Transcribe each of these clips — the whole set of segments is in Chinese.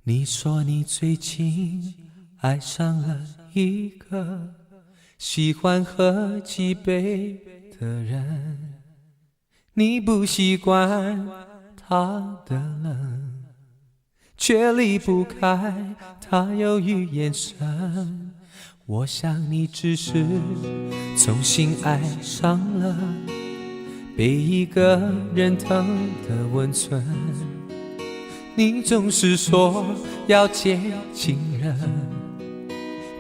你说你最近爱上了一个喜欢喝几杯的人，你不习惯他的冷，却离不开他忧郁眼神。我想你只是重新爱上了被一个人疼的温存，你总是说要接近人，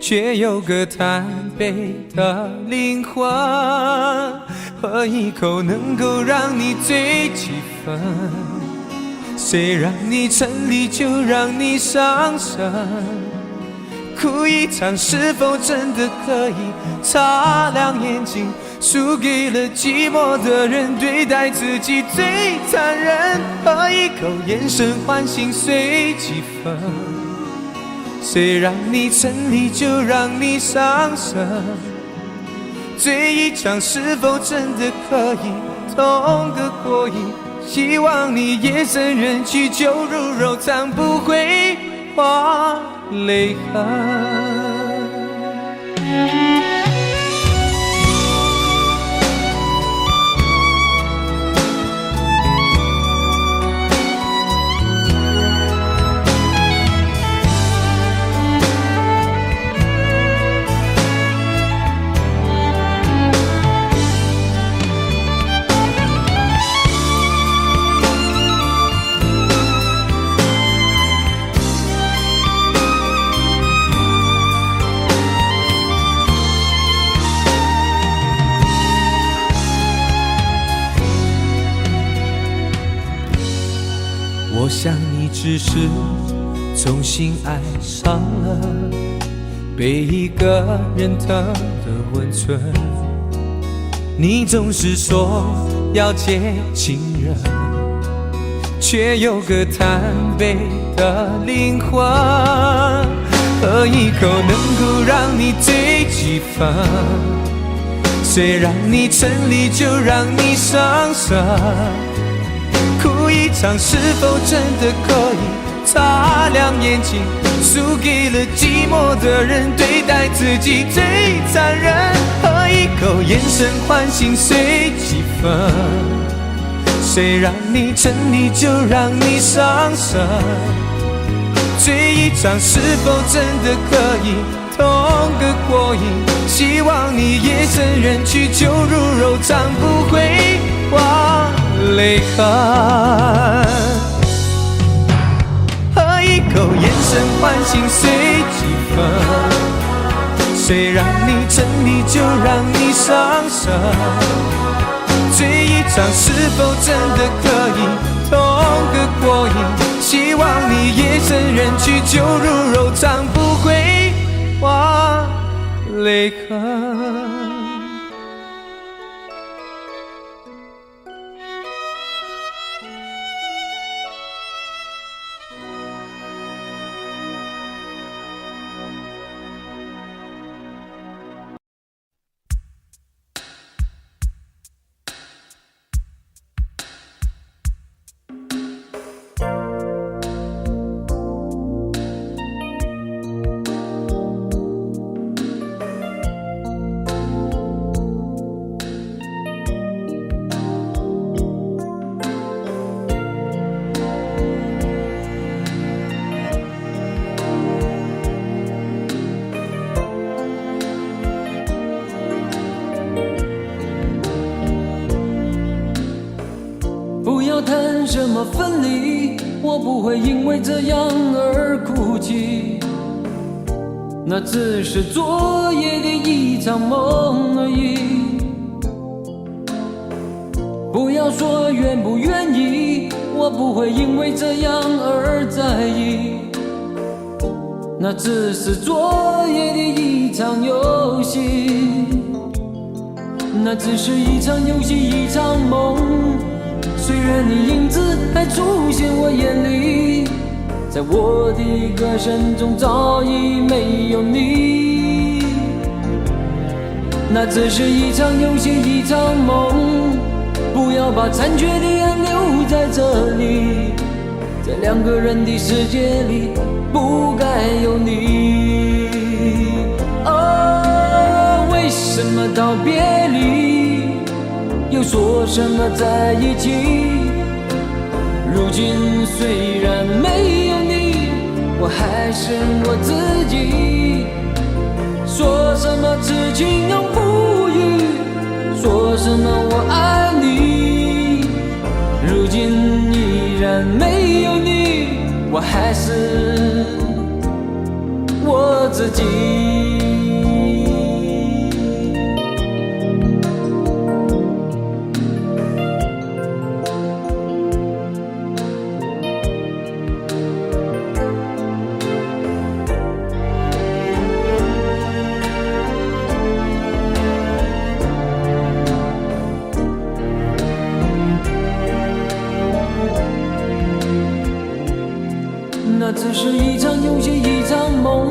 却有个贪杯的灵魂，喝一口能够让你醉几分，谁让你沉溺就让你伤神，哭一场是否真的可以擦亮眼睛，输给了寂寞的人，对待自己最残忍，喝一口眼神唤醒碎几分，谁让你沉溺就让你伤神，醉一场是否真的可以痛个过瘾，希望你夜深人静酒入肉肠不会化泪痕。我想你只是重新爱上了被一个人疼的温存，你总是说要接近人，却有个贪杯的灵魂，喝一口能够让你醉几分，谁让你沉溺就让你伤神，哭一场是否真的可以擦亮眼睛，输给了寂寞的人，对待自己最残忍，喝一口眼神唤醒碎几分，谁让你沉溺就让你伤神，醉一场是否真的可以痛个过瘾，希望你夜深人静酒入肉肠不会化泪痕，喝一口眼神唤醒碎几分，谁让你沉溺就让你伤神，醉一场是否真的可以痛个过瘾，希望你夜深人静酒入肉肠不会化泪痕。不要谈什么分离，我不会因为这样而哭泣，那只是昨夜的一场梦而已。不要说愿不愿意，我不会因为这样而在意，那只是昨夜的一场游戏，那只是一场游戏一场梦，虽然你影子还出现我眼里，在我的歌声中早已没有你，那只是一场游戏一场梦，不要把残缺的爱留在这里，在在两个人的世界里不该有你。哦，为什么道别离，又说什么在一起？如今虽然没有你，我还是我自己。说什么此情永不渝，说什么我爱你，如今依然没有你，我还是我自己。那只是一场游戏，一场梦，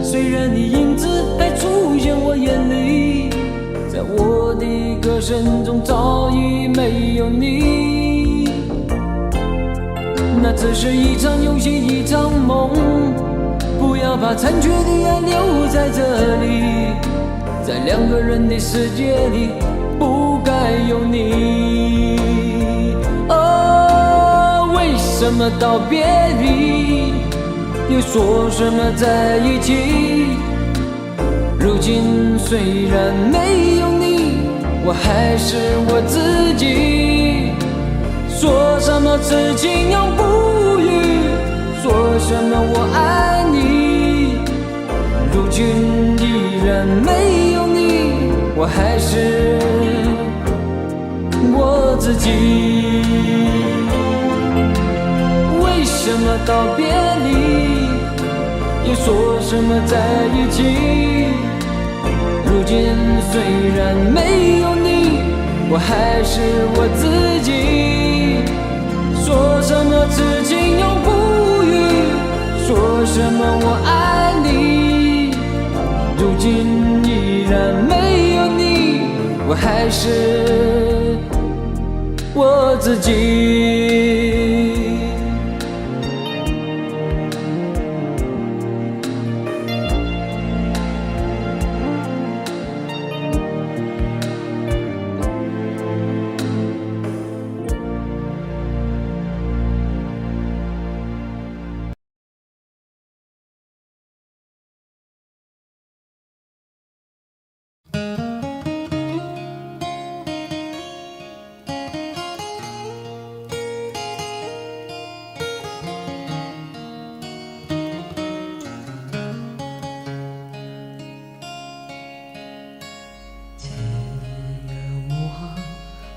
虽然你影子还出现我眼里，在我的歌声中早已没有你。那只是一场游戏，一场梦，不要把残缺的爱留在这里，在两个人的世界里不该有你。为什么道别离，又说什么在一起？如今虽然没有你，我还是我自己。说什么此情永不渝，说什么我爱你，如今依然没有你，我还是我自己。为什么道别离，又说什么在一起？如今虽然没有你，我还是我自己。说什么此情永不渝，说什么我爱你，如今依然没有你，我还是我自己。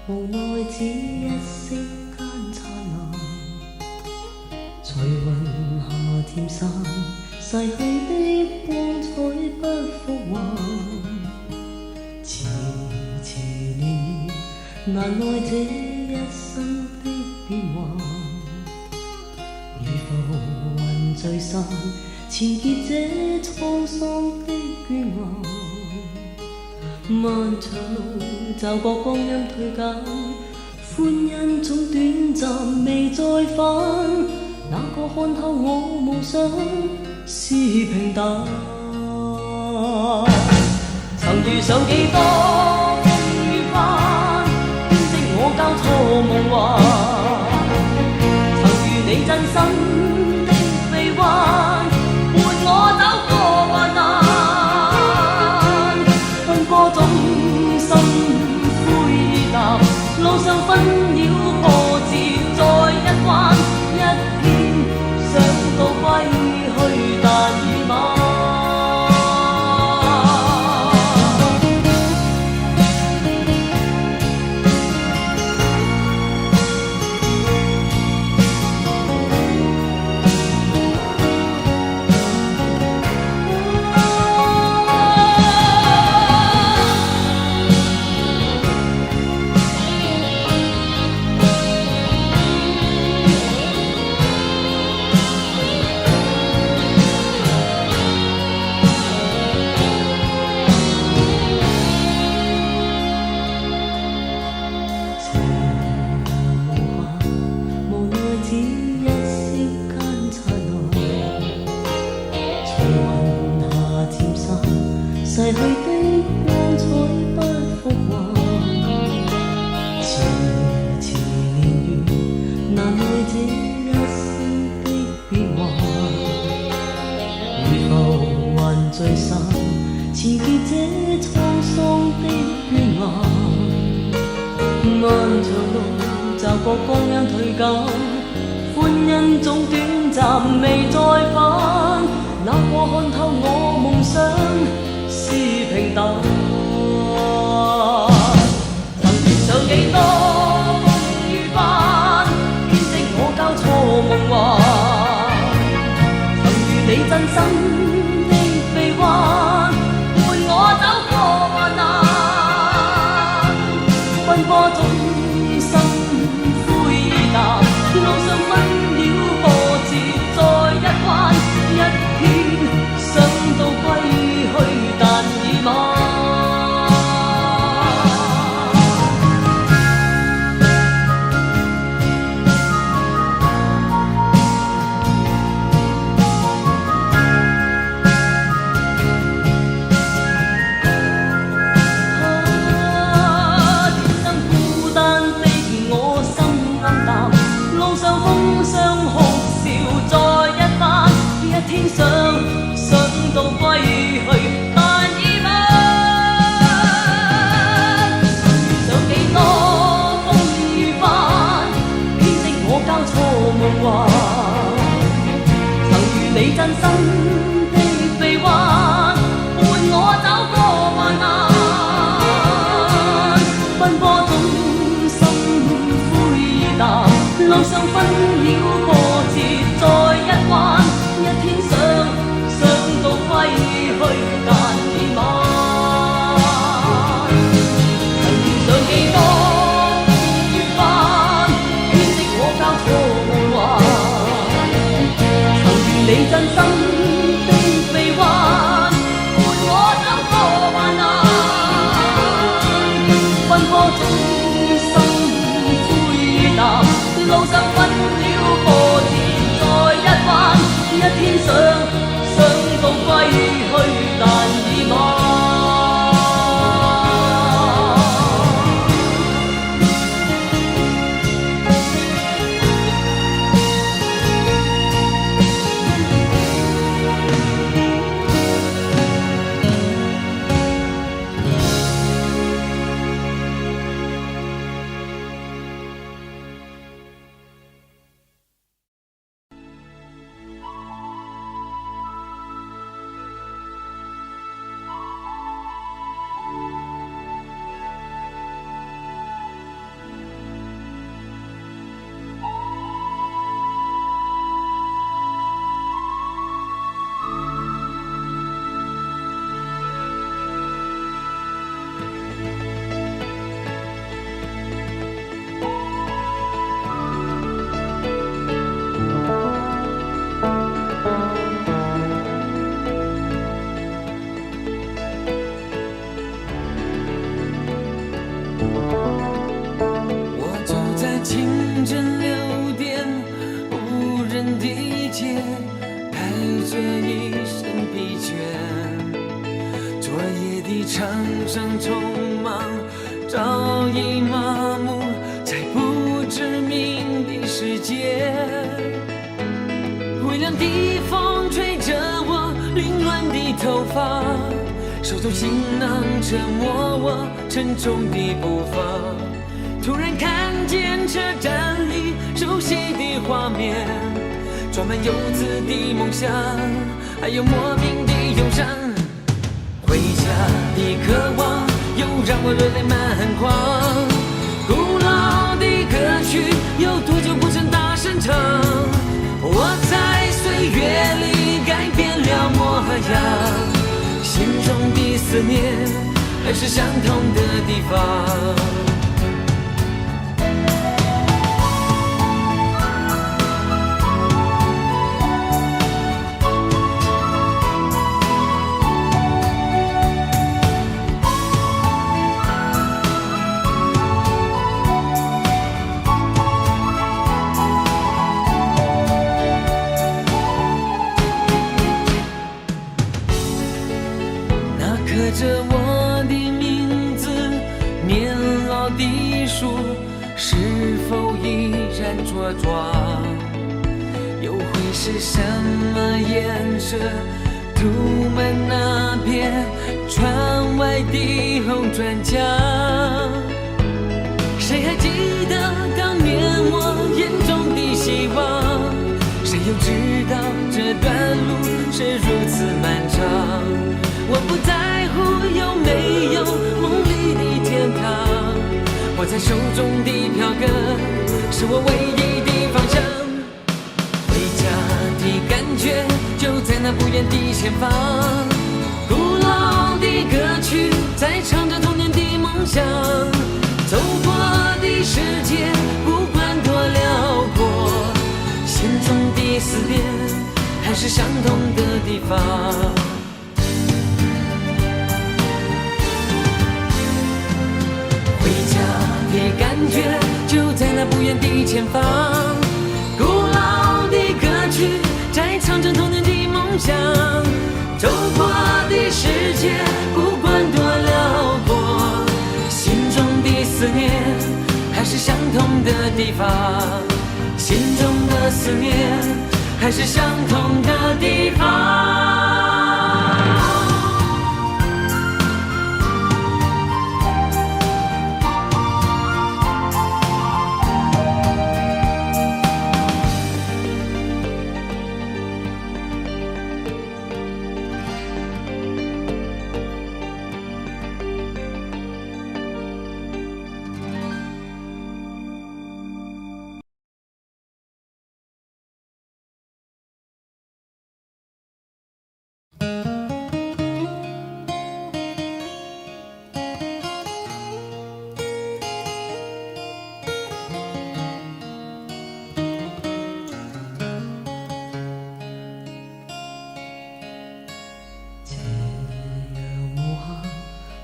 無奈只一息間燦爛，隨雲下漸散，逝去的光彩不復還。遲遲年年，難耐這一生的變幻。如浮雲聚散，纏結這滄桑的倦顏。漫長路，驟覺光陰退減，歡欣總短暫，未再返。那個看透我夢想是平淡，曾遇上幾多風雨翻，編織我交錯夢幻。曾遇你真心的臂彎，伴我走過患難。歌中心灰淡，路上紛擾破折再一關，一天想到歸去，但已晚。去的光彩不复還。遲遲年月，難耐這一生的變幻。如浮雲聚散，纏結這滄桑的倦顏。漫長路，驟覺光陰退減，歡欣總短暫，未再返。那個看透我夢想是平淡，曾遇上幾多風雨翻，編織我交錯夢幻。曾與你真心的臂彎，伴我走過患難，奔波中心灰意淡，路上分了波折再一彎，一天想到歸去，但已晚。天生孤單的我心暗淡，路上風霜哭笑再一番，一天想到歸去，但已晚。遇上幾多風雨翻，編織我交錯夢幻。曾與你真心的臂彎，伴我走過患難。奔波中心灰意淡，路上分了波折再一彎，一天想到歸去，但已晚。曾遇上幾多風雨翻，編織我交錯夢幻。曾與你真心的臂彎，伴我走過患難。奔波中心灰意淡，路上分了波折再一彎，一天想到歸去，但已晚。手中行囊折磨我沉重的步伐，突然看见车站里熟悉的画面，装满游子的梦想，还有莫名的忧伤。回家的渴望又让我热泪满眶，古老的歌曲有多久不曾大声唱？我在岁月里改变了模样，心中的思念还是相同的地方。着我的名字，年老的树是否依然茁壮？又会是什么颜色？土门那边，窗外的红砖墙。谁还记得当年我眼中的希望？谁又知道这段路是如此漫长？我不在乎有没有梦里的天堂，握在手中的票根是我唯一的方向。回家的感觉就在那不远的前方，古老的歌曲在唱着童年的梦想。走过的世界不管多辽阔，心中的思念还是相同的地方。回家的感觉就在那不远的前方，古老的歌曲在唱着童年的梦想。走过的世界不管多辽阔，心中的思念还是相同的地方，心中的思念还是相同的地方。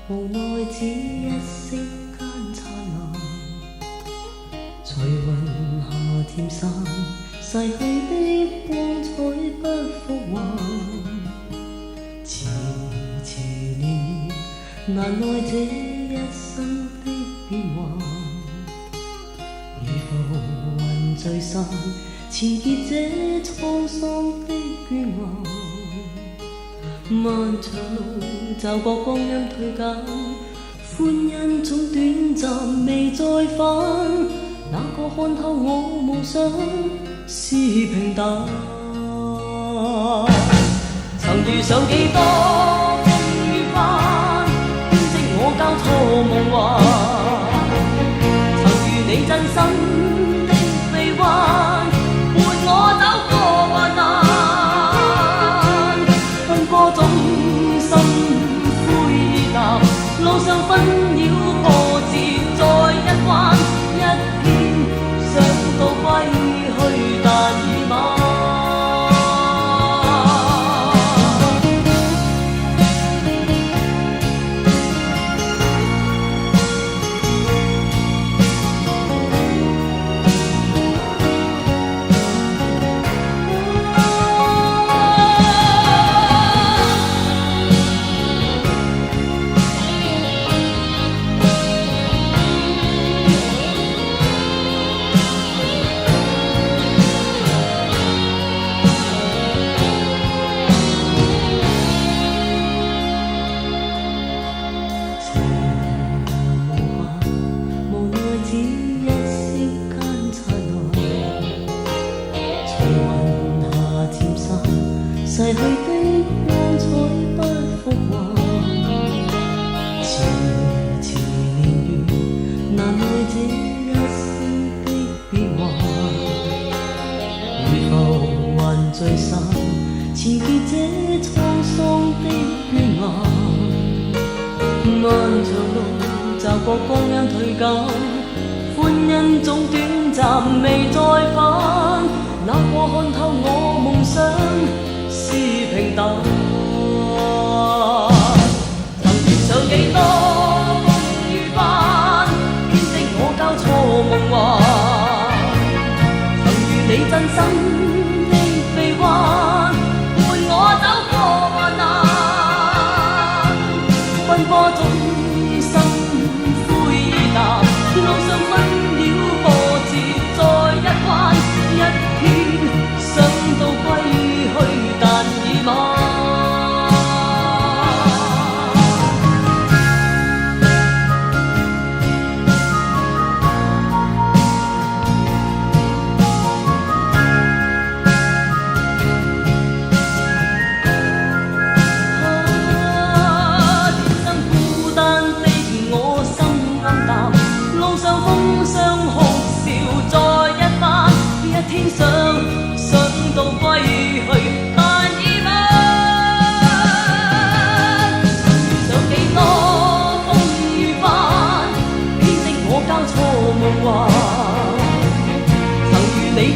無奈只一息間燦爛，隨雲下漸散，逝去的光彩不復還。遲遲年年，難耐這一生的變幻。如浮雲聚散，纏結這滄桑的倦顏。漫長路，驟覺光陰退減，歡欣總短暫未再返。那個看透我夢想是平淡，曾遇上幾多風雨翻，編織我交錯夢幻。曾遇你真心的臂彎，伴我走過患難。歌中心灰淡，路上紛擾破折再一關，一天想到歸去，但已晚。逝去的光彩不復還，遲遲年月，難耐這一生的變幻。如浮雲聚散，纏結這滄桑的倦顏。漫長路，驟覺光陰退減，歡欣總短暫未再返。那個看透我夢想是平淡，曾遇上幾多風雨翻，編織我交錯夢幻。曾遇你真心的臂彎，伴我走過患難。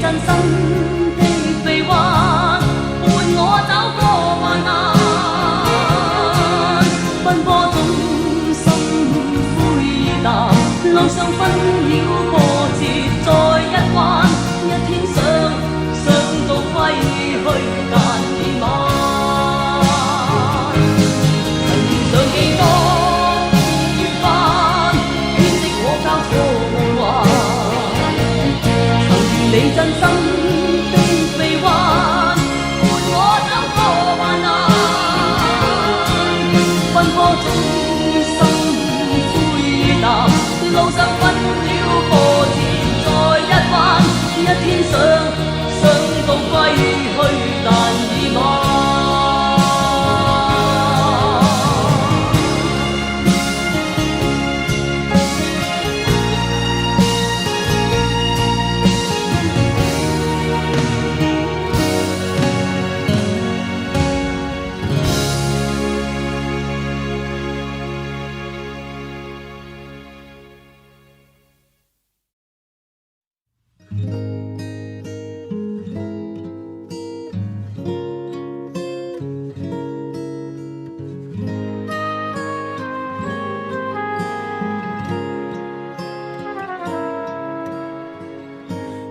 真心的臂彎，伴我走過患難。奔波中心灰意淡，路上紛擾波折再一彎，一天想到歸去，但已晚。曾遇上幾多月份，編織我交錯夢幻。曾如你真心的臂彎，伴我走過患難。奔波中心灰意淡，路上紛擾波折再一彎，一天想到歸去，但已晚。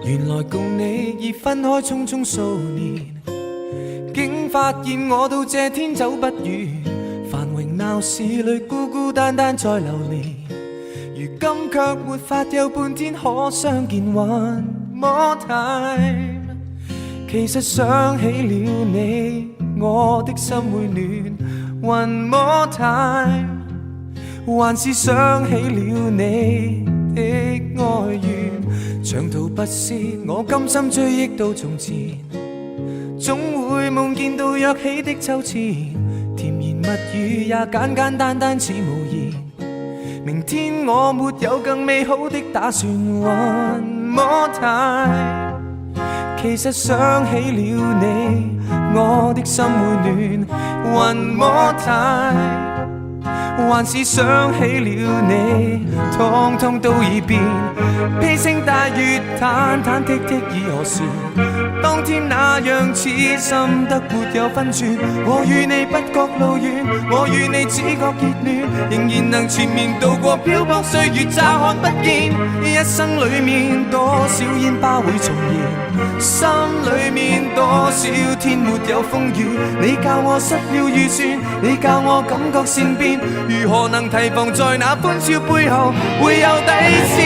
原來共你已分開匆匆數年，竟發現我到這天走不遠。繁榮鬧市裏孤孤單單在流連，如今卻沒法有半天可相見。One more time， 其實想起了你，我的心會暖。One more time， 還是想起了你的愛願。長途跋涉，我甘心追憶到從前，總會夢見到約起的秋千，甜言蜜語也簡簡單單似無言。明天我沒有更美好的打算。One more time， 其實想起了你，我的心會暖。One more time， 還是想起了你，通通都已變。披星戴月，忐忐忑忑已何時？當天那樣似心得沒有分寸。我與你不覺路遠，我與你只覺熱戀，仍然能纏綿度過漂泊歲月，乍看不見。一生裡面多少煙花會重現，心裡面多少天沒有風雨。你教我失了預算，你教我感覺善變，如何能提防在那歡笑背後會有底線？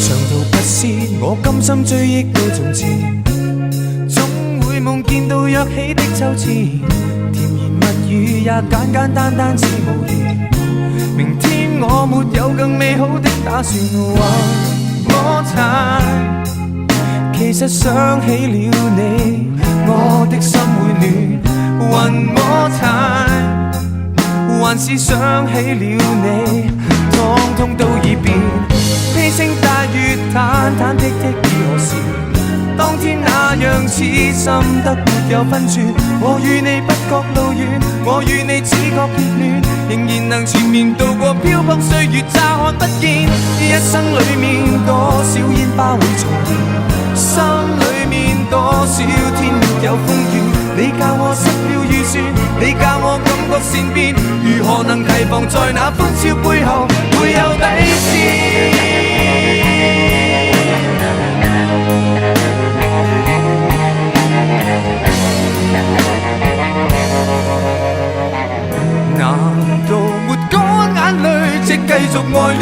長途跋涉，我甘心追憶到從前，總會夢見到約起的秋千，甜言蜜語也簡簡單單似無言。明天我沒有更美好的打算。One more time， 其實想起了你，我的心會暖。One more time， 還是想起了你，通通都已變。披星戴月，忐忐忑忑已何時？當天那樣似心得沒有分寸。我與你不覺路遠，我與你只覺熱戀，仍然能纏綿度過漂泊歲月，乍看不見。一生裡面多少煙花會重現，心裡面多少天沒有風雨。你教我失了預算，你教我感覺善變，如何能提防在那歡笑背後會有底線？難道沒乾眼淚，即繼續愛戀？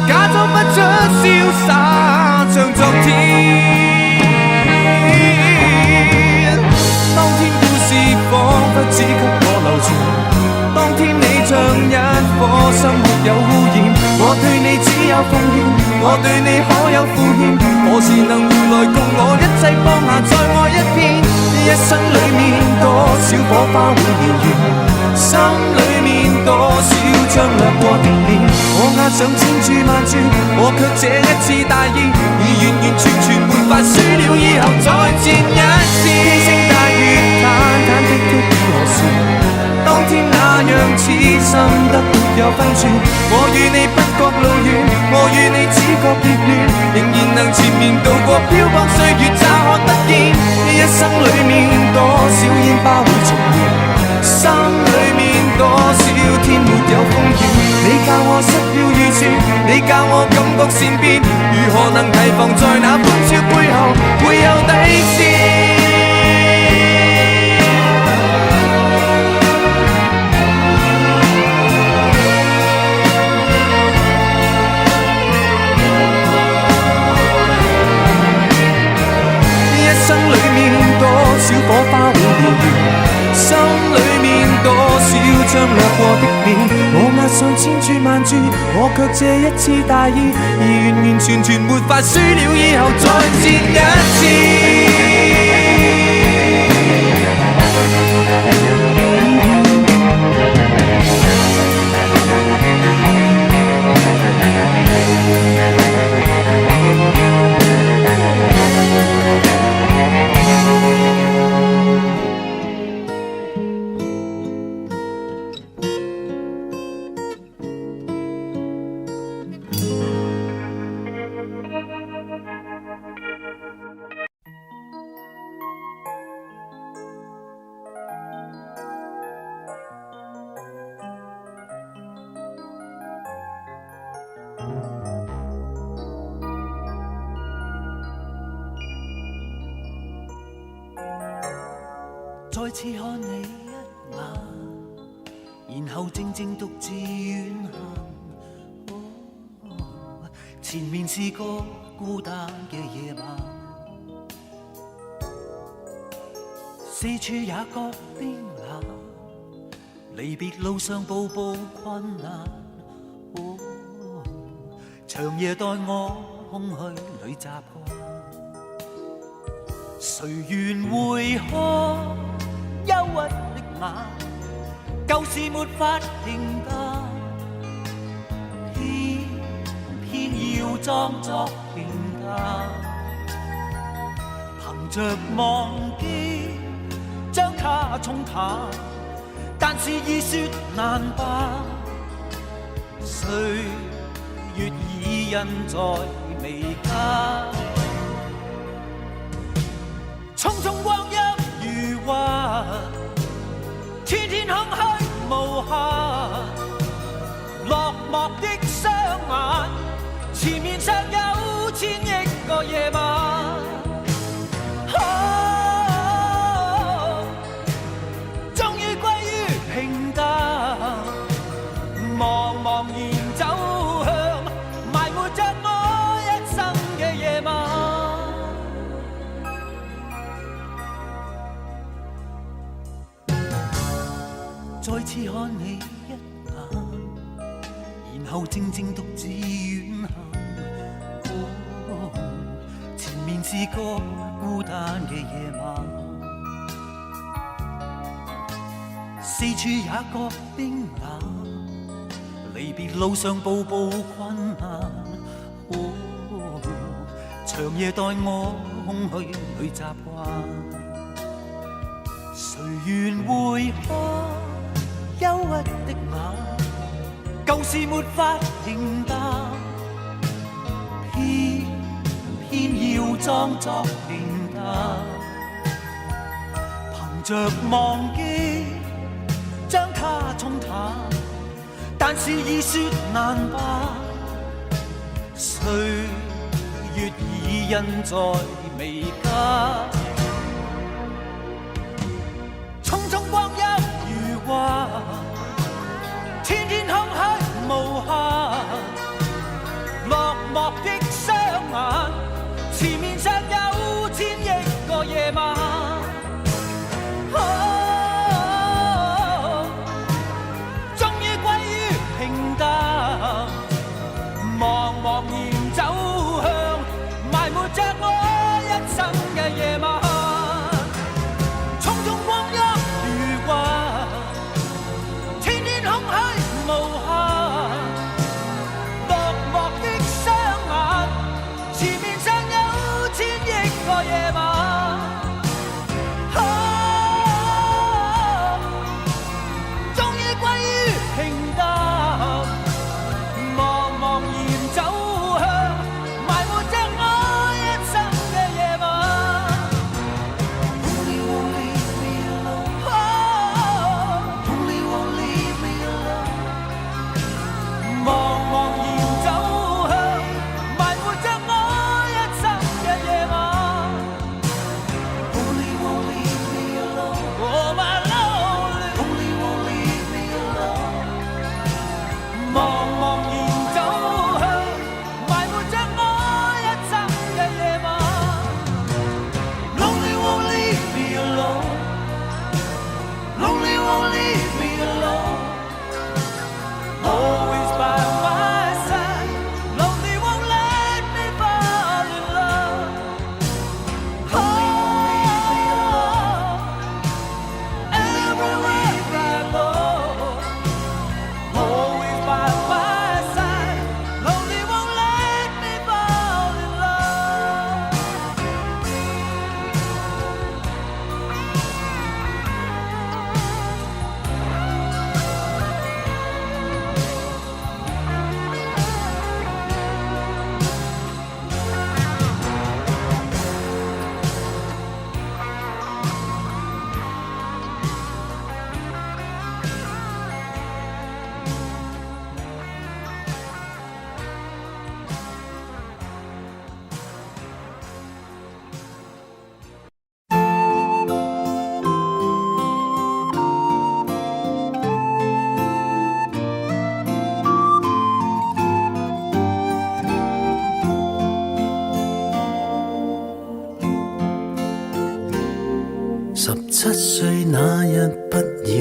假裝不出瀟灑，像昨天。當天故事彷彿只給我流傳，當天你像一顆心沒有污染。我對你只有奉獻，我對你可有負欠？何時能回來共我一切放下，再愛一遍？一生裡面多少火花會燎原，心裡面多少將掠過的臉，我押上千注萬注，我卻這一次大意，已完完全全沒法輸了，以後再戰一次。天星大雨，忐忐忑忑的我說，當天那樣痴心得沒有分寸，我與你不覺路遠，我與你只覺熱戀，仍然能纏綿度過漂泊歲月，乍看得見一生裡面多少煙花會重現，心裡面多少天沒有風雨，你教我失了預算，你教我感覺善變，如何能提防在那歡笑背後會有底線。生裡面多少火花會燎原，心裡面多少將掠過的臉，我押上千注萬注，我卻這一次大意，已完完全全沒法輸了，以後再戰一次。再次看你一眼，然後靜靜獨自遠行。前面是個孤單嘅夜晚，四處也覺冰冷，離別路上步步困難。長夜待我空虛裏習慣，誰願會看憂鬱的眼，舊事沒法平淡，偏偏要裝作平淡，憑着忘記將它沖淡，但是已說難辦，歲月已印在眉間，匆匆光陰如幻，天天空虛無限，落寞的雙眼，前面尚有千億個夜晚。終於歸於平淡，茫茫然走向埋沒着我一生嘅夜晚。再次看你一眼，然後靜靜獨自遠行。前面是個孤單嘅夜晚，四處也覺冰冷，離別路上步步困難。長夜待我空虛裏習慣，誰願會看憂鬱的眼，舊事沒法平淡，偏偏要裝作平淡，憑着忘記將它沖淡，但是已說難辦，歲月已印在眉間，匆匆光陰如幻，天天空虛無限，落寞的雙眼，前面尚有千億個夜晚。終於歸於平淡，茫茫然走向埋沒着我一生嘅夜晚。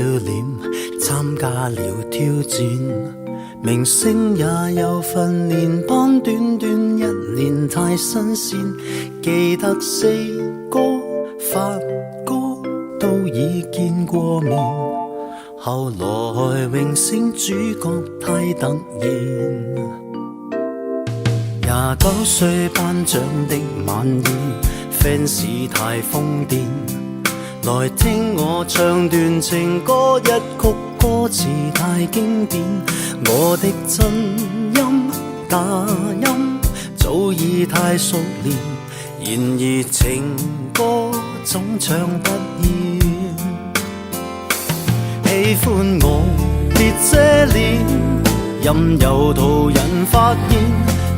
了脸，參加了挑戰。明星也有訓練班，短短1年太新鮮。記得四哥、發哥都已見過面，後來榮升主角太突然。29歲頒獎的晚宴 ，fans 太瘋癲，來聽我唱段情歌，一曲歌詞太經典。我的真音假音早已太熟練，然而情歌總唱不厭。喜歡我別遮臉，任由途人發現。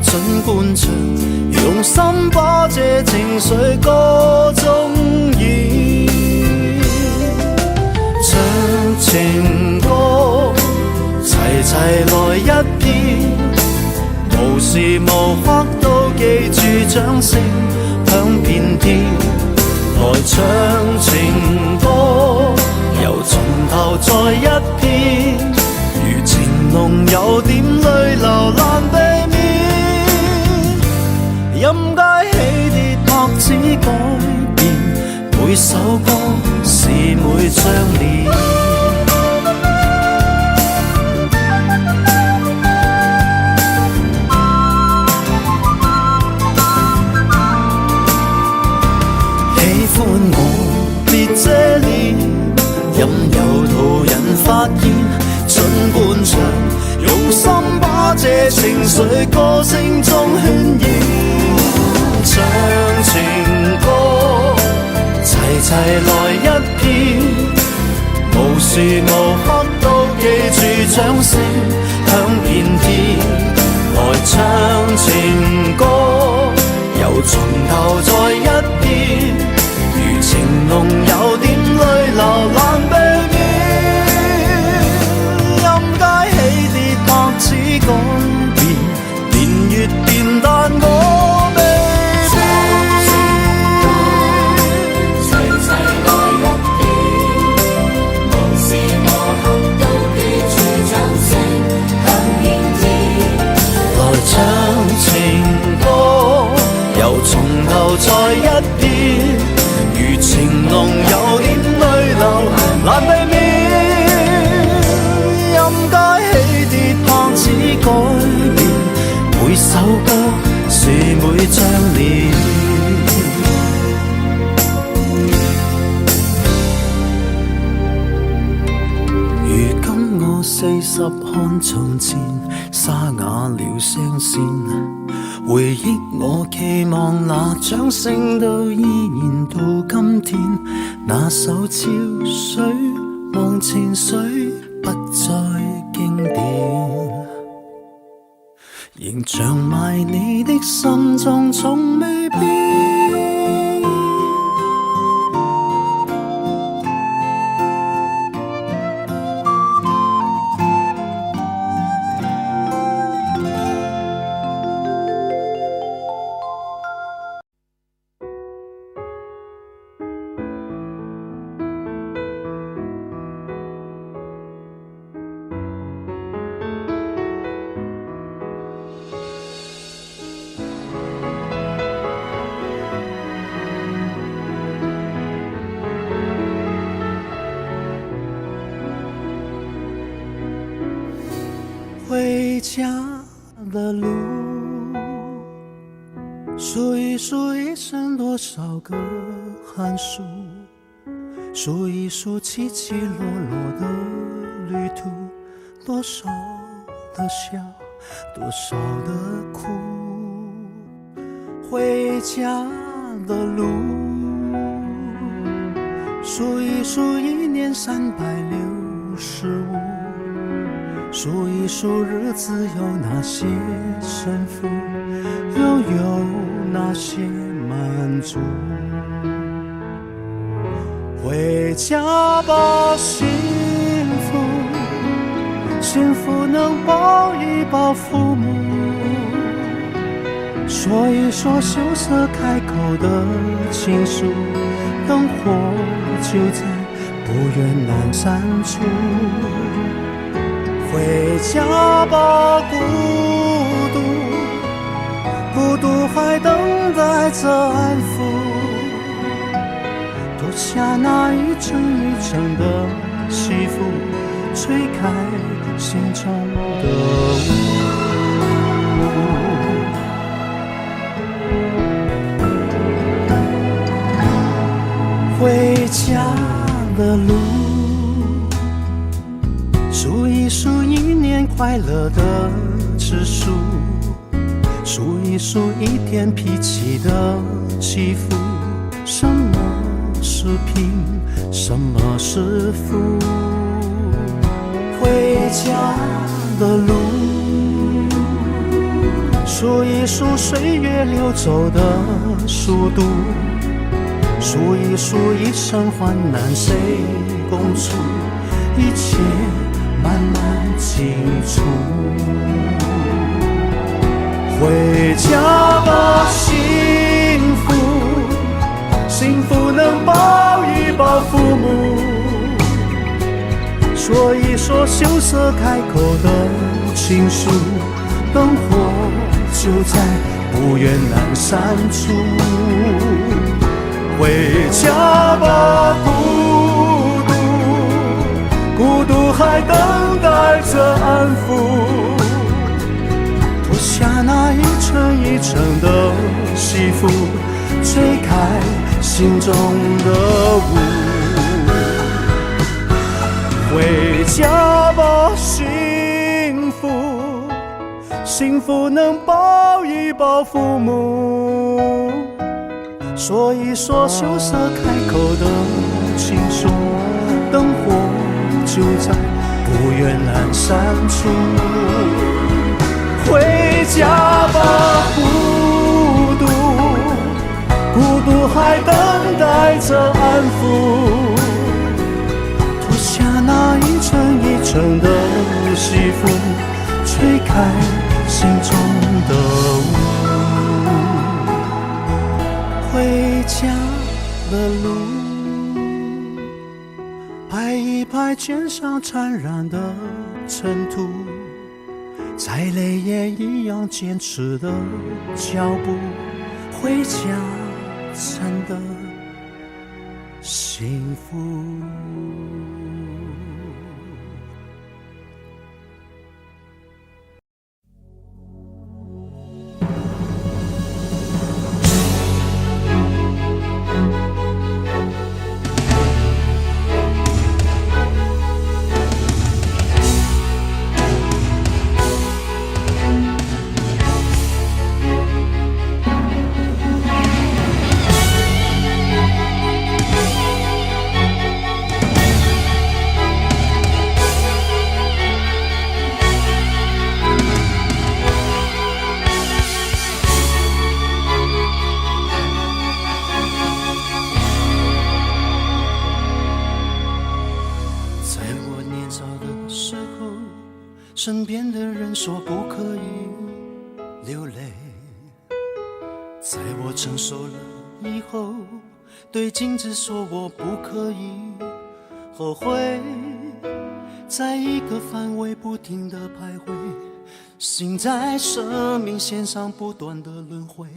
盡灌唱，用心把這情緒歌中演。唱情歌，齊齊來一遍，無時無刻都記住掌聲響遍天。來唱情歌，由從頭再一遍，如情濃有點淚流難避免。任街起跌拍子改變，每首歌是每張臉。喜歡我別遮臉，任由途人發現，盡灌唱，用心把這情緒歌聲中渲染。唱情歌，齊齊來一遍，無時無刻都記住掌聲響遍天。來唱情歌，由從頭再一遍，如情濃有點淚流難避免。任街起跌拍子改變，年月變但我未唱情歌，由從頭再一遍，如情濃有點淚流難避免。任街起跌拍子改變，每首歌是每張臉。如今我40看從前，沙啞了聲線，回憶我期望那掌聲都依然到今天。那首潮水忘情水不再經典，仍長埋你的心中從未變。回家的路，数一数一生多少个寒暑，数一数起起落落的旅途，多少的笑，多少的哭。回家的路，数一数1年365，数一数日子有哪些胜负，又有哪些满足。回家吧，幸福，幸福能抱一抱父母，说一说羞涩开口的情书，灯火就在不不愿南山处。回家吧，孤独，孤独还等待着安抚，脱下那一层一层的西服，吹开心中的雾。回家的路，数一数一年快乐的次数，数一数一天脾气的起伏。什么是贫，什么是富？回家的路，数一数岁月流走的速度，数一数一生患难谁共处，一切慢慢清楚。回家吧，幸福，幸福能抱一抱父母，说一说羞涩开口的情书，灯火就在不远阑珊处。回家吧，孤独，孤独还等待着安抚，脱下那一层一层的西服，吹开心中的雾。回家吧，幸福，幸福能抱一抱父母，说一说羞涩开口的情书，灯火就在不远阑珊处。回家吧，孤独，孤独还等待着安抚，脱下那一层一层的西服，吹开心中的雾。回家的路，拍一拍肩上缠染的尘土，再累也一样坚持的脚步，回家真的幸福。身边的人说不可以流泪，在我成熟了以后，对镜子说我不可以后悔，在一个范围不停地徘徊，心在生命线上不断的轮回，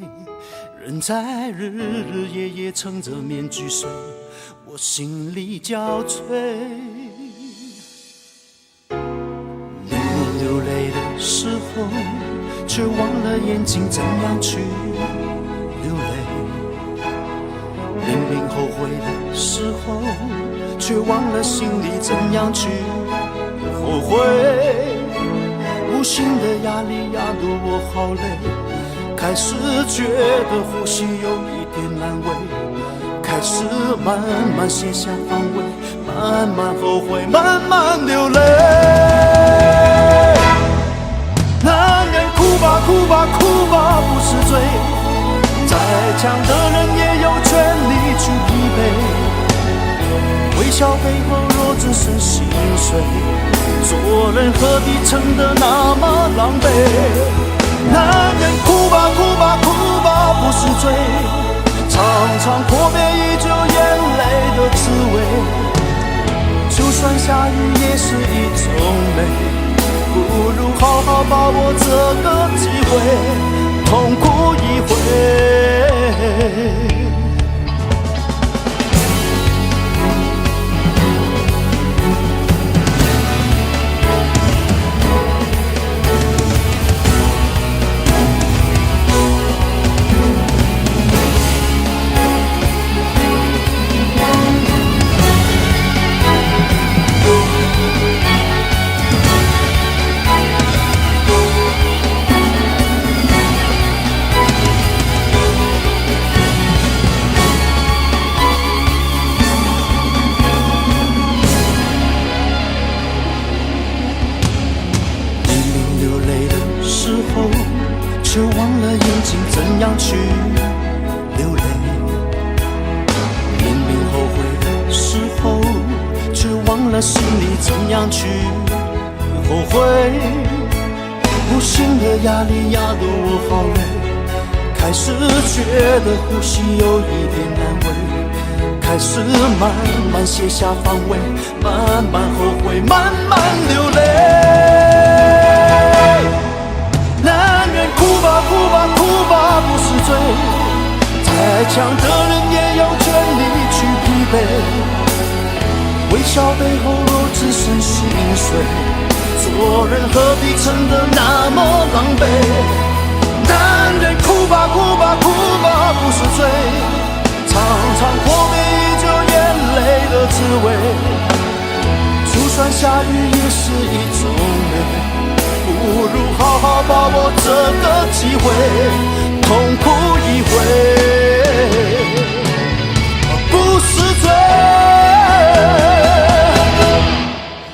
人在日日夜夜撑着面具睡，我心里憔悴。流泪的时候，却忘了眼睛怎样去流泪；明明后悔的时候，却忘了心里怎样去后悔。无形的压力压得我好累，开始觉得呼吸有一点难为，开始慢慢卸下防卫，慢慢后悔，慢慢流泪。男人哭吧哭吧哭吧不是罪，再强的人也有权利去疲惫，微笑背后若只剩心碎，做人何必撑得那么狼狈。男人哭吧哭吧哭吧不是罪，常常破灭依旧眼泪的滋味，就算下雨也是一种美，不如好好把握这个机会，痛哭一回。却忘了眼睛怎样去流泪，明明后悔的时候，却忘了心里怎样去后悔。无形的压力压得我好累，开始觉得呼吸有一点难为，开始慢慢卸下防卫，慢慢后悔，慢慢流泪。男人哭吧哭吧哭吧不是罪，再强的人也有权利去疲惫，微笑背后若只剩心碎，做人何必撑得那么狼狈。男人哭吧哭吧哭吧不是罪，常常破灭依旧眼泪的滋味，就算下雨也是一种美，不如好好把握这个机会，痛哭一回，不是罪。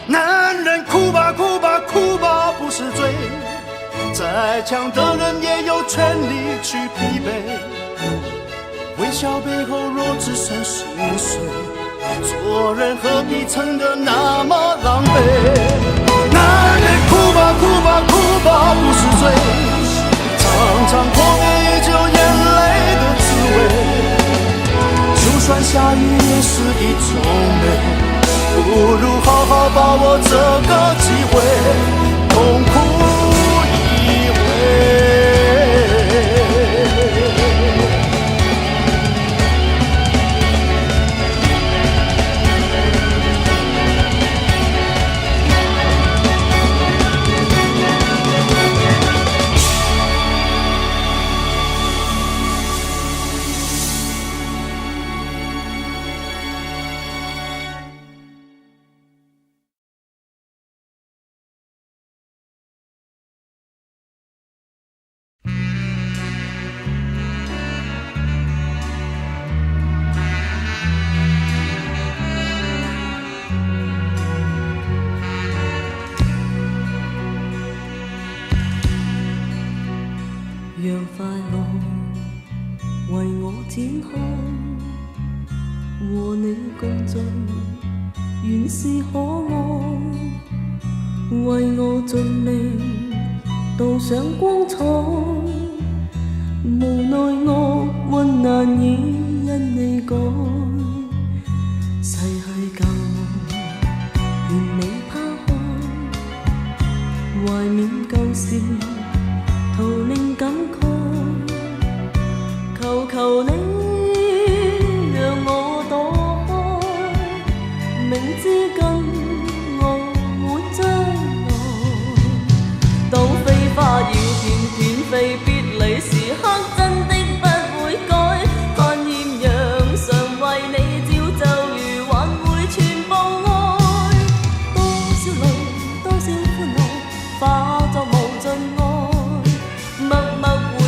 男人哭吧哭吧哭吧不是罪，再强的人也有权利去疲惫，微笑背后若只剩心碎，做人何必撑得那么狼狈。男人哭吧哭吧哭吧不是罪，常常破灭依旧眼泪的滋味，就算下雨也是一种美，不如好好把握这个机会，痛哭一回。讓快樂為我展開，和你共聚原是可愛，為我盡力導上光彩，無奈惡運難以因你改，逝去舊夢願你拋開，懷緬舊事徒令感慨，求求你讓我躲開，明知跟我沒將來，當飛花要片片飛，別離時刻真的不會改，看豔陽常為你照就如還會全部愛，多少淚多少歡樂化作無盡愛，默默回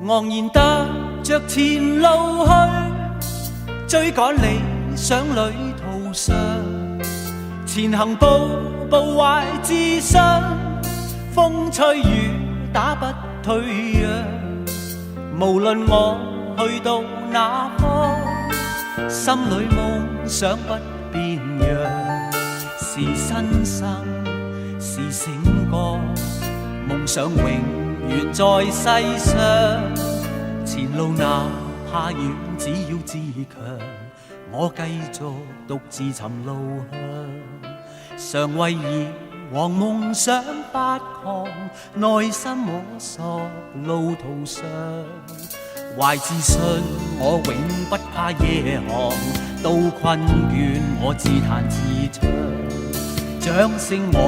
昂然踏着前路去，追趕理想旅途上，前行步步懷自信，風吹雨打不退讓。無論我去到哪方，心裏夢想不變樣。是新生，是醒覺，夢想永遠在世上。前路哪怕遠，只要自強，我繼續獨自尋路向。常為以往夢想發狂，內心摸索路途上。懷自信，我永不怕夜航，到困倦我自彈自唱。掌聲我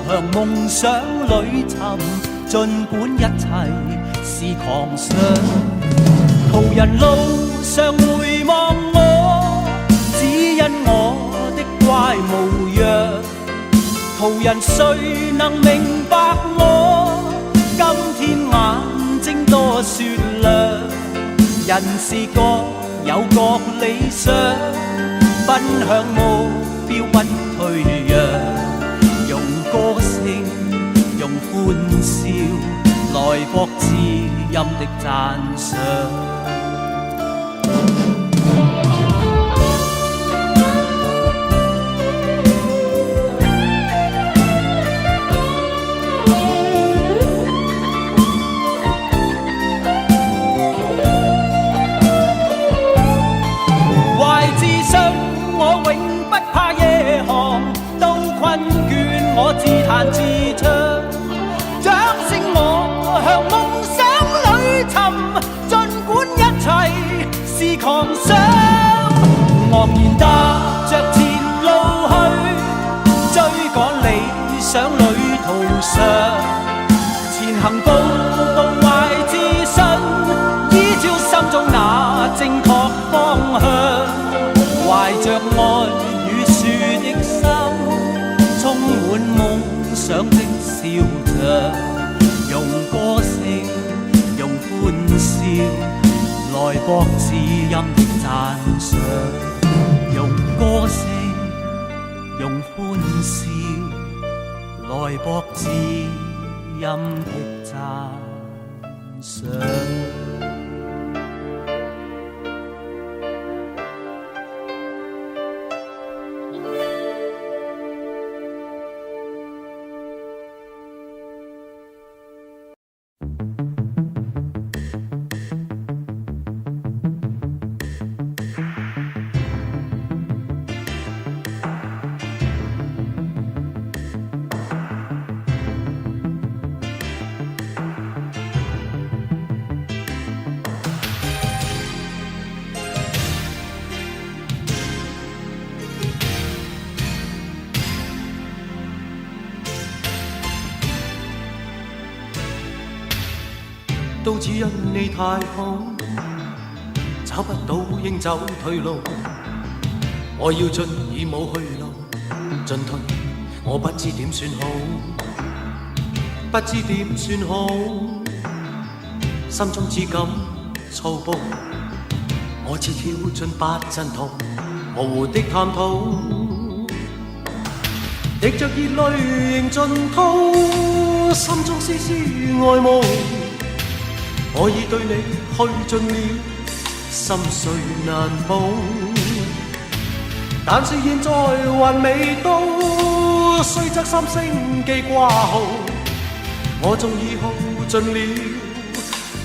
向夢想裏尋，儘管一切是狂想。途人路上回望我，只因我的怪模樣。途人誰能明白我？今天眼睛多雪亮。人是各有各理想，奔向目標不退讓。用歌聲，用歡笑，來博知音的讚賞。我自彈自唱，掌聲我向夢想裏尋，儘管一切是狂想。昂然踏着前路去，追趕理想旅途上。前行步步懷自信，依照心中那正確方向。懷着愛與樹的心，充滿夢想的笑着，用歌聲，用歡笑，來博知音的讚賞。用歌聲，用歡笑，來博知音的讚賞。都只因你太好，找不到應走退路。我要進已冇去路，進退我不知點算好，不知點算好。心中只感粗暴，我似跳進八陣圖，模糊的探討，滴着熱淚仍盡吐，心中絲絲愛慕。我已對你去盡了，心碎難報。但是現在還未到，雖則3星記掛號，我縱已耗盡了，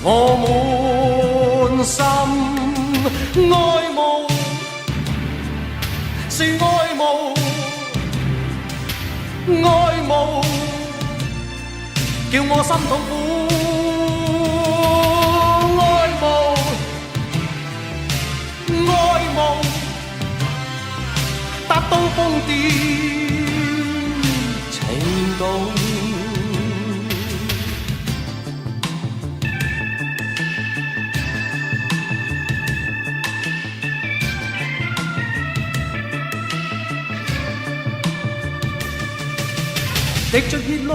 我滿心愛慕，是愛慕，愛慕，叫我心痛苦。愛慕達到瘋癲程度，滴着熱淚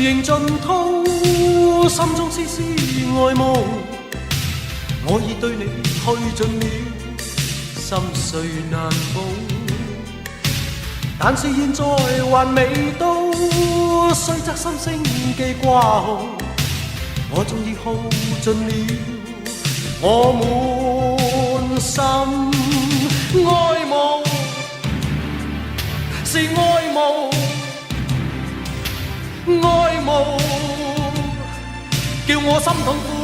仍盡吐，心中絲絲愛慕。我已對你去盡了，心碎難保。但是現在還未到，雖則心聲記掛號，我終已耗盡了我滿心愛慕，是愛慕，愛慕，叫我心痛苦。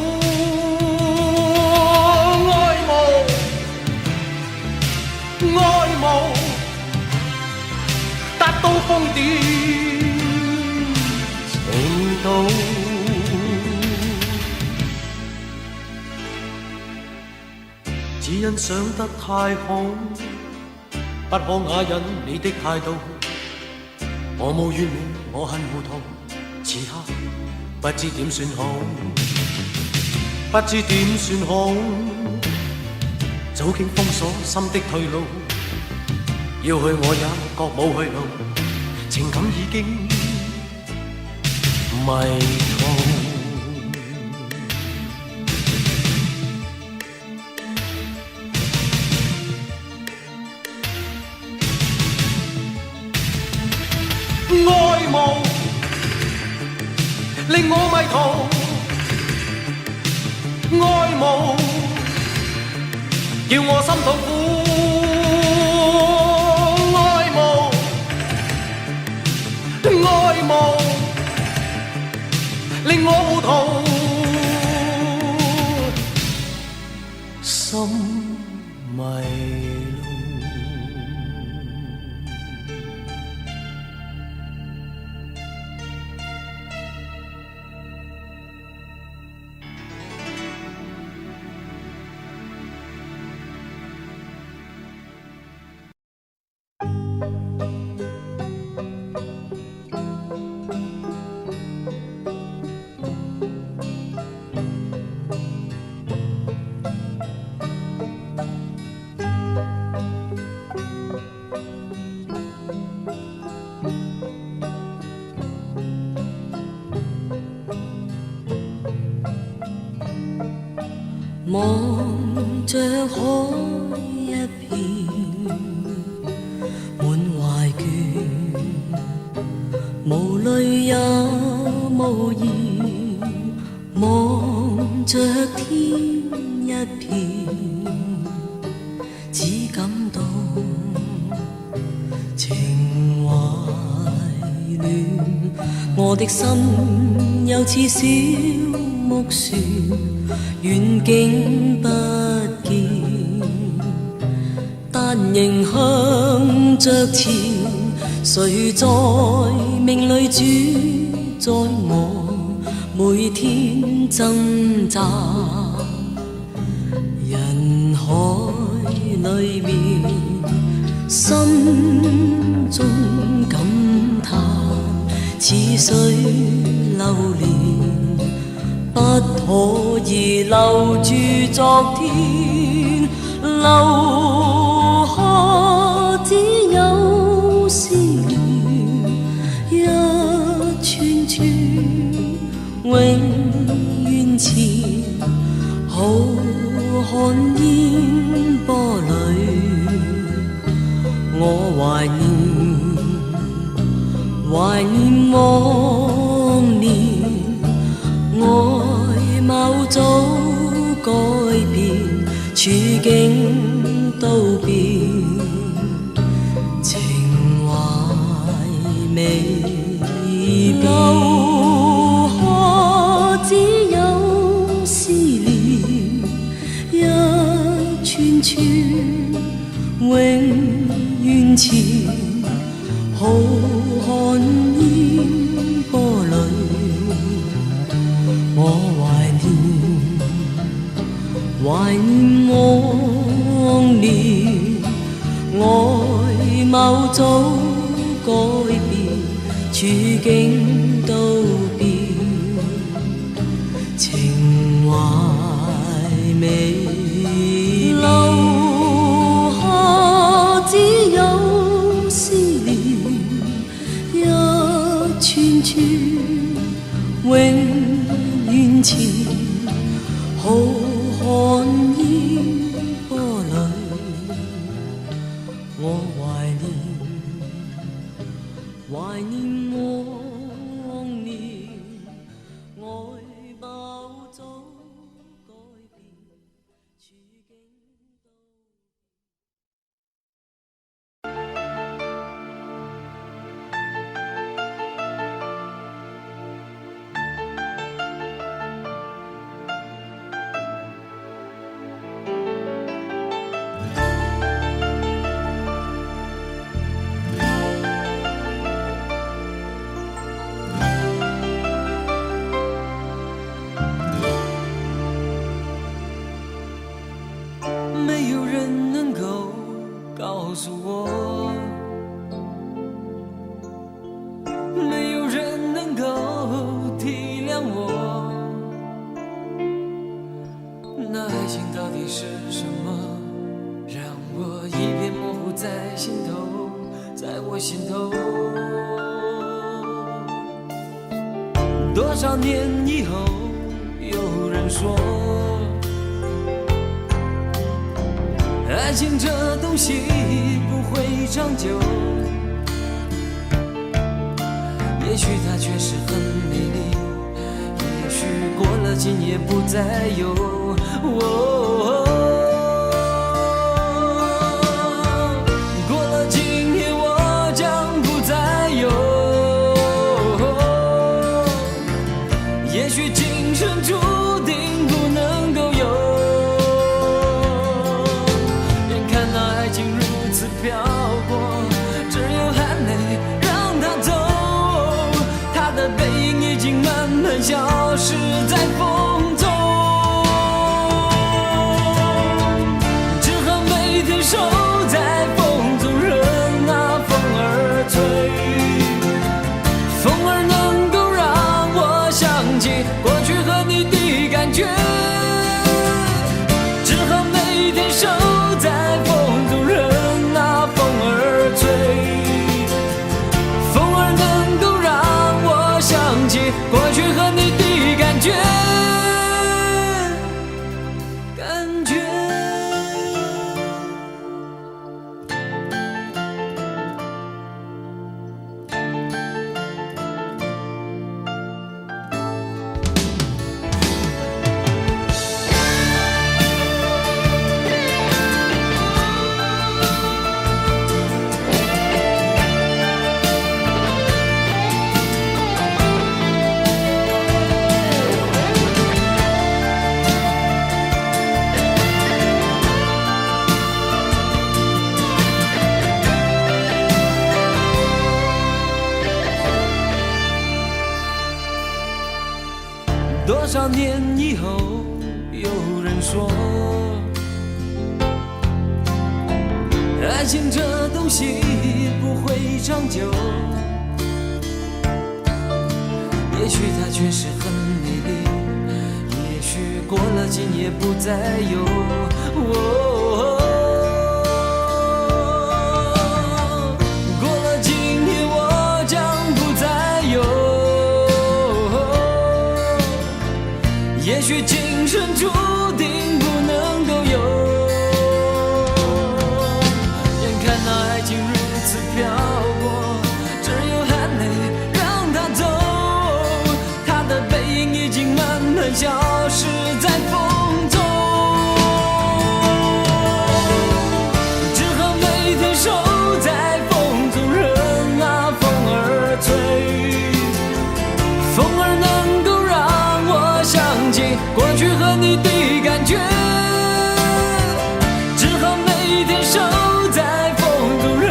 愛慕達到瘋癲程度，只因想得太好，不可啞忍你的態度。我無怨你，我很糊塗，此刻不知點算好，不知點算好。早經封鎖心的退路，要去我也覺冇去路，情感已經迷途。愛慕令我迷途，愛慕叫我心痛苦，愛慕，愛慕，令我糊塗，心迷路。望着海一片滿懷倦，無淚也無言，望着天一片，只感到情懷亂，我的心又似小木船，遠景不見，但仍向着前。誰在命裏主宰我？每天掙扎，人海裏面，心中感嘆，似水流連，不可以留住昨天，留下只有思念，一串串永遠前，浩瀚煙波裏，我懷念往年，外貌早改變，處境都變，情懷未變，留下只有思念，一串串永遠前，浩瀚煙波裏，我懷念往年，外貌早改變，處境都變，情懷未留下只有思念，一串串永遠前，浩瀚怀念往年，爱爆早改变，处境都。没有人能够告诉我，没有人能够体谅我，那爱情到底是什么，让我一片模糊在心头，在我心头。多少年以后，有人说爱情这东西不会长久，也许它确实很美丽，也许过了今夜不再有。过了今夜我将不再有，也许今生注定不能够有。飘过，只有含泪让它走，它的背影已经慢慢消失在风中，只好每天守在风中，任那风儿吹，风儿能够让我想起过去和你的感觉，只好每天守在风中，任风儿吹，风儿能够让我想起过去和你的感觉。多少年以后，有人说爱情这东西不会长久，也许它确实很美丽，也许过了今夜不再有。过了今夜我将不再有，也许今生注定不能够有。眼看那爱情如此飘过，只有含泪让它走，它的背影已经慢慢消失在风中，只好每天守在风中，任那风儿吹，风儿能够让我想起过去和你的感觉，只好每天守在风中，任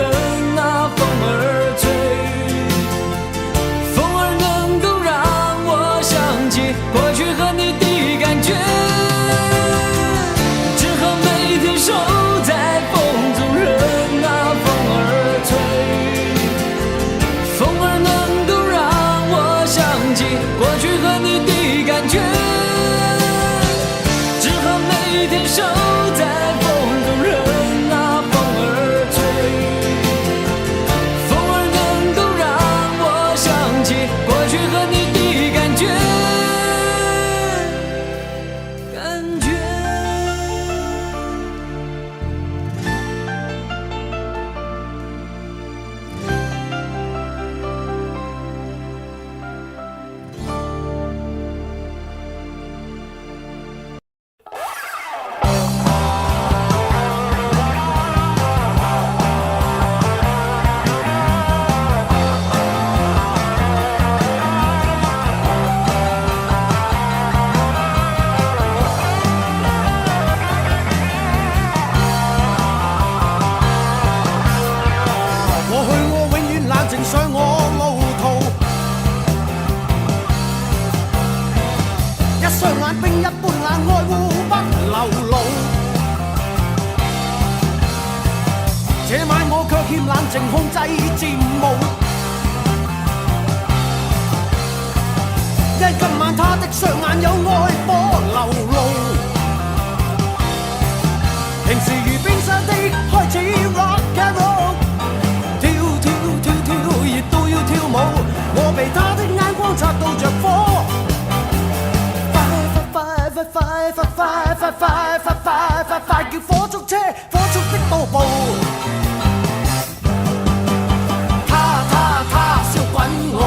那风儿欠冷靜控制節目。因今晚他的雙眼有愛火流露，平時如冰山的開始 rock and roll， 跳跳跳跳，熱到要跳舞，我被他的眼光擦到着火。快叫火燭車，火速的到步。他燒滾我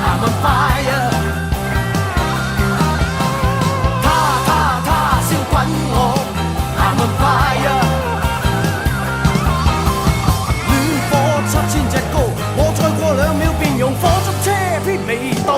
，I'm on fire。他燒滾我 ，I'm on fire。戀火7000隻高，我再過2秒便用火燭車偏未到。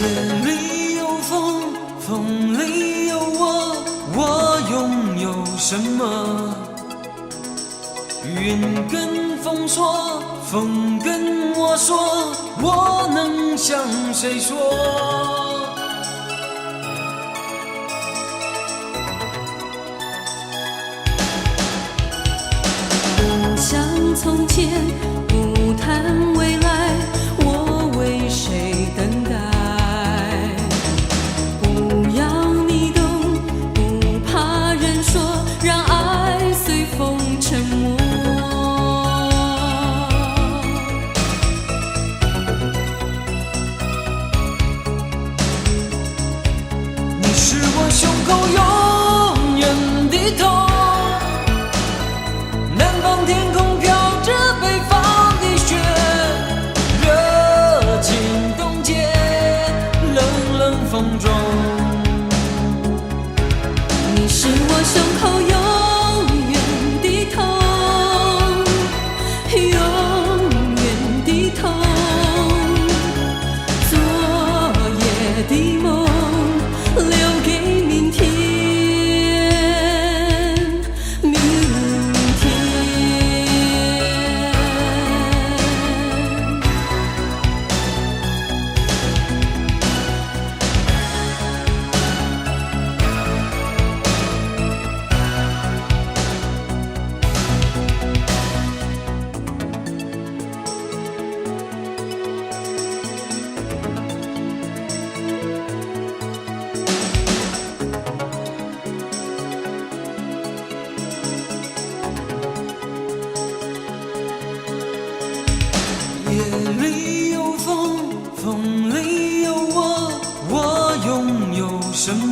夜里有风，风里有我，我拥有什么？云跟风说，风跟我说，我能向谁说？不想从前，不谈未来，我为谁等待？不要你懂，不怕人说，让爱随风沉没。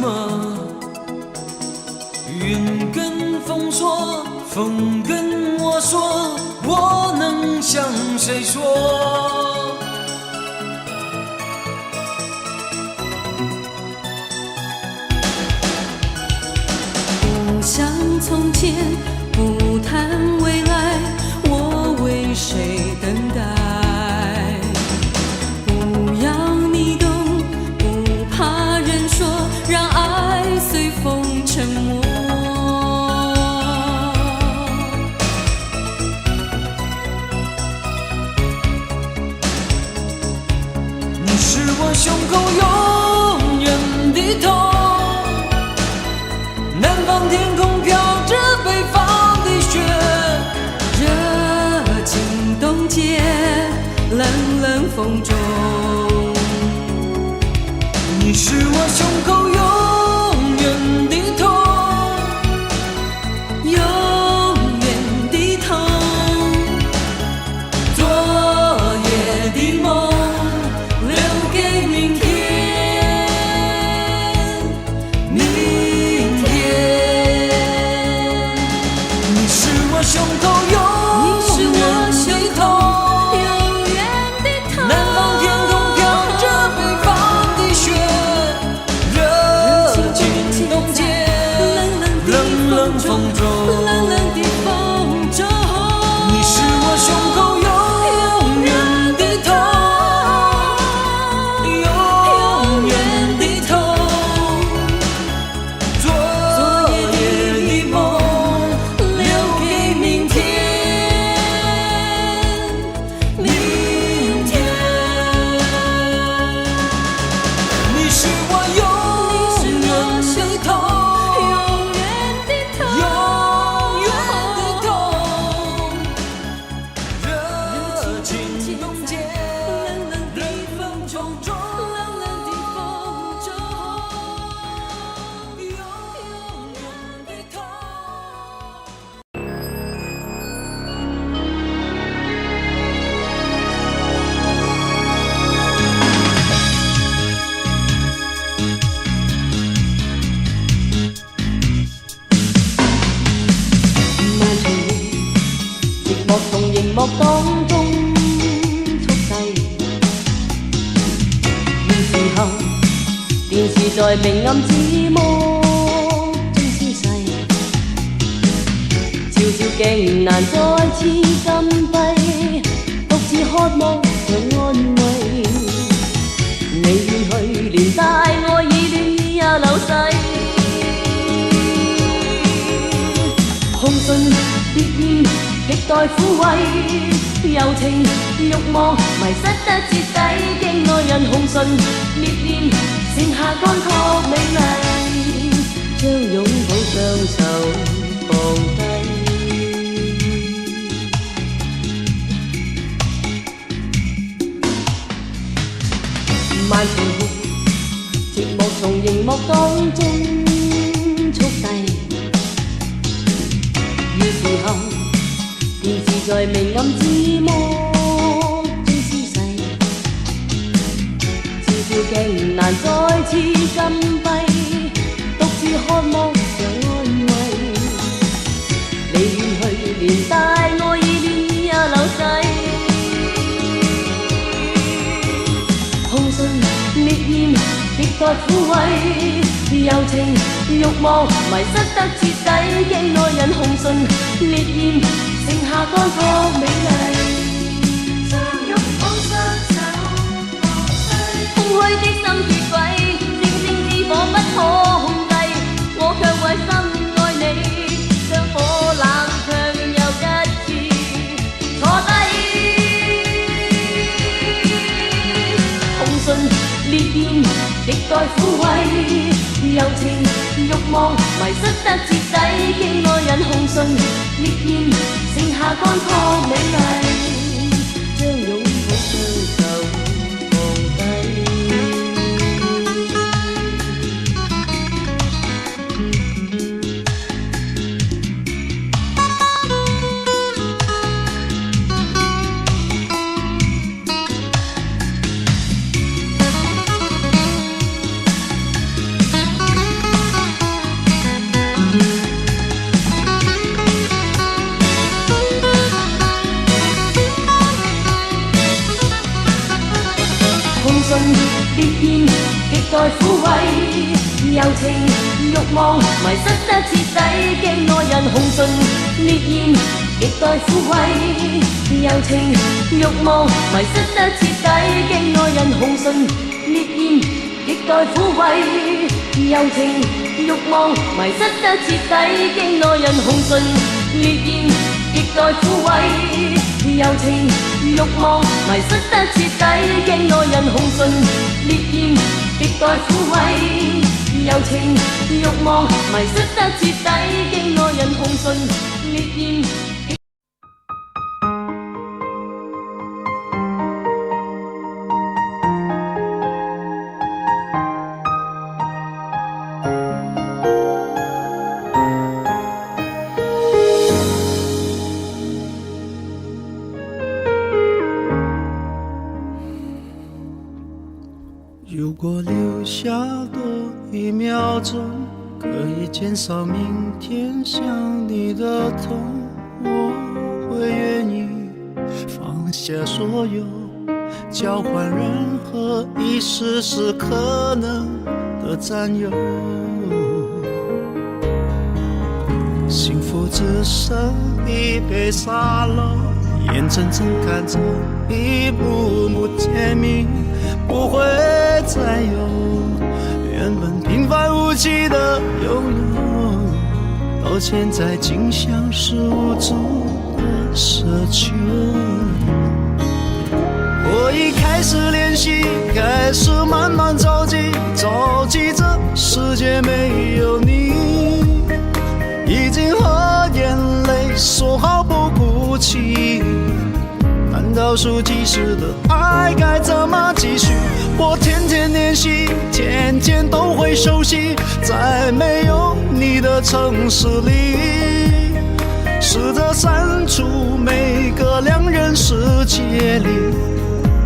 么？云跟风说，风跟我说，我能向谁说？不想从前，不谈未来，我为谁等待？不要你懂，不怕人说，让爱随风沉没。你是我胸口永远的痛。南方天空飘着北方的雪，热情冻结冷冷风中。你是我胸口永远的痛，永远的痛，昨夜的梦留给明天。胸口永远的痛，永远的痛。南方天空飘着北方的雪，热情冻结冷冷风中。冷冷的风中，你是我胸口永远的痛，永远的痛。昨夜的梦。熒幕當中速遞，現時候電視在明暗字幕中消逝，照照鏡難再次禁閉，獨自渴望着安慰。你遠去，連帶愛意戀意也流逝，空信烈焰。極待撫慰，柔情慾望迷失得徹底，經愛人紅唇烈焰，剩下乾涸美麗，將擁抱雙手放低。漫長寂寞從熒幕當中速遞，要時候。電視在明暗字幕中消逝，照照鏡難再次禁閉，獨自渴望着安慰。你遠去，連帶愛意戀意也流逝，空信烈焰極待撫慰，柔情慾望迷失得徹底，經愛人紅唇烈焰。剩下乾涸美麗，將擁抱雙手放低。空虛的心脫軌，星星之火不可控制，我卻為心愛你，將火冷卻又一次坐低。紅唇烈焰極待撫慰，柔情慾望迷失得徹底，經愛人紅唇烈焰。剩下乾涸美麗，將擁抱雙手放低。順，烈焰極待撫慰，柔情慾望迷失得徹底，驚愛人紅唇烈焰極待撫慰，柔情慾望迷失得徹底，驚愛人紅唇烈焰極待撫慰，柔情慾望迷失得徹底，驚愛人紅唇烈焰極待撫慰，柔情慾望迷失得徹底，驚愛人紅唇烈焰極待撫慰，柔情慾望迷失得徹底，驚愛人紅唇烈焰。如果留下多一秒钟，可以减少明天想你的痛，我会愿意放下所有，交换任何一丝丝可能的占有。幸福只剩一杯沙漏，眼睁睁看着一幕幕甜蜜不会再有，原本平凡无奇的拥有，到现在竟像是无助的奢求。我已开始练习，开始慢慢着急，着急这世界没有你，已经和眼泪说好不哭泣，难道数计时的爱该怎么继续？我天天练习，天天都会熟悉，在没有你的城市里，试着删除每个两人世界里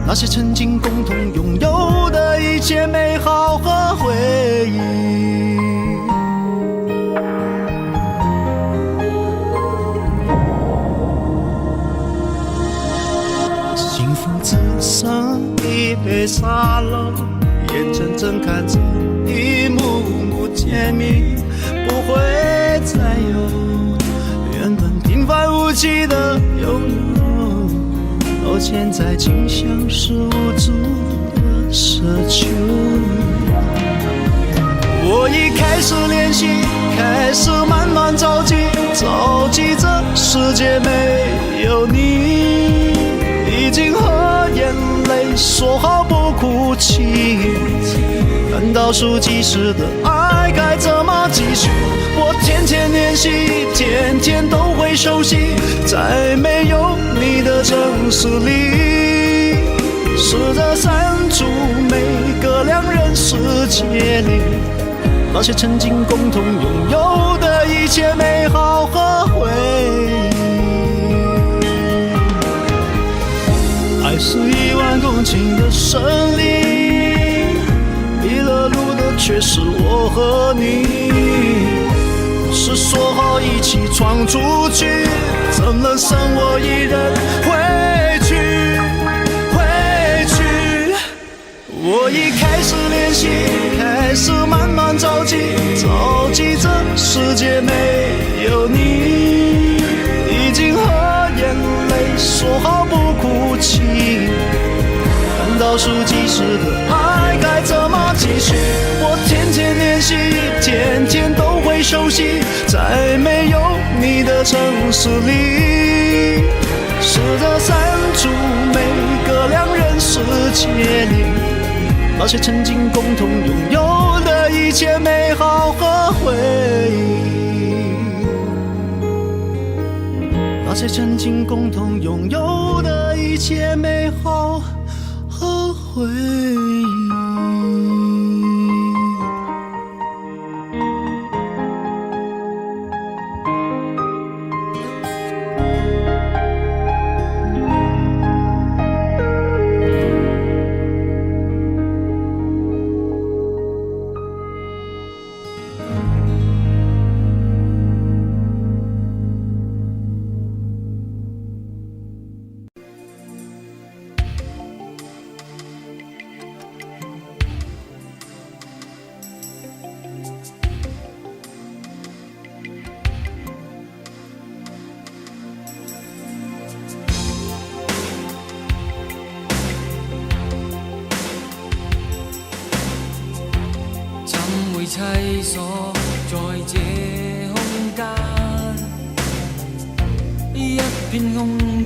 那些曾经共同拥有的一切美好和回忆。幸福只剩一杯沙漏，眼睁睁看着一幕幕甜蜜不会再有，原本平凡无奇的拥有，到现在竟像是无助的奢求。我已开始练习，开始慢慢着急，着急这世界没有你，已经和眼泪说好不哭泣，难道数计时的爱该怎么继续？我天天练习，天天都会熟悉，在没有你的城市里，试着删除每个两人世界里那些曾经共同拥有的一切美好和回忆。爱是10000公顷的森林，迷了路的却是我和你，不是说好一起闯出去，怎能剩我一人回去？我已开始练习，开始慢慢着急，着急这世界没有你，已经和眼泪说好不哭泣，难道数计时的爱该怎么继续？我天天练习，天天都会熟悉，在没有你的城市里，试着删除每个两人世界里那些曾经共同拥有的一切美好和回忆，那些曾经共同拥有的一切美好和回忆。棲所在這空間，一片空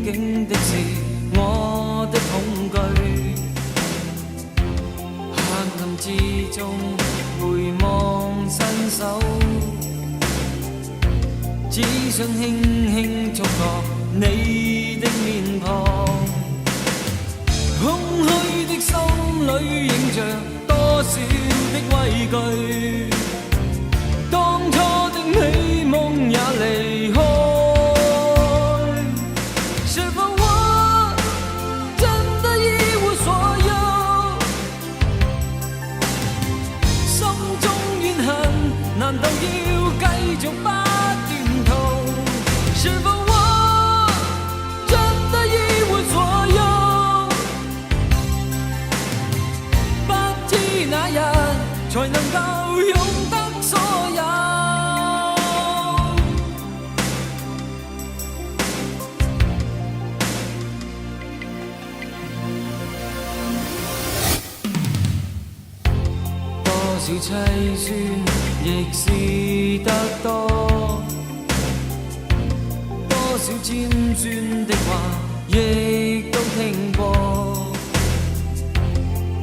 境的是我的恐懼，黑暗之中回望伸手，只想輕輕觸覺你的面龐，空虛的心裏映着多少的畏懼，當初的美夢也離開，是否我真的一無所有？心中怨恨難道要繼續不斷痛？是否我真的一無所有？不知哪日才能夠擁得所有。多少凄酸亦是得多，多少尖酸的話亦都聽過，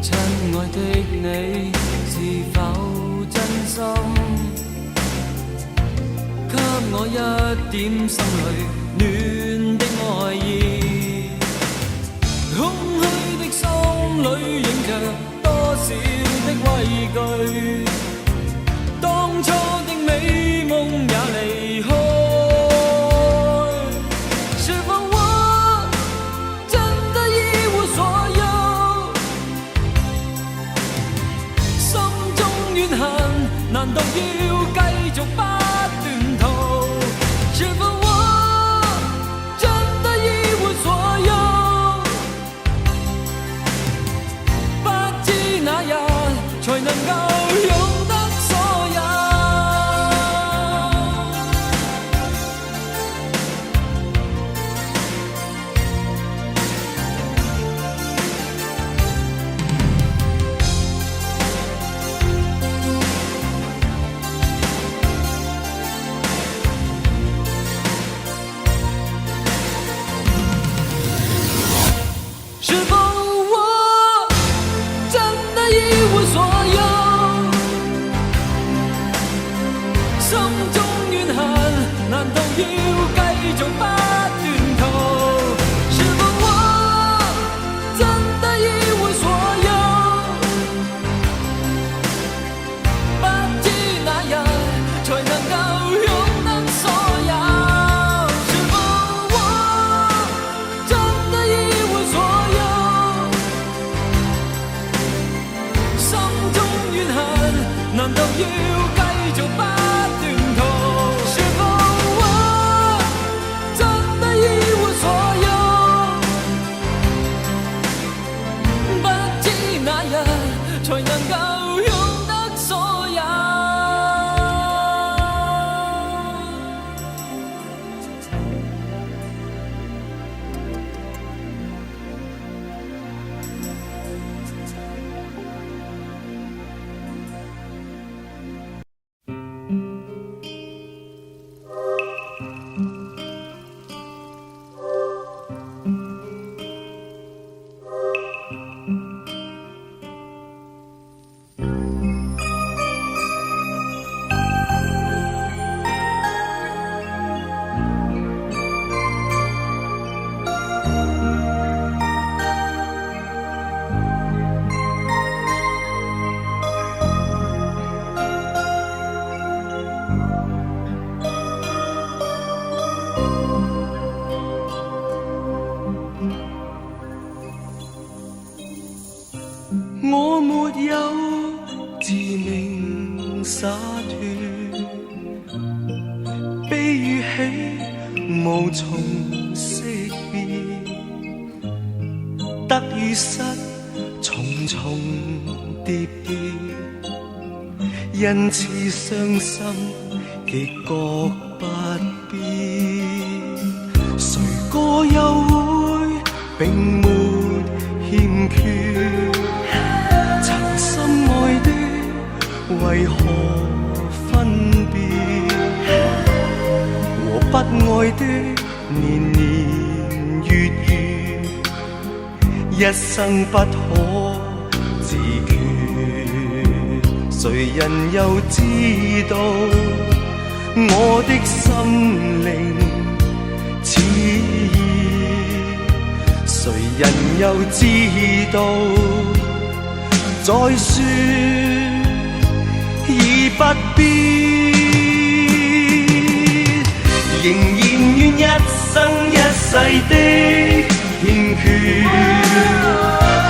親愛的你是否真心給我一點心裏暖的愛意？空虛的心裏映着多少的畏懼，當初的美夢也離開，是否我真的一無所有？心中怨恨難道要繼續不斷逃？是否我真的一無所有？不知哪日才能夠擁得所有。是否我真的一無所有？心中怨恨難道要繼續不斷逃？是否我真的一無所有？不知哪日才能夠擁得所有？是否我真的一無所有？心中怨恨難道要繼續不斷逃？是否我真的一無所有？不知哪日才能夠擁得所有？我沒有自命灑脱，悲與喜無從識別，得與失重重疊疊，因此傷心亦覺不必。誰個又會並沒欠缺？曾深愛的为何分别？和不爱的年年月月，一生不可自决。谁人又知道我的心灵痴意？谁人又知道再说已不必？仍然愿一生一世的欠缺，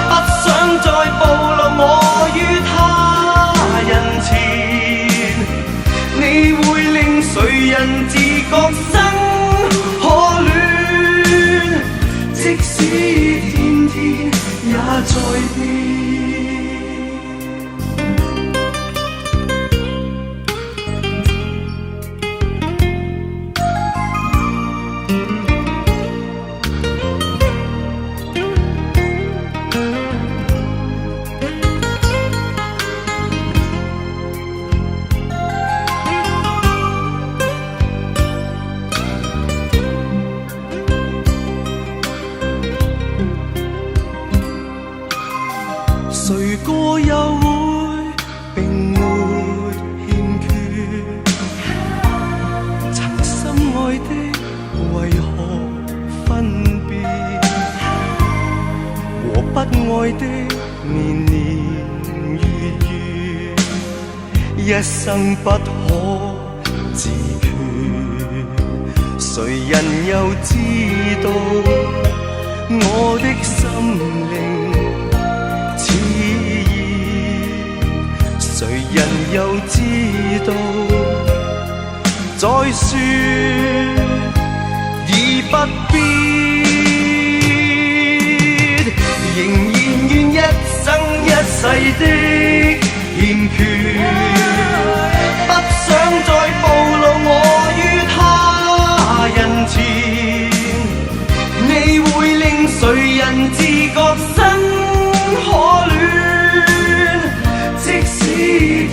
不想再暴露我於他人前。你會令誰人自覺生可戀？即使天天也在變。誰個又會並沒欠缺？曾深愛的為何分別？和不愛的年年月月，一生不可自決。誰人又知道我的心靈痴意？誰人又知道再說已不必？仍然願一生一世的欠缺，不想再暴露我於他人前。你會令誰人自覺生可戀？即使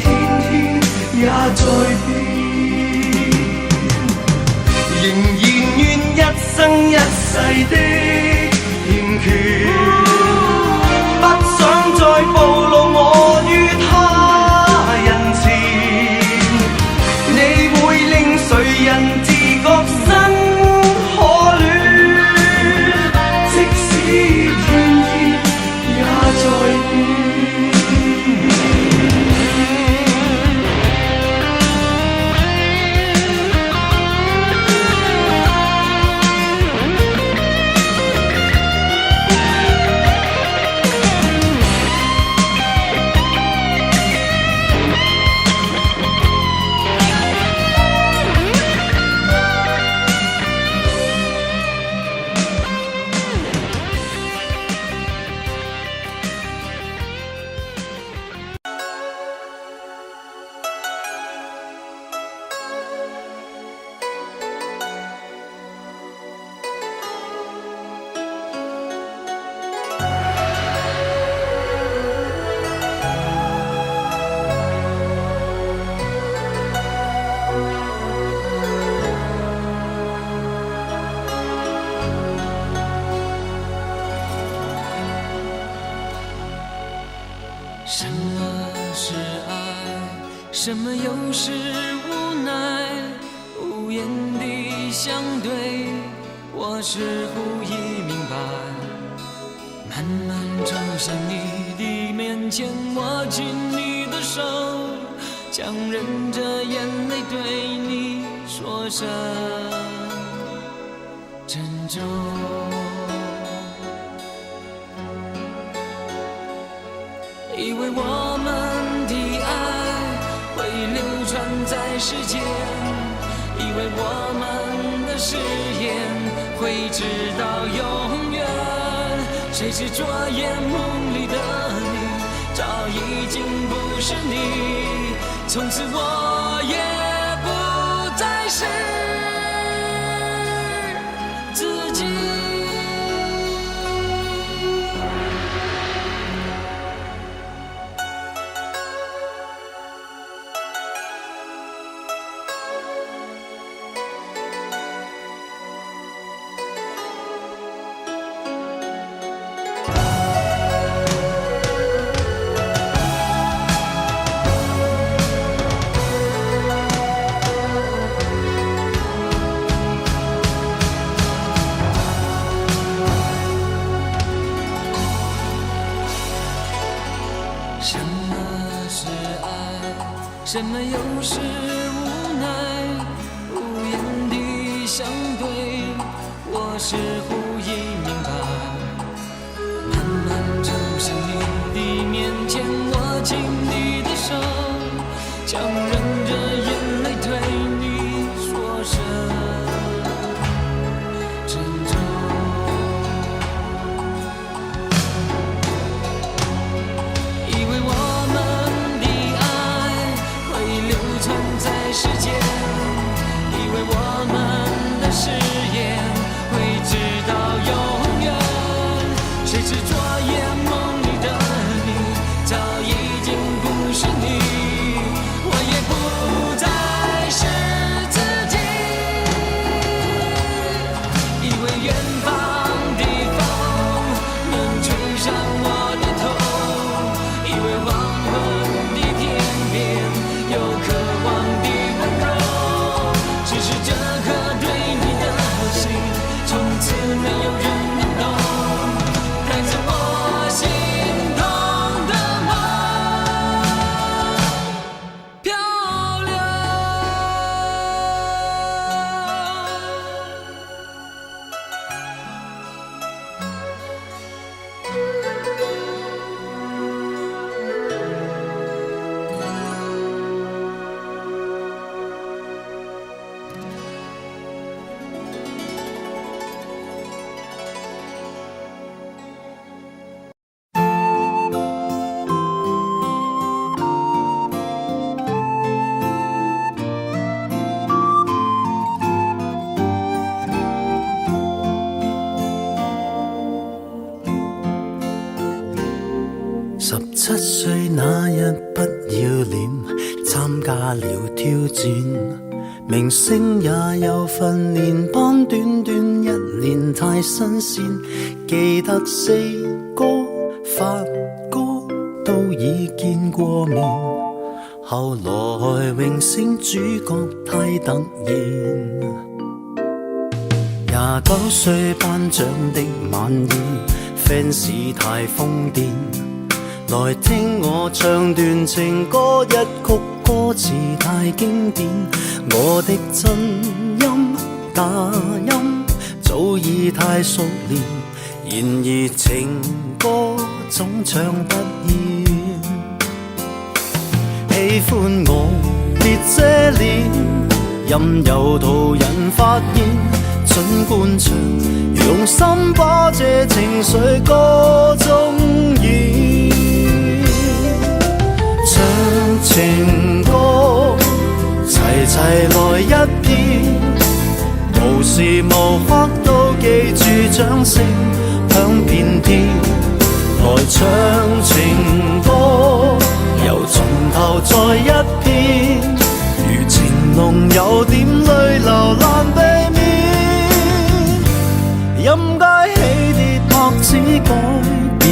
天天也在變，仍然願一生一世的欠缺，不想再暴露我於他人前。你會令誰人自覺生可戀？即使天天也在變。什么是爱？什么又是无奈？无言的相对，我似乎已明白。慢慢走向你的面前，握紧你的手，强忍着眼泪对你说声珍重。以为我们的爱会流传在世间，以为我们的誓言会直到永远。谁知昨夜梦里的你早已经不是你，从此我也不再是自己。什么是爱？什么又是无奈？无言的相对，我似乎已明白。慢慢走向你的面前，握紧你的手，强忍着眼泪对你说声珍重。以为我们的爱会流传在世间，以为我们的誓言会直到永远，谁知昨夜梦里的你早已经不是你，我也不再是自己。以为远方的风能吹上我的头，以为黄昏的天边有渴望的温柔，只是这颗对你的心从此没有人能懂，带着我心痛的梦漂流。17歲那日不要臉，參加了挑戰，明星也有訓練班，短短1年太新鮮。記得4哥、發哥都已見過面，後來榮升主角太突然。29歲頒獎的晚宴 ，fans 太瘋癲。來聽我唱段情歌，一曲歌詞太經典，我的真音假音早已太熟練，然而情歌總唱不厭。喜歡我別遮臉，任由途人發現，盡灌唱，用心把這情緒歌中演。唱情歌，齊齊來一遍，無時無刻都記住掌聲響遍天。來唱情歌，由從頭再一遍，如情濃有點淚流難避免。任街起跌拍子改變，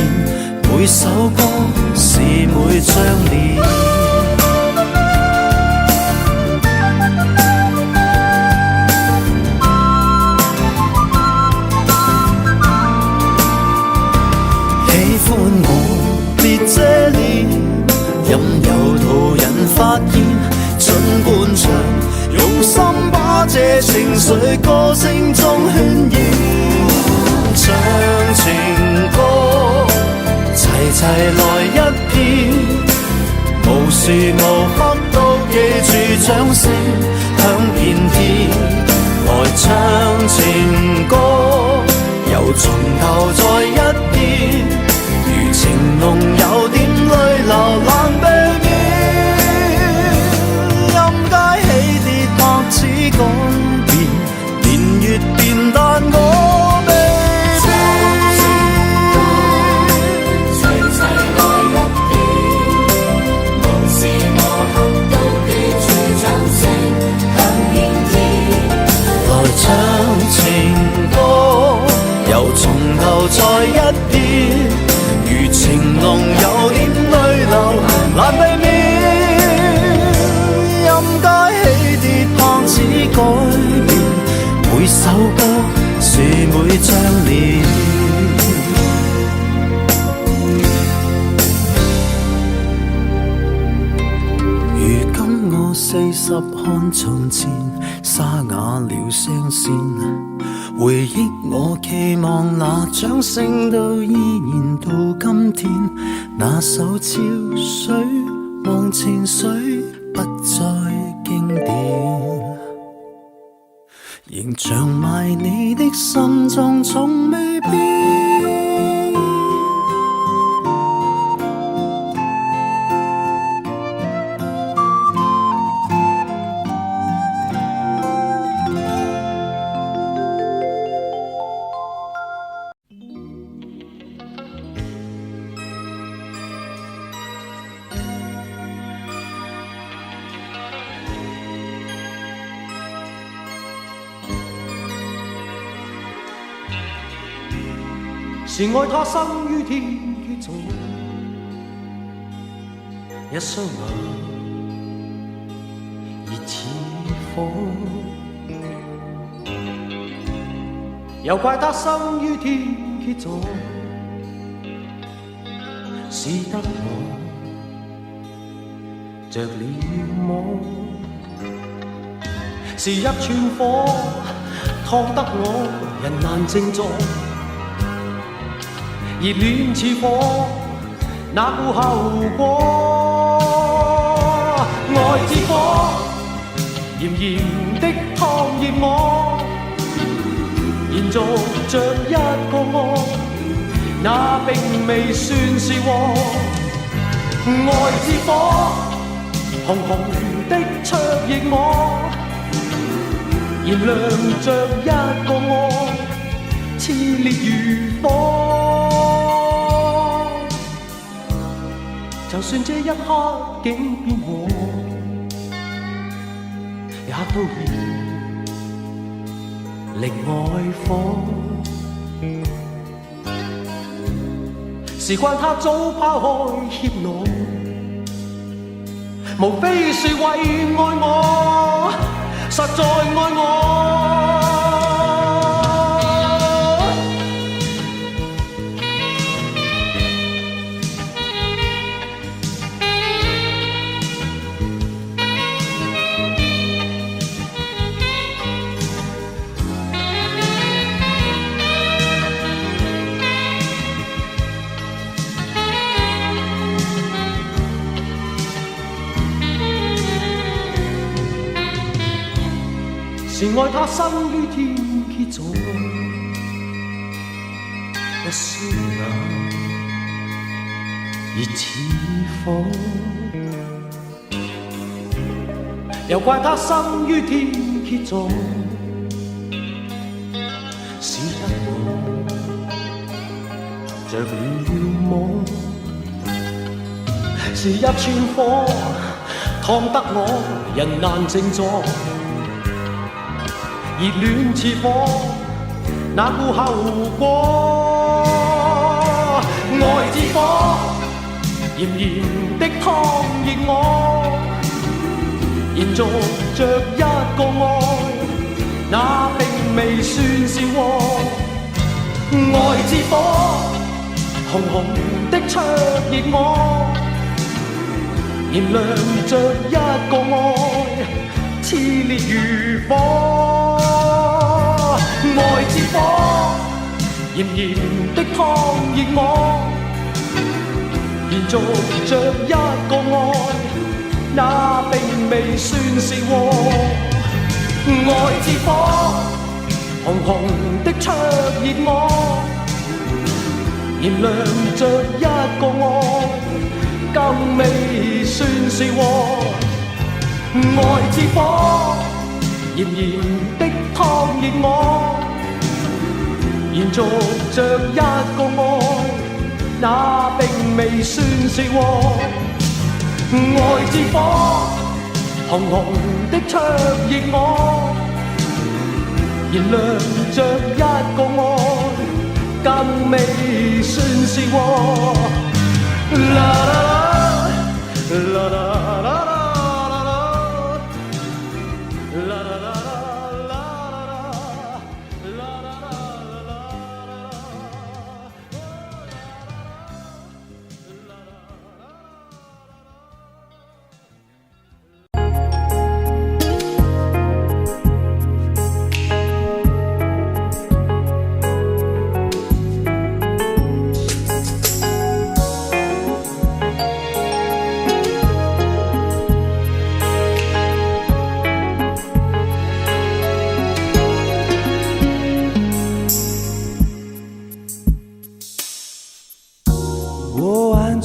每首歌是每張臉。喜歡我別遮臉，任由途人發現，盡灌唱，用心把這情緒歌聲中渲染。唱情歌，齊齊來一遍，無時無刻都記住掌聲響遍天。來唱情歌，由從頭再一遍，如情濃有點淚流難避免。任街起跌拍子改變，年月變但我未唱情歌，由從頭再一遍，如情濃有40看從前，沙啞了聲線。回憶我期望那掌聲都依然到今天，那首潮水忘情水不再經典，仍像埋你的心中從未變。是愛他生於天蠍座，一雙眼熱似火，又怪他生於天蠍座，使得我着了魔。是一串火，燙得我人難靜坐。熱戀似火，哪顧後果？愛似火，炎炎的燙熱我，延續着一個我，那並未算是禍。愛似火，紅紅的灼熱我，燃亮着一個我，熾烈如火。就算這一刻竟變和，也都已另外火。是怪他早拋開怯懦，無非是為愛我，實在愛我。是愛他生於天蠍座，一雙眼熱似火，又怪他生於天蠍座，使得我着了魔。是一串火，燙得我人難靜坐。熱戀似火，哪顧後果？愛似火，炎炎的燙熱我，延續着一個愛，那並未算是禍。愛似火，紅紅的灼熱我，燃亮着一個愛，熾烈如火。愛似火，炎炎的燙熱我，延續着一個愛，那並未算是禍。愛似火，紅紅的灼熱我，燃亮着一個愛，更未算是禍。愛似火，炎炎的燙熱我，延續着一個愛，那並未算是禍。愛似火，紅紅的灼熱我，燃亮着一個愛，更未算是禍。啦啦啦啦啦。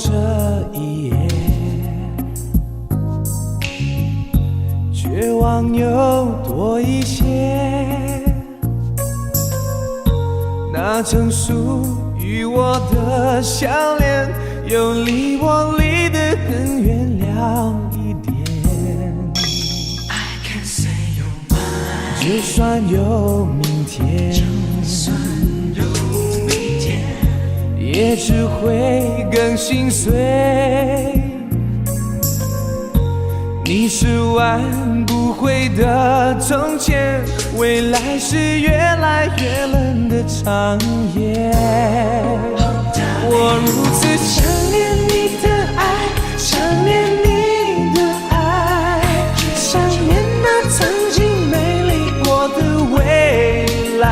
这一夜，绝望又多一些。那曾属于我的项链，又离我离得更远了一点。就算有明天，也只会更心碎。你是挽不回的从前，未来是越来越冷的长夜。我如此想念你的爱，想念你的爱，想念那曾经美丽过的未来。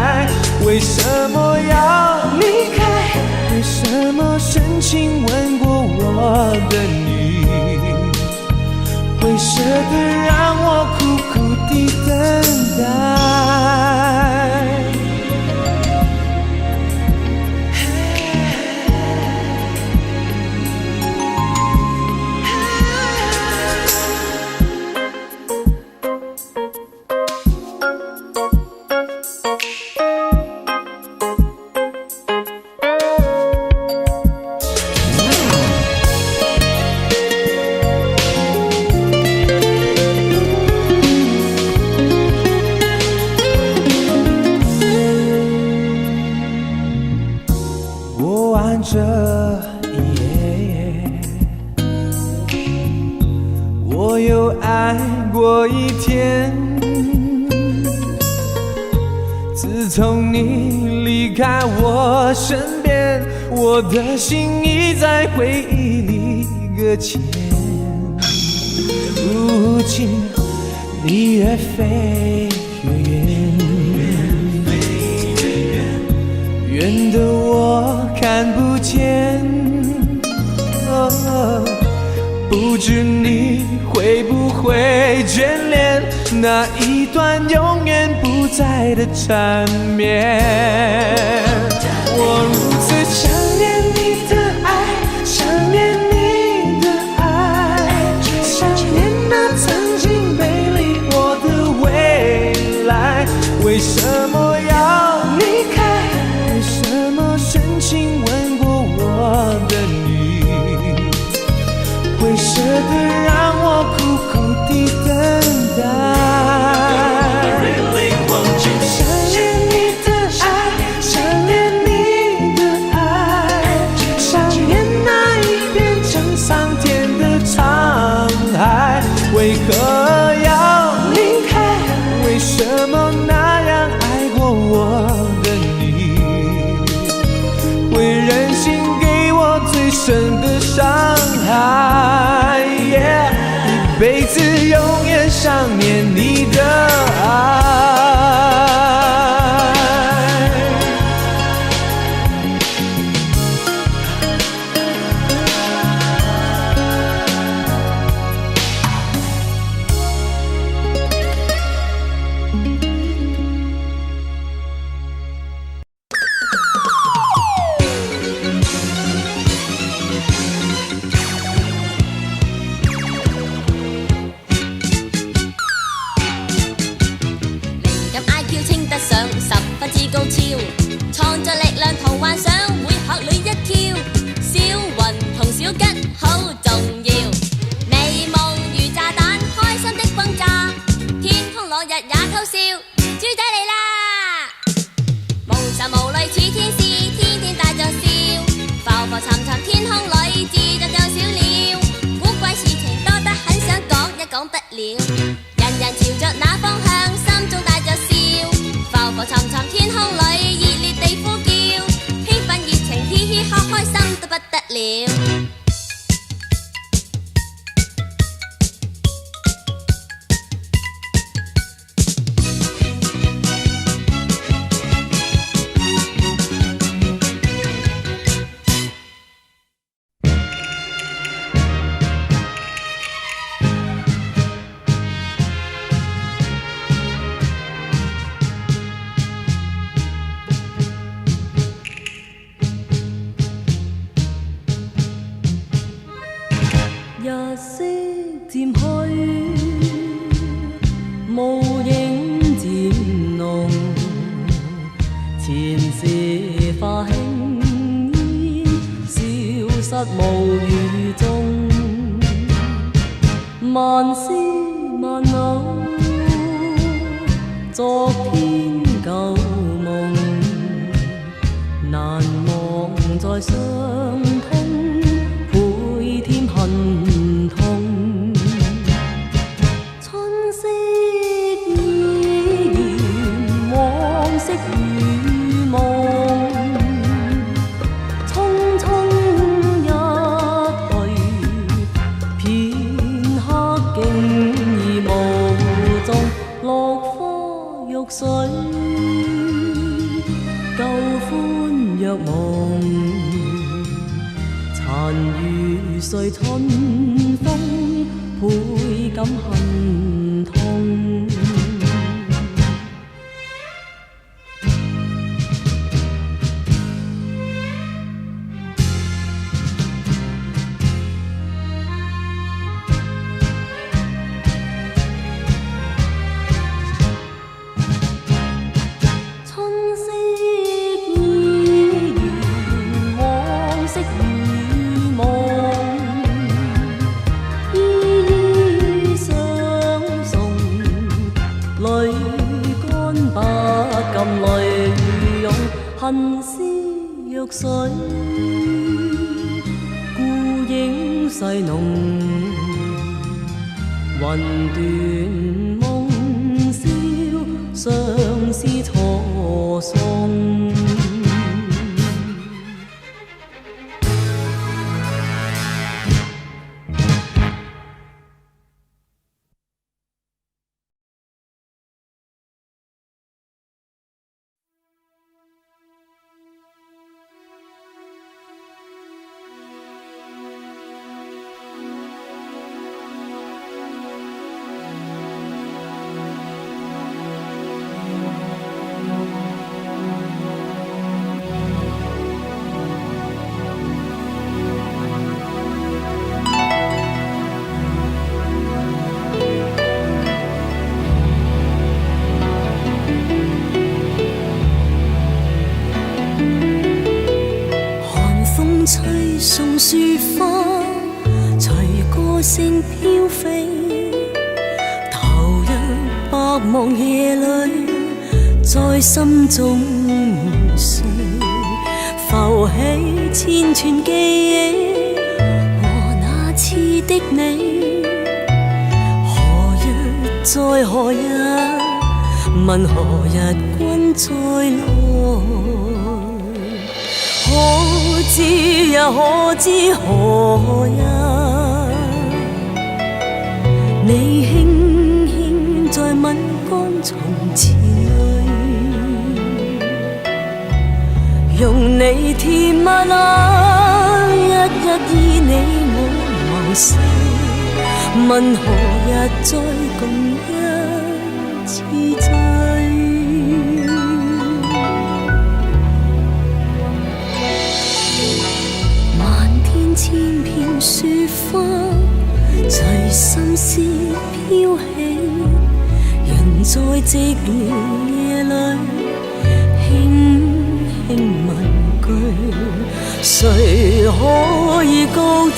为什么要离开？为什么深情吻过我的你，会舍得让我苦苦地等待？这一夜，我又爱过一天。自从你离开我身边，我的心已在回忆里搁浅。如今你越飞越远，远的我看不见。不知你会不会眷恋那一段永远不再的缠绵。我如此想念你的爱，想念你的爱，想念那曾经美丽过的未来。为什么要离开？为什么深情吻过我的你，会舍得让我苦苦地等待？想念你的爱，想念你的爱，想念那一片成桑田的沧海。为何要离开？为什么那样爱过我的你，会忍心给我最深的伤害？一辈子永远想念你的爱。創作力量同幻想會學裏一竅，小雲同小吉好重要。美夢如炸彈，開心的轟炸，天空朗日也偷笑，豬仔嚟啦！無愁無慮似天使，天天帶着笑，浮浮沉沉天空裏自在像小鳥，古怪事情多得很想講一講不了，人人朝着那方向，心中帶着笑，浮浮沉沉天空裏熱烈地呼叫，興奮熱情嘻嘻哈開心得不得了。日色漸去，無影漸濃，前事化輕煙，消失無餘蹤。萬絲萬縷，昨天舊夢，難忘在相通，倍添恨痛。春色已然，往昔如夢，匆匆一去，片刻竟已無蹤。落花玉水，舊歡若夢，殘餘隨春風，倍感恨痛。恨絲若水，孤影細濃，雲斷夢消，相思錯送。吹送雪花，隨歌聲飄飛，投入百忙夜裏，在心中睡，浮起千串記憶和那次的你，何日再何日，問何日君再來。可知也可知何日，你輕輕在吻乾從前淚，用你甜蜜那一依你我忘世，問何日再共一次醉。千片雪花，隨心思飄起，人在寂寥夜裏，輕輕問句，誰可以告知，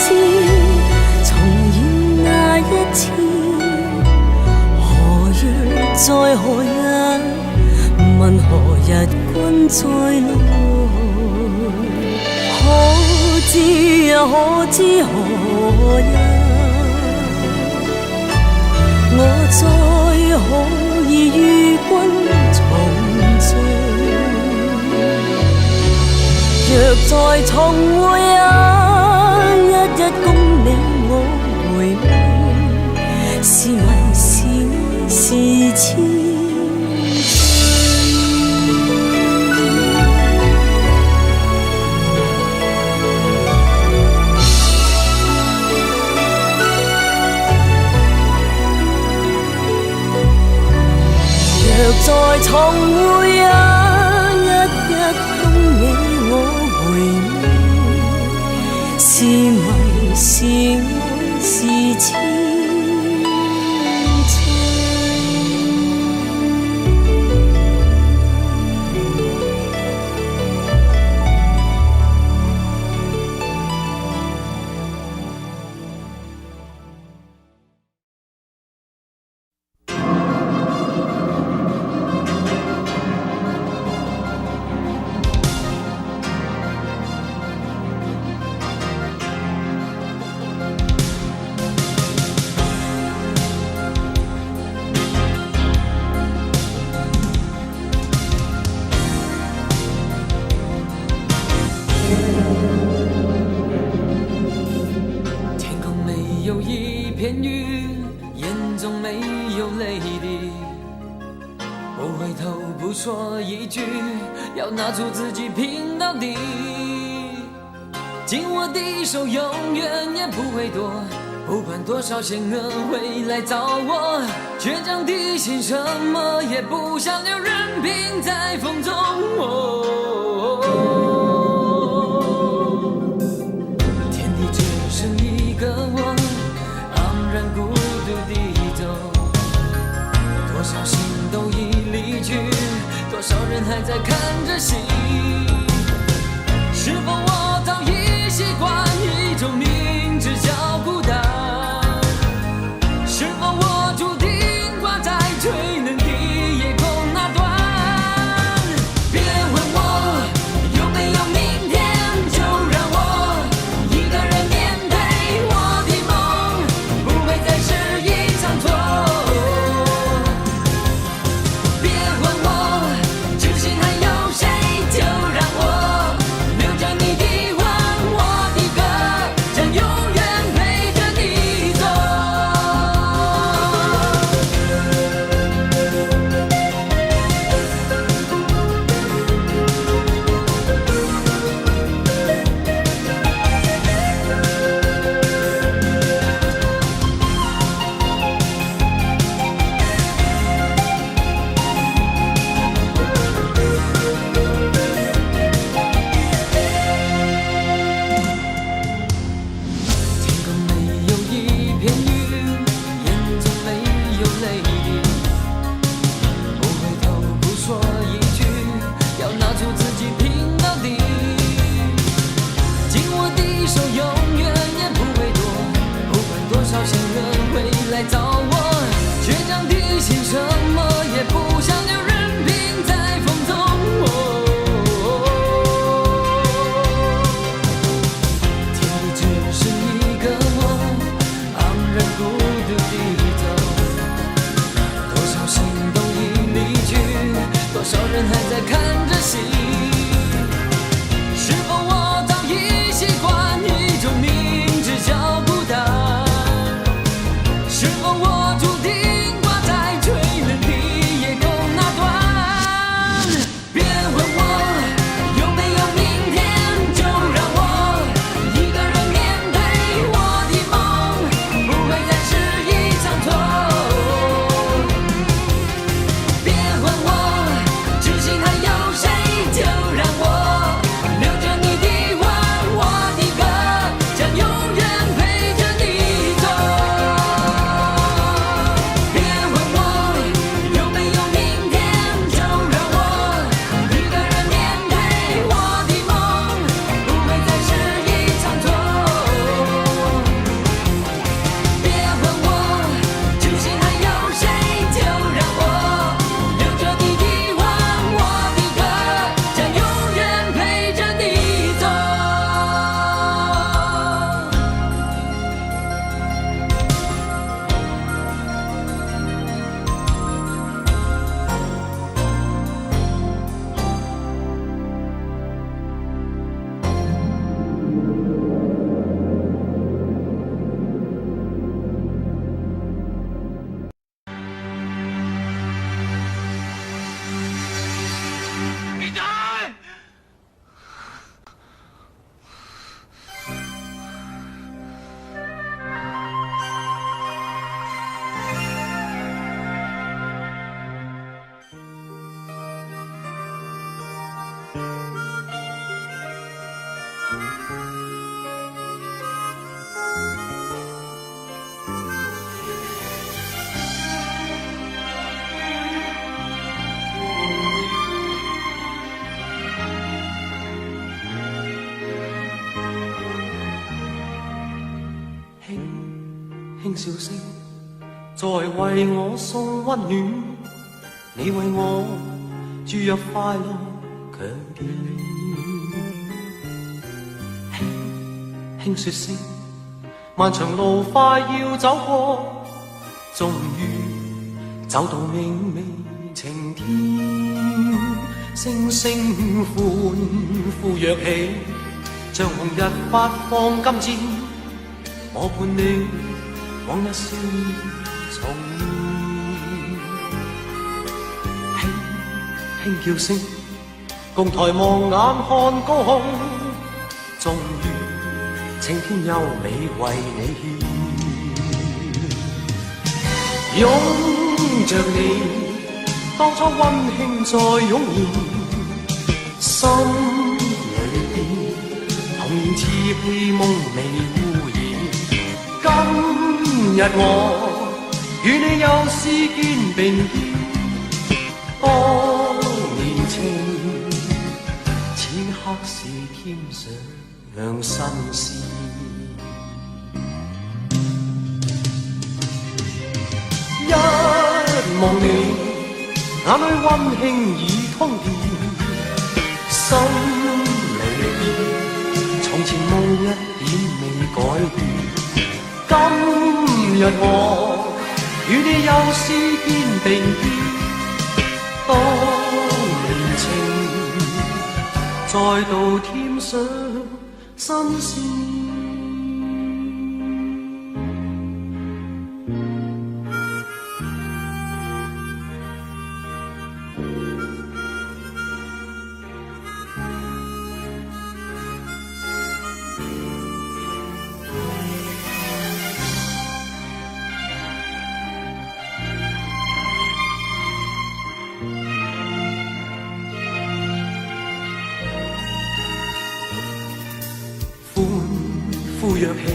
重演那一次，何日再何日，問何日君再來。可知也可知何日，我再可以與君重聚。若再重會一共你我回味，是迷是愛是痴。若再重會一共你我回味，是迷是愛是有一片云，眼中没有泪滴，不回头不说一句，要拿出自己拼到底。紧握的手永远也不会躲，不管多少险恶会来找我，倔强的心什么也不想留，任凭在风中。天地只剩一个我，昂然孤独地走，多少心都已离去，多少人还在看着戏。是否我早已习惯一种明知叫孤单？是否我注定挂在吹冷的夜空那端？别问我有没有明天，就让我一个人面对我的梦，不会再是一场错。别问我知心还有谁，就让我留着你的吻，我的歌将永远陪着你走。天空没有一片云，眼中没有泪滴，不回头不说一句，要拿出自己拼到底。紧握的手永远也不会躲，不管多少险恶会来找我，倔强的心什么也不想留，任凭在风中。天地只剩一个我，昂然孤独地走，多少心都已离去，多少人还在看着戏。是否我早已习惯一种明知叫孤单？是否我注定挂在吹冷的夜空那端？别问我有没有明天，就让我一个人面对我的梦，不会再是一场错。别问我知心还有谁，就让我留着你的吻，我的歌将永远陪着你走。别问我有没有明天，就让我一个人面对我的梦，不会再是一场错。别问我知心还有谁，就让我留着你的吻，我的歌将永远陪着你走。輕笑聲，在為我送溫暖，你為我注入快樂強健。輕說聲，漫長路快要走過，終於走到明媚晴天。星星歡呼躍起，像紅日發放金箭。我伴你往日笑面重現，輕輕叫聲，共抬望眼看高空，終於青天優美為你獻，擁着你，當初溫馨再湧現，心裏邊童年稚氣夢未污染。今日我與你又試肩並肩，當年情，此刻是添上新鮮。一望你，眼裏溫馨已通電，心裏邊從前夢一點未改變。今日我與你又試肩並肩，當年情再度添上新鮮。歡呼躍起，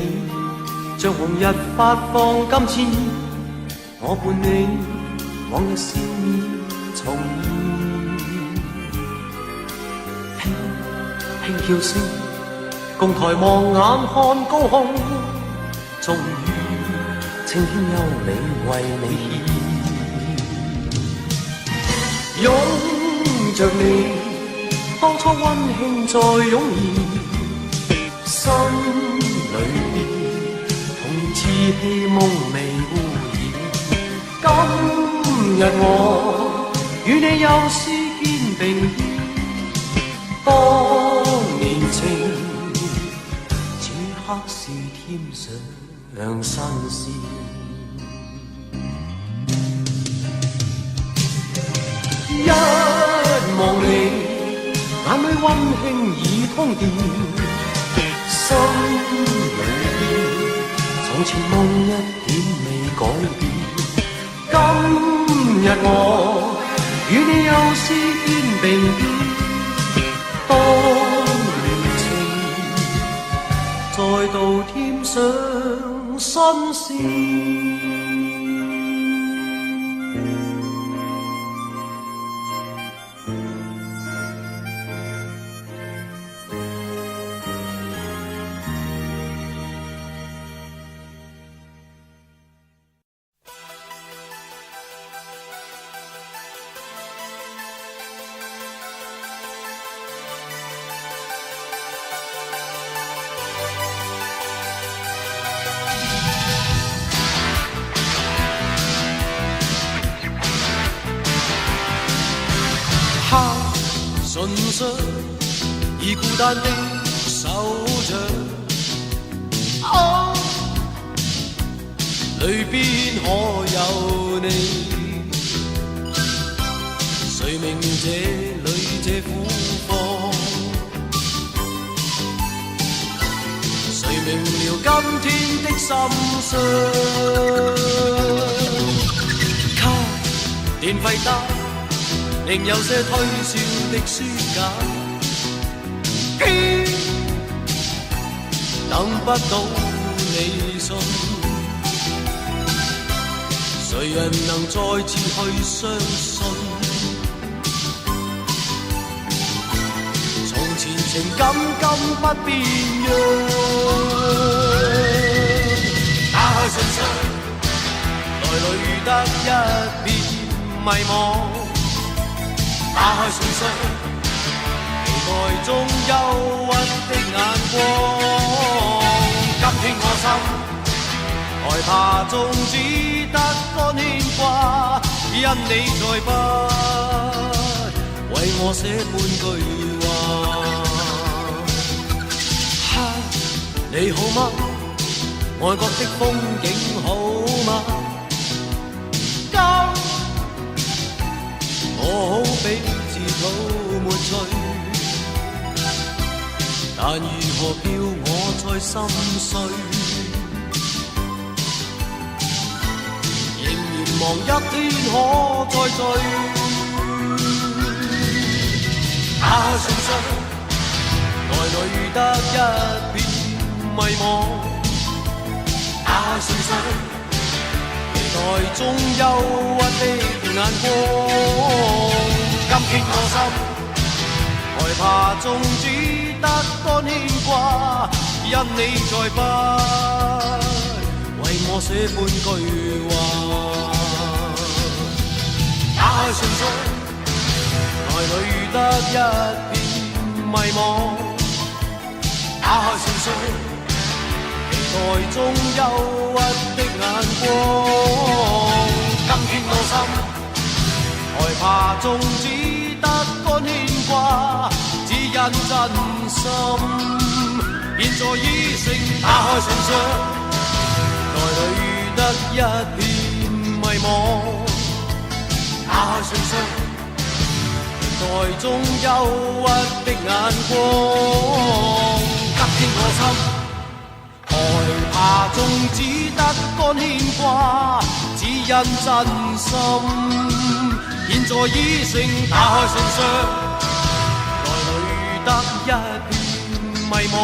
像紅日發放金箭，我伴你往日笑面重現，輕輕叫聲，共抬望眼看高空，終於青天優美為你獻，擁着你，當初溫馨再湧現。心裏邊童年稚氣夢未污染，今日我與你又試肩並肩，當年情，此刻是添上新鮮。一望你，眼裏溫馨已通電，心裏邊從前夢一點未改變。今日我與你又試肩並肩，當年情再度添上新鮮。唇上已孤單的手掌，啊，裏邊可有你？誰明這裏這苦況？誰明了今天的心傷？卡電費單，另有些推銷的書架，偏等不到你信，誰人能再次去相信？從前情感今不變樣，打開信箱，來裏得一片迷茫。打開信箱，期待中憂鬱的眼光。今天我心害怕中只得乾牽掛，因你再不為我寫半句話。你好嗎？外國的風景好嗎？今我好比自討沒趣，但如何叫我再心碎？仍然望一天可再聚。打開信箱，內裏得一片迷惘。打開信箱，期待中憂鬱的眼光。今天我心害怕中只得乾牽掛，因你再不為我寫半句話。打開信箱，內裏得一片迷惘。打開信箱，期待中憂鬱的眼光。今天我心害怕中只得乾牽掛，只因真心現在已成。打開信箱，內裏得一片迷惘。打開信箱，期待中憂鬱的眼光。今天我心害怕中只得乾牽掛，只因真心現在已成。打開信箱，內裏得一片迷惘。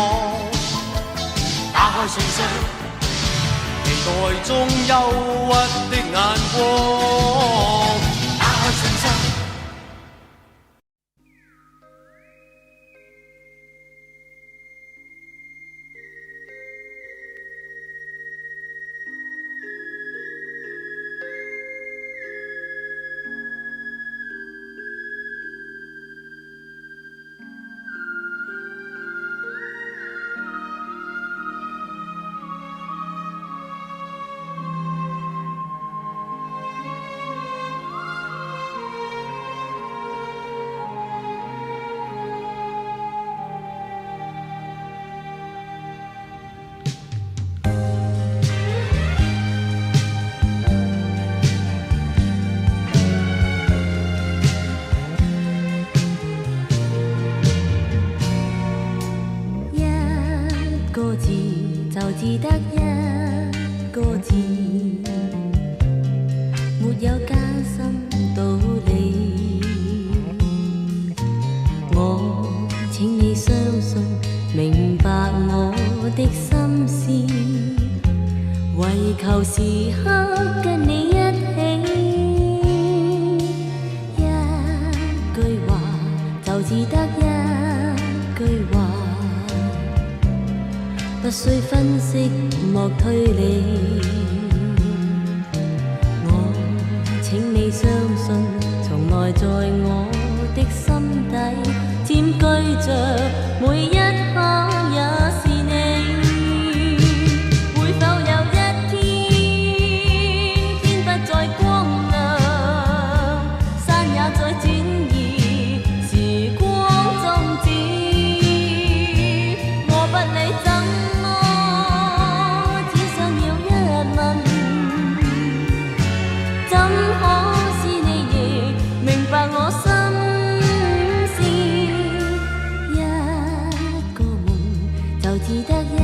打開信箱，期待中憂鬱的眼光。打開信箱。就只得一個字，沒有艱辛道理。我請你相信，明白我的心思，為求時刻跟你一起。一句話就只得一句話，不需分析，莫推理。我請你相信，從來在我的心底佔據着每一刻，也是你。會否有一天，天不再光亮，山也在轉移，時光終止，我不理怎只得一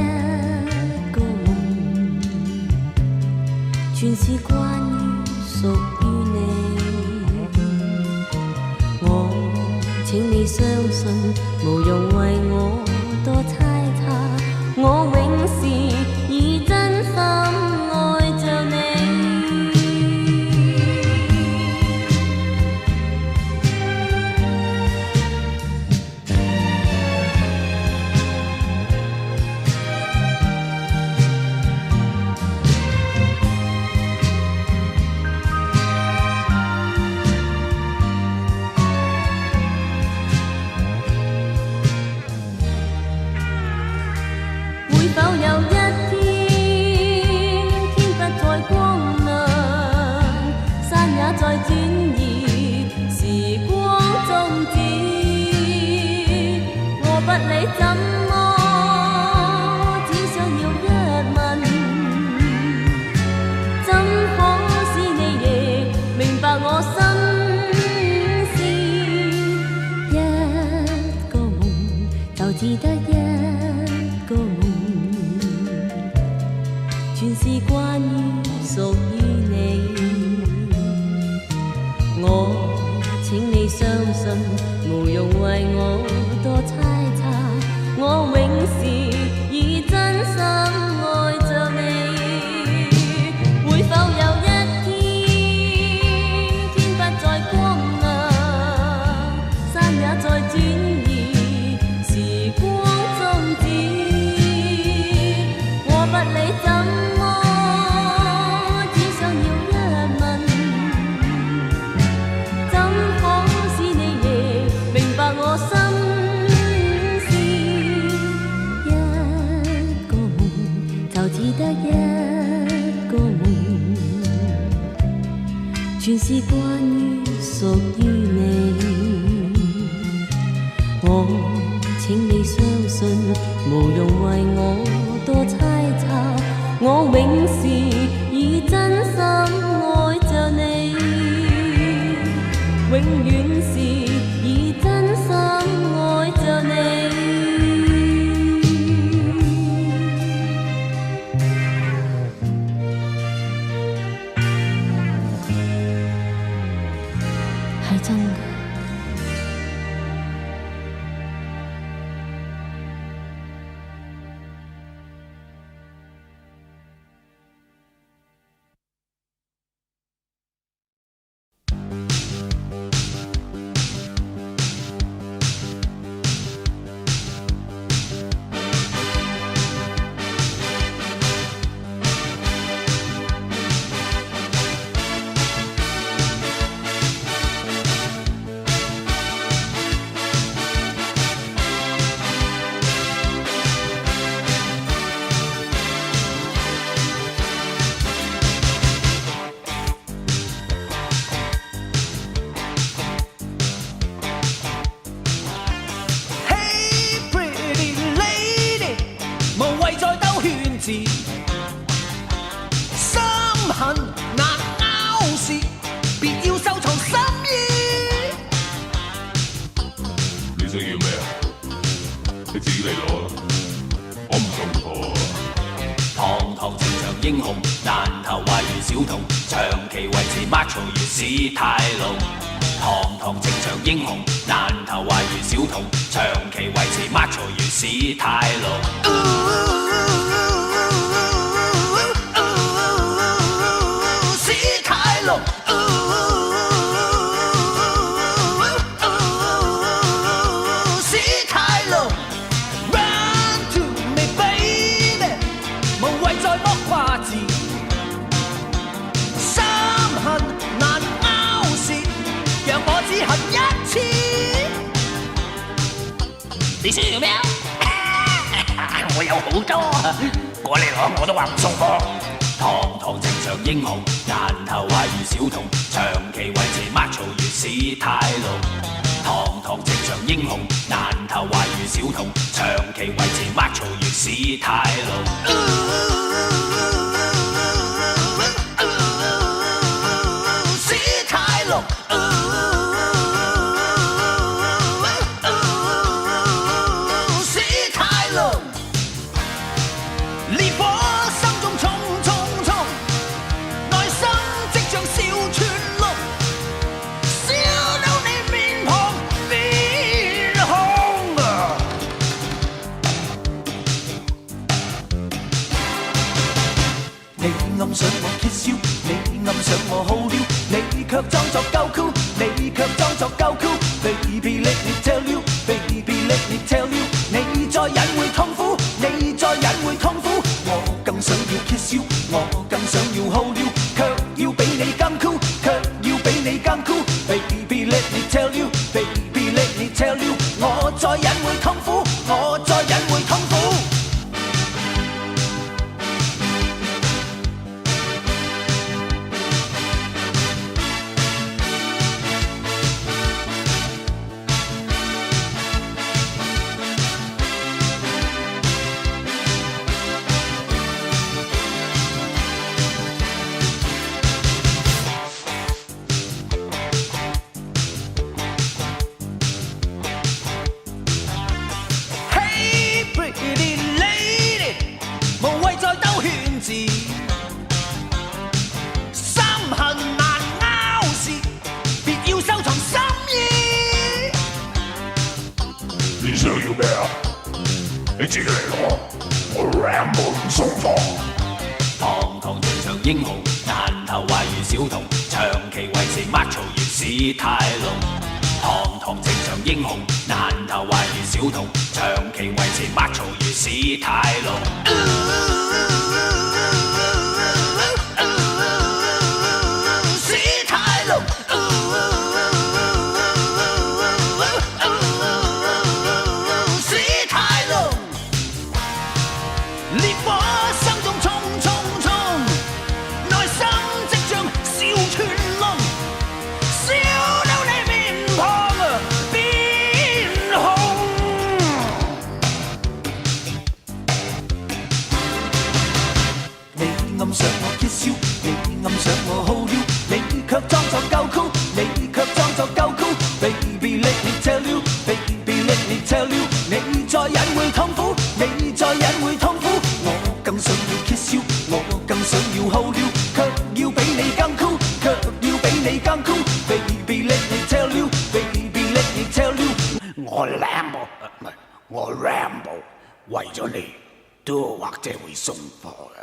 個夢，全是關於屬於你。我請你相信，無用為我多猜測，我永是以真心愛着你。會否有一天，天不再光亮，山也在轉移，時光終止，我不理怎麼，只想要一吻。全是關於屬於你。我請你相信，無用為我多猜測，我永是以真心愛着你。會否有一天，天不再光亮，山也在轉移，時光終止，我不理怎麼，只想要一問，怎可使你亦明白我心思？一個夢就只得一個夢，全是關於屬於你。我請你相信，無用為我多猜測，我永是以真心愛着你，永遠是以真心愛着你。係真㗎。心痕難拗事，別要收藏心意。你想要咩啊？你自己嚟攞啦，我唔送貨。堂堂情場英雄，難投壞如小童，長期維持 macho 如史泰龍。堂堂情場英雄，難投壞如小童，長期維持 macho 如史泰龍。你需要咩啊？我有好多，過嚟攞我都話唔送貨。堂堂情場英雄，難投壞如小童，長期維持 macho 如史泰龍。堂堂情場英雄，難投壞如小童，長期維持 macho 如史泰龍。史泰龍。想我揭曉，你暗想我好了，你卻裝作夠 cool， 你卻裝作夠 cool。Baby let me tell you，Baby let me tell you， 你再忍會痛苦，你再忍會痛苦。我更想要揭曉，我更想要好了，卻要比你更 cool， 卻要比你更 cool。Baby let me tell you，Baby let me tell you， 我再忍會痛苦，我再忍會痛苦。你自己嚟攞，我 Rambo 唔鬆放。堂堂情場英雄，難頭壞如小童，長期維持 macho 如史泰龍。堂堂情場英雄，難頭壞如小童，長期維持 macho 如史泰龍。上我揭曉，你暗上我好了，你卻裝作夠酷，你卻裝作夠酷。Baby let me tell you, baby let me tell you， 你再隱會痛苦，你再隱會痛苦。我更想要揭曉，我更想要好了，卻要比你更酷，卻要比你更酷。Baby let me tell you, baby let me tell you， 我 Lambo 唔係我 Rambo， 為咗你都或者會送貨嘅。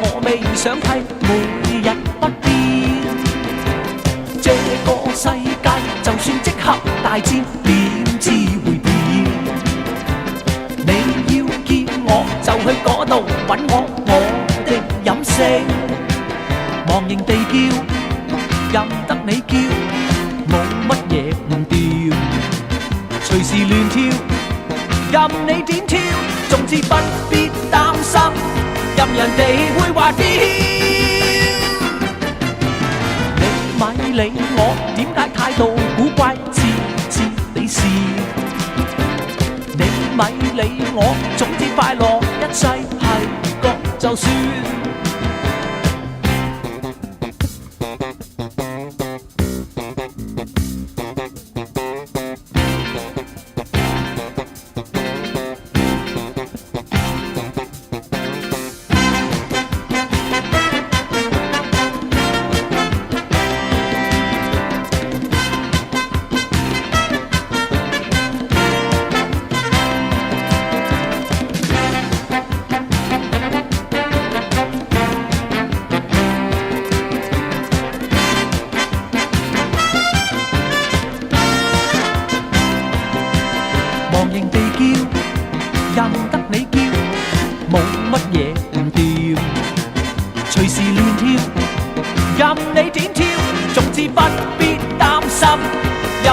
我未想睇，每日不變。這個世界就算即刻大戰，點知會變？你要見我就去嗰度揾我，我的飲食忘形地叫，任得你叫，冇乜嘢唔掂，隨時亂跳，任你點跳，總之不必擔心。任人哋會話點？你咪理我，點解態度古怪，似你是？你咪理我，總之快樂一世係個就算。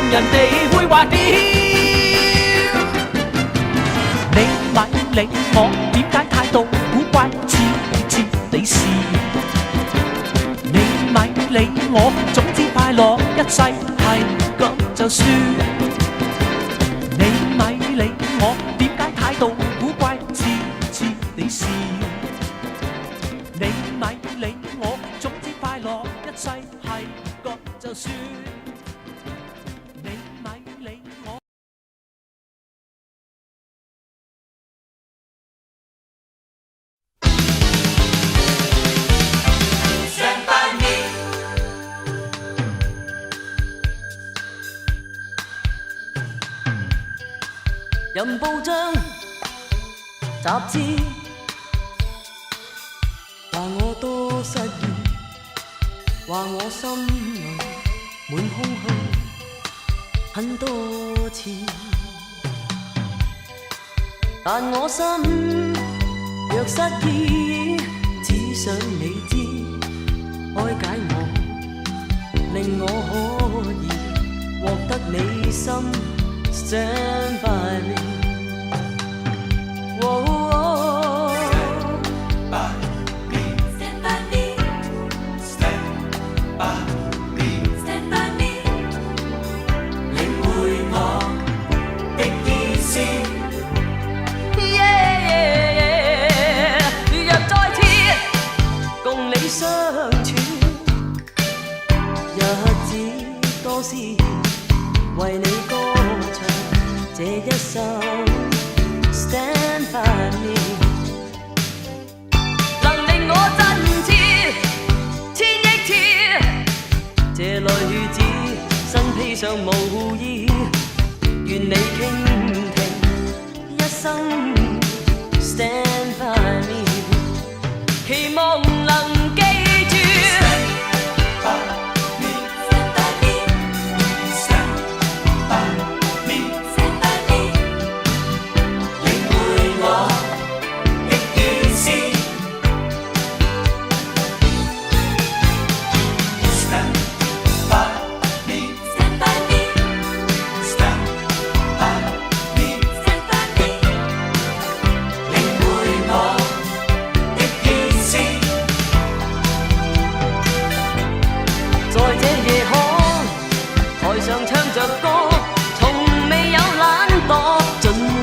人哋會話點？你咪理我，點解態度古怪，似你是？你咪理我，總之快樂一世係咁就算。你咪理我，點解態度古怪，似你是？你咪理我，總之快樂一世係咁就算。任報章雜誌話我多失意，話我心裏滿空虛，很多次，但我心若失意，只想你知，開解我，令我可以獲得你心 Stand by me。相處日子多思，為你歌唱這一首 Stand by me， 能令我振翅千億次，這女子身披上無意，願你傾聽一生 Stand by me， 期望能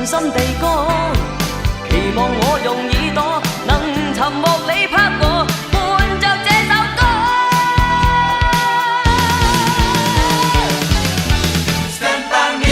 心地歌，期望我用耳朵能尋獲你拍和，伴着這首歌。Stand by me。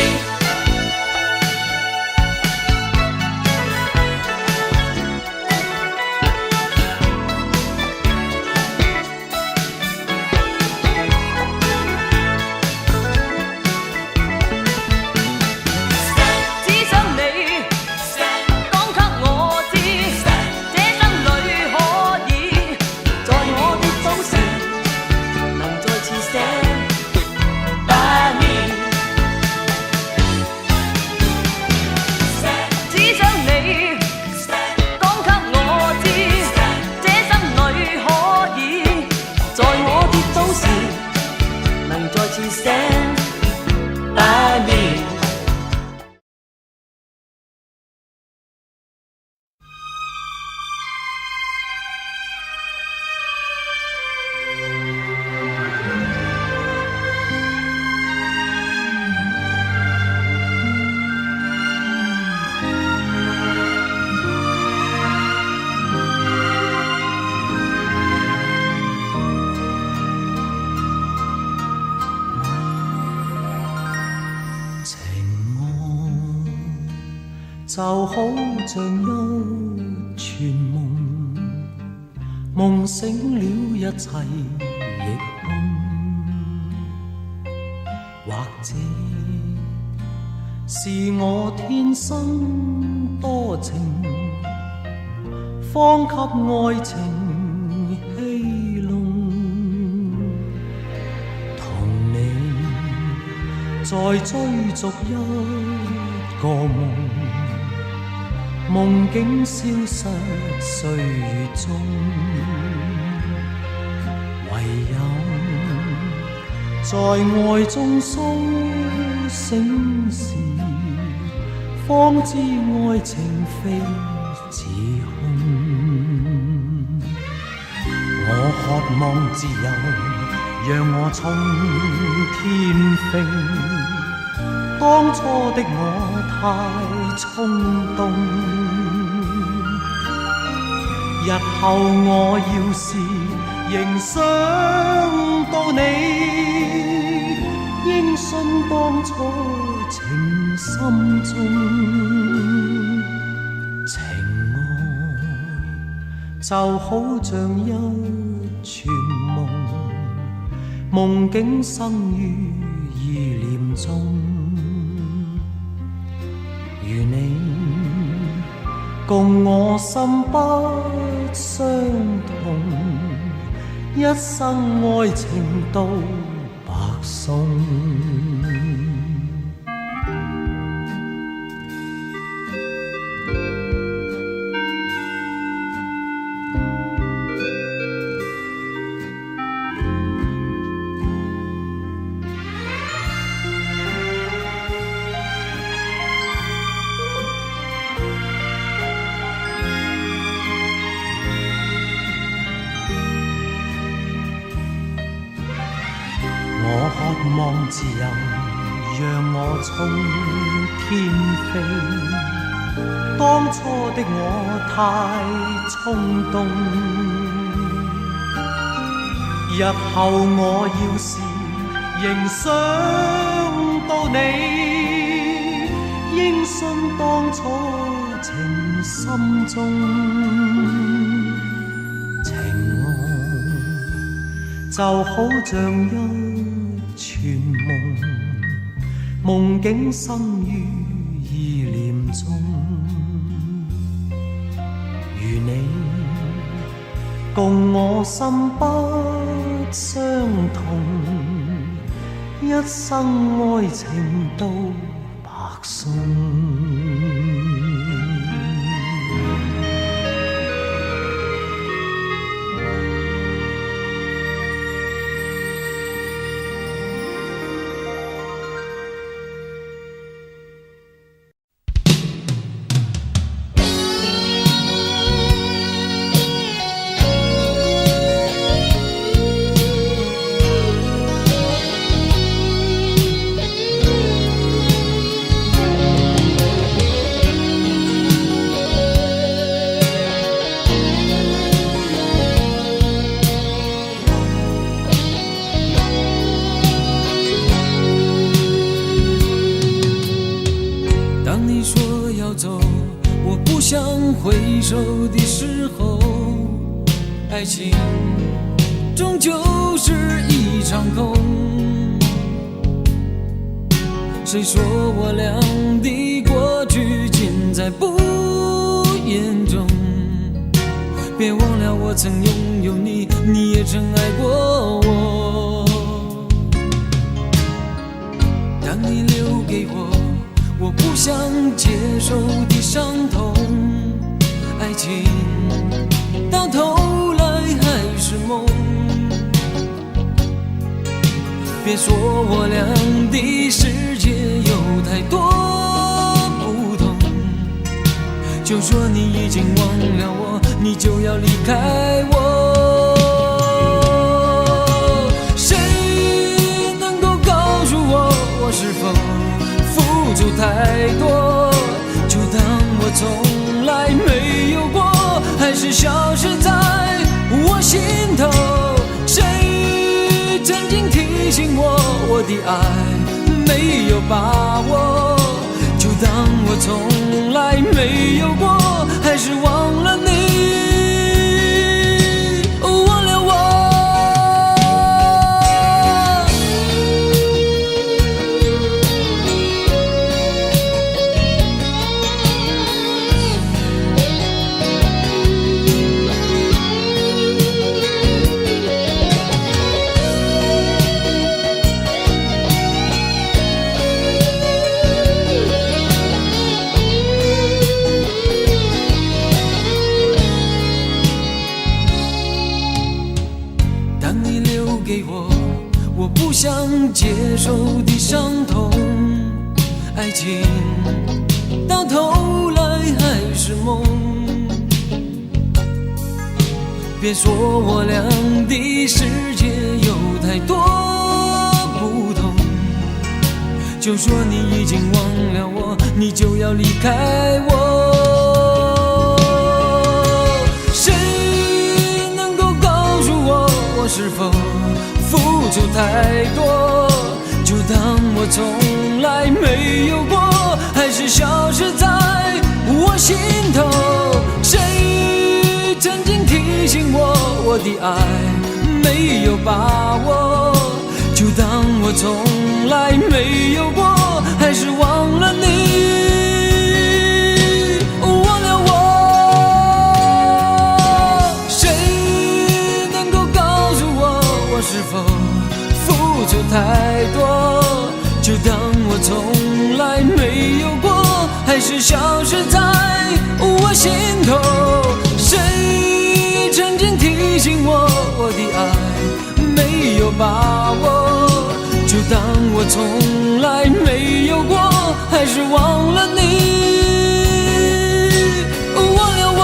就好像一串夢，夢醒了一切亦空，或者是我天生多情，方給愛情戲弄，同你再追逐一個夢，夢境消失歲月中，唯有在愛中甦醒時，方知愛情非自空。我渴望自由，讓我衝天飛，當初的我太衝動，日後我要是仍想到你，應信當初情深中，情愛就好像一串夢，夢境生於意念中，如你共我心不相同，一生愛情都白送。望自由让我冲天飞，当初的我太冲动，日后我要是仍想到你，应信当初情深中，情爱就好像一串梦，梦境生于意念中，如你共我心不相同，一生愛情都白送。回首的时候，爱情终究是一场空。谁说我俩的过去尽在不言中？别忘了我曾拥有你，你也曾爱过我。当你留给我不想接受的伤痛，爱情到头来还是梦。别说我俩的世界有太多不同，就说你已经忘了我，你就要离开我。谁能够告诉我，我是否付出太多，就当我从来没有过，还是消失在我心头。谁曾经提醒我，我的爱没有把握，就当我从来没有过，还是忘了你，忘了我。我不想接受的伤痛，爱情到头来还是梦。别说我俩的世界有太多不同，就说你已经忘了我，你就要离开我。谁能够告诉我，我是否付出太多，就当我从来没有过，还是消失在我心头。谁曾经提醒我，我的爱没有把握，就当我从来没有过，还是忘了你，忘了我。谁能够告诉我，我是否付出太多，就当我从来没有过，还是消失在我心头。谁曾经提醒我，我的爱没有把握，就当我从来没有过，还是忘了你，忘了我。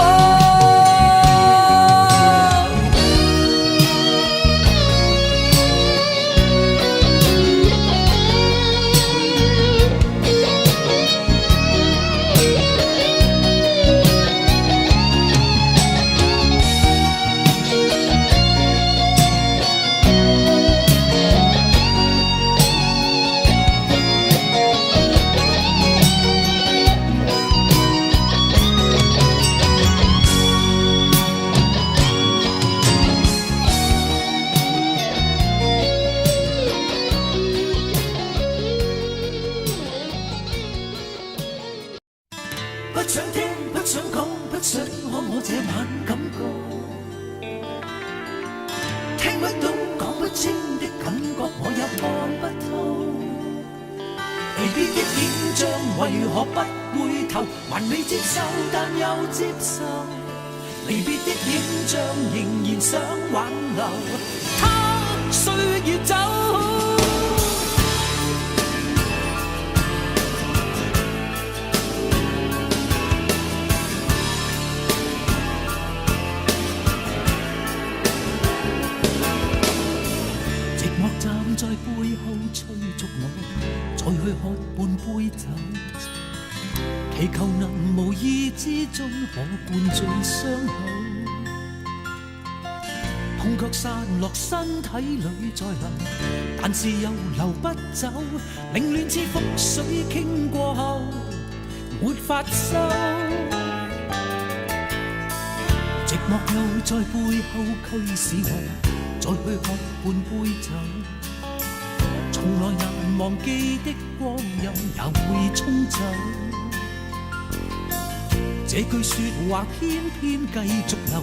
想看我這晚感覺，聽不到講不清的感覺，我也看不透。離別的影像為何不回頭？還未接受，但又接受。離別的影像仍然想挽留，它歲月走。在背後催促我，再去喝半杯酒，祈求能無意之中可灌醉傷口，痛卻散落身體裏再流，但是又流不走，凌亂似覆水傾過後，沒法收。寂寞又在背後驅使我，再去喝半杯酒。從來難忘記的光陰也會沖走，這句說話偏偏繼續流，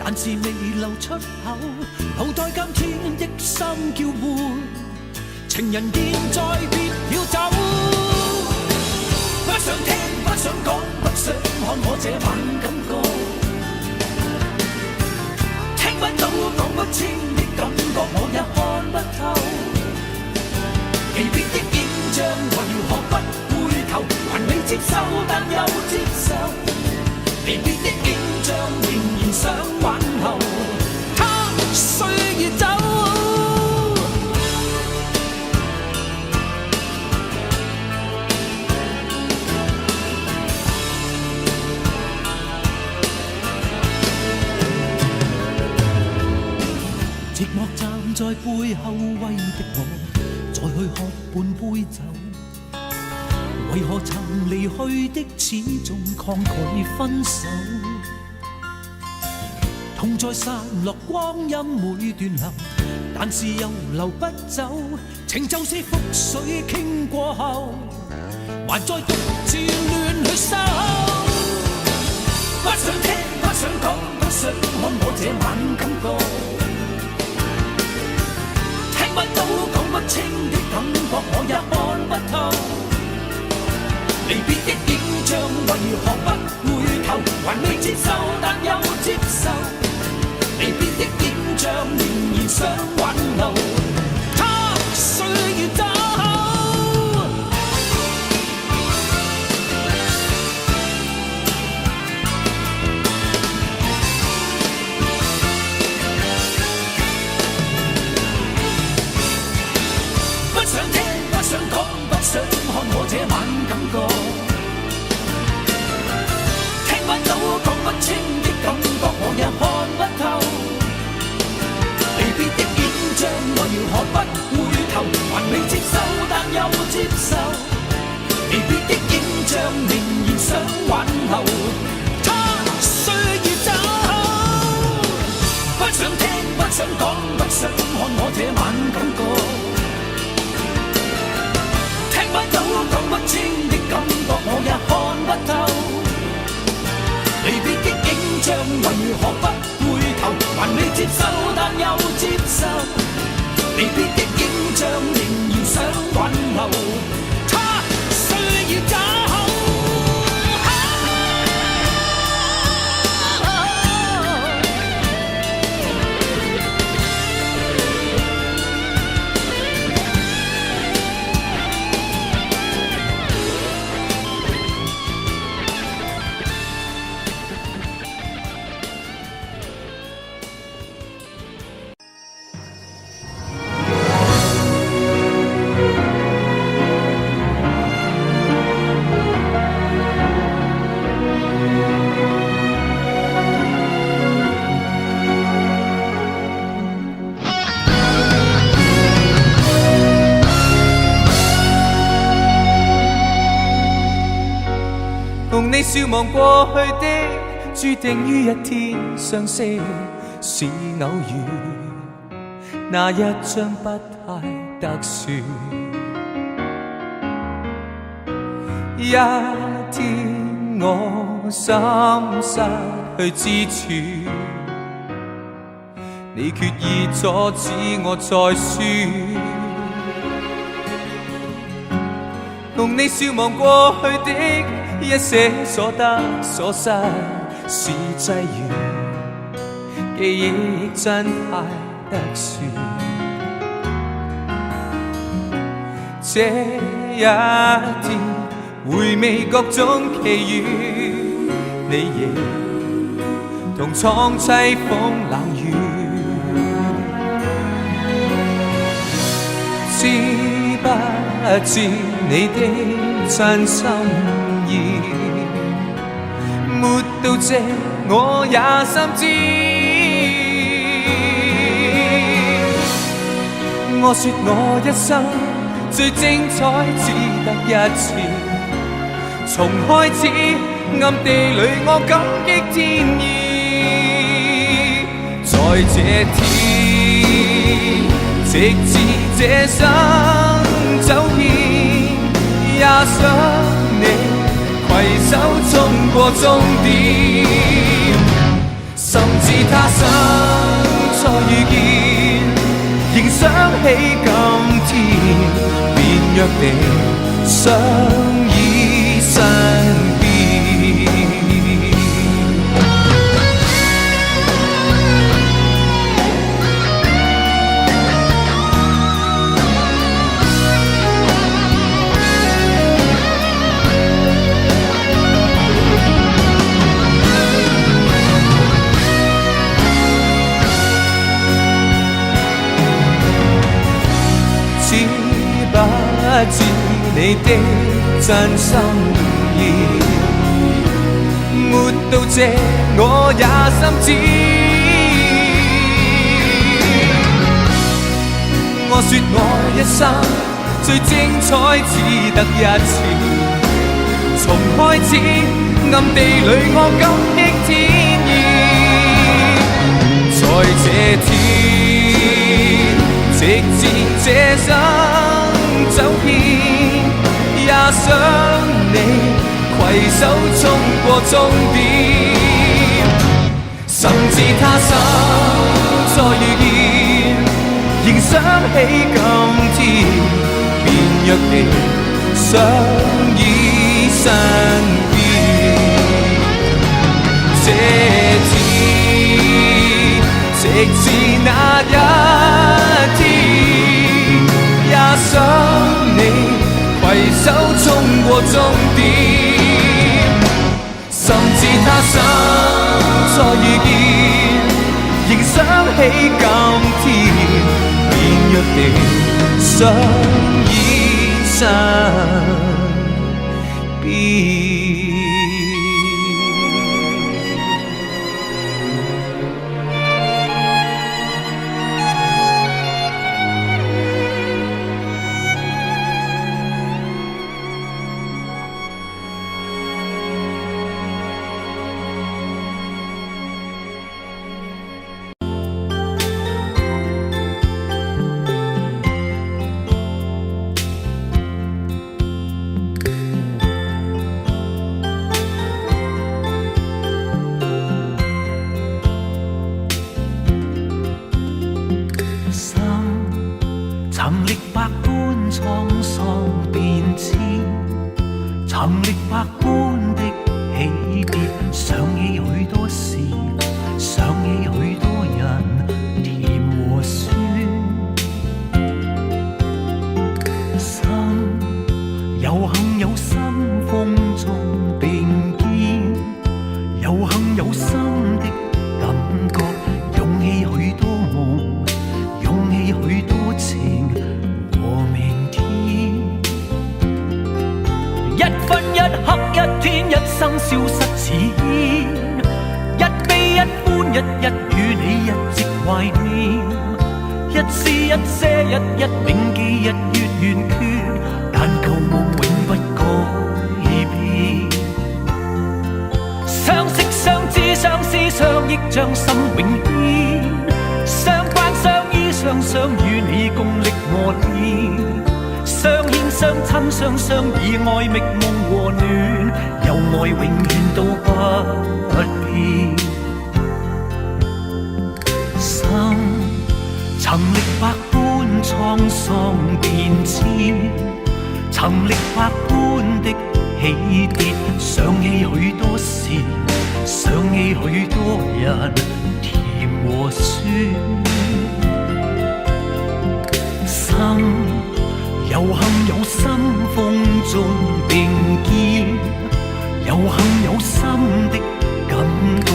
但是未流出口，留待今天的心叫喚，情人現在別要走。不想聽，不想講，不想看我這晚感覺，聽不到講不清的感覺，我也看不透。離別的影像為何不回頭？還未接受，但又接受。離別的影像仍然想挽留，它歲月走。寂寞站在背後威逼我，再去喝半杯酒，為何曾離去的始終抗拒分手？痛在散落光陰每段流，但是又流不走，情就是覆水傾過後，還在獨自亂去收。不想聽，不想講，不想看我這晚感覺，聽不到講不清的感覺，我也看不透。離別的影像為何不回頭？還未接受，但又接受。離別的影像仍然想挽留，它歲月走。不想聽，不想講，不想看我這晚感覺，聽不到講不清的感覺，我也看不透。離別的影像為何不回頭？還未接受，但又接受。離別的影像仍然想挽留，它歲月走。不想聽，不想講，不想看我這晚感覺，聽不到講不清的感覺，我也看不透。離別的影像為何不回頭？還未接受，但又接受。離別的影像仍然想挽留，它歲月走。共你笑望過去的，注定於一天相識，是偶遇，那一張不太特殊。一天我心失去支柱，你決意阻止我再輸。共你笑望過去的一些所得所失是際遇，記憶真太特殊。這一天回味各種奇遇，你亦同闖凄風冷雨。知不知你的真心意？沒到這我也心知。我說我一生最精彩只得一次，從開始暗地裏我感激天意，在這天直至這生走遍，也想你攜手衝過終點，甚至他生再遇見，仍想起今天，便約定相依身邊。不知你的真心意，沒到這我也心知。我說我一生最精彩只得一次，從開始暗地裏我感激天意，在這天直至這生走遍，也想你攜手衝過終點，甚至他生再遇見，仍想起今天，便約定相依身邊。這天直至那一天，也想你攜手衝過終點，甚至他生再遇見，仍想起今天，便約定相依身邊。相關相依相相與你共歷磨練，相牽相親相相以愛覓夢和暖，有愛永遠都不變。心曾歷百般滄桑變遷，曾歷百般的起跌，想起許多事，想起許多人，甜和酸。心有幸有心風中並肩，有幸有心的感覺，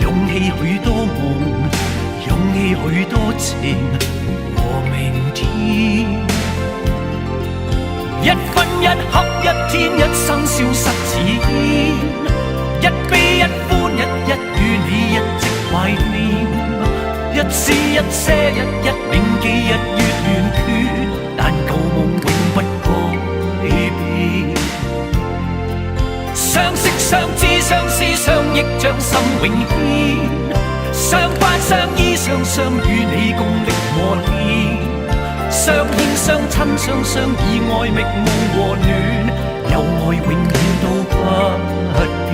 湧起許多夢，湧起許多情和明天。一分一刻一天一生消失似煙，一悲一歡一一與你一直懷念，一絲一些一一銘記日月圓缺，但舊夢永不改變。相識相知相思相憶將心永牽，相關相依相相與你共歷磨練，相牽相親相相以愛覓夢和暖，有愛永遠都不變。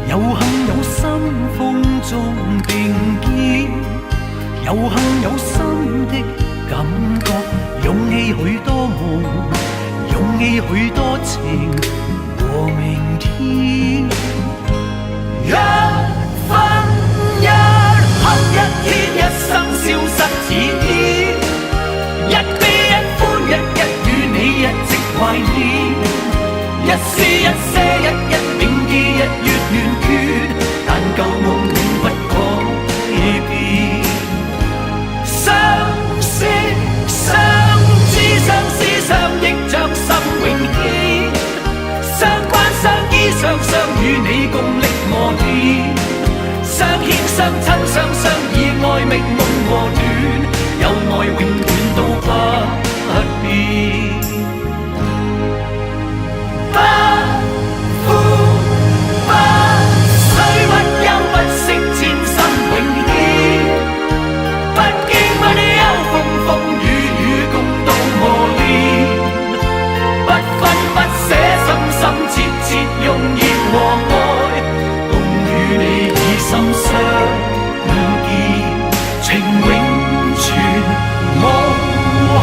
有幸有心風中並肩，有幸有心的感覺，湧起許多夢，湧起許多情和明天。一分一刻一天一生消失似煙，一悲一歡一一與你一直懷念，一絲一些一一銘記日月圓缺，但舊夢永不改變。相識相知相思相憶將心永牽，相關相依相相與你共歷磨練，相牽相親相相以愛覓夢和暖，有愛永遠都不變。不負不須不休不息千生永牽，不驚不憂風風雨雨共度磨練，不分不捨深深切切用熱和愛，共與你以心相見，情永存無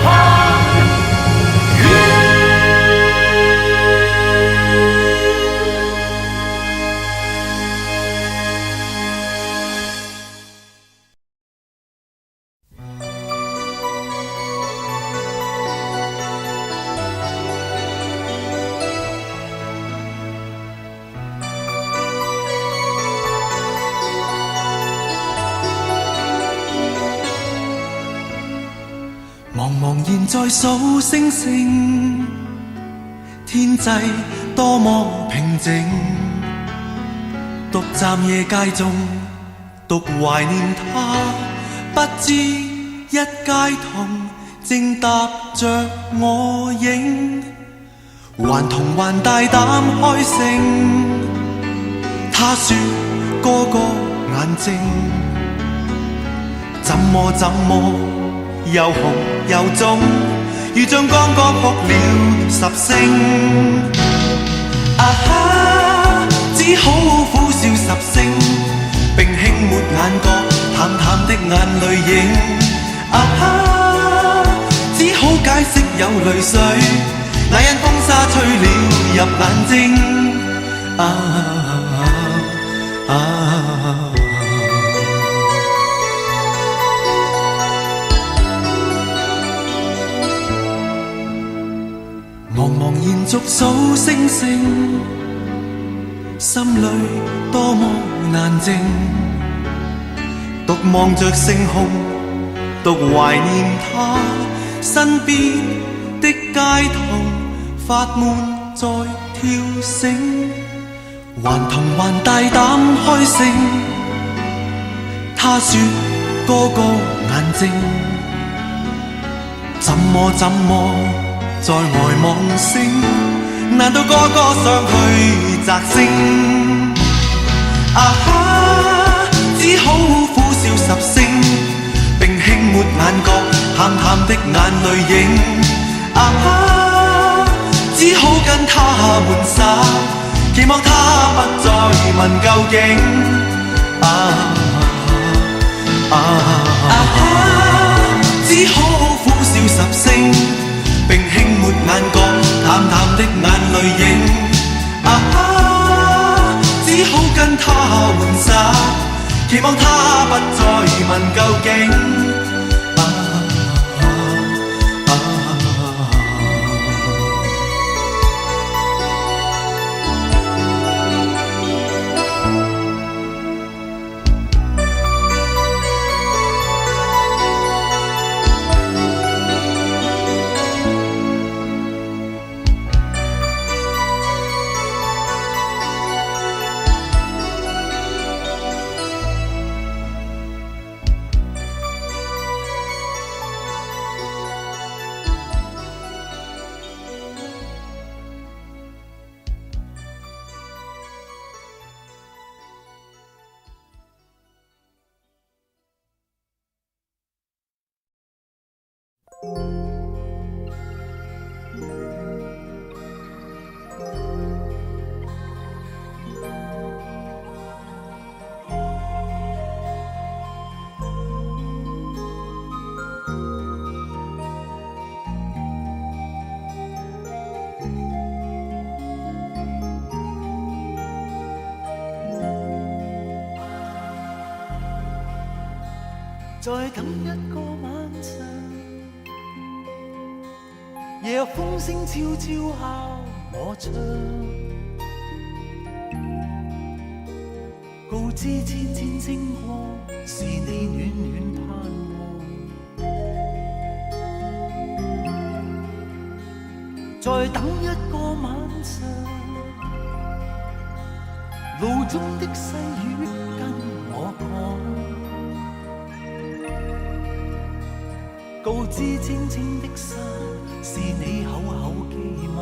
限。茫茫然在數星星，天際多麼平靜，獨站夜街中，獨懷念他，不知一街童正踏着我影，還童還大膽開聲，他說個個眼睛，怎麼又紅又腫，如像剛剛哭了10聲。啊哈，只好苦笑10聲，並輕抹眼角淡淡的眼淚影。啊哈，只好解釋有淚水，那因風沙吹了入眼睛。茫茫然續數星星，心裏多麼難靜，獨望着星空，獨懷念他，身邊的街童發悶在跳繩，還童還大膽開聲，他說個個眼睛，怎麼在外望星？難道個個上去摘星？啊哈，只好苦笑十聲，並輕抹眼角淡淡的眼淚影。啊哈，只好跟他們耍，期望他不再問究竟。啊哈，只好苦笑十聲，並輕抹眼角淡淡的眼淚影。啊哈，只好跟他玩耍，期望他不再問究竟。再等一個晚上，夜有風聲悄悄敲我窗，告知千千星光是你暖暖盼望。再等一個晚上，路中的細雨跟我講，告知青青的山是你厚厚寄望。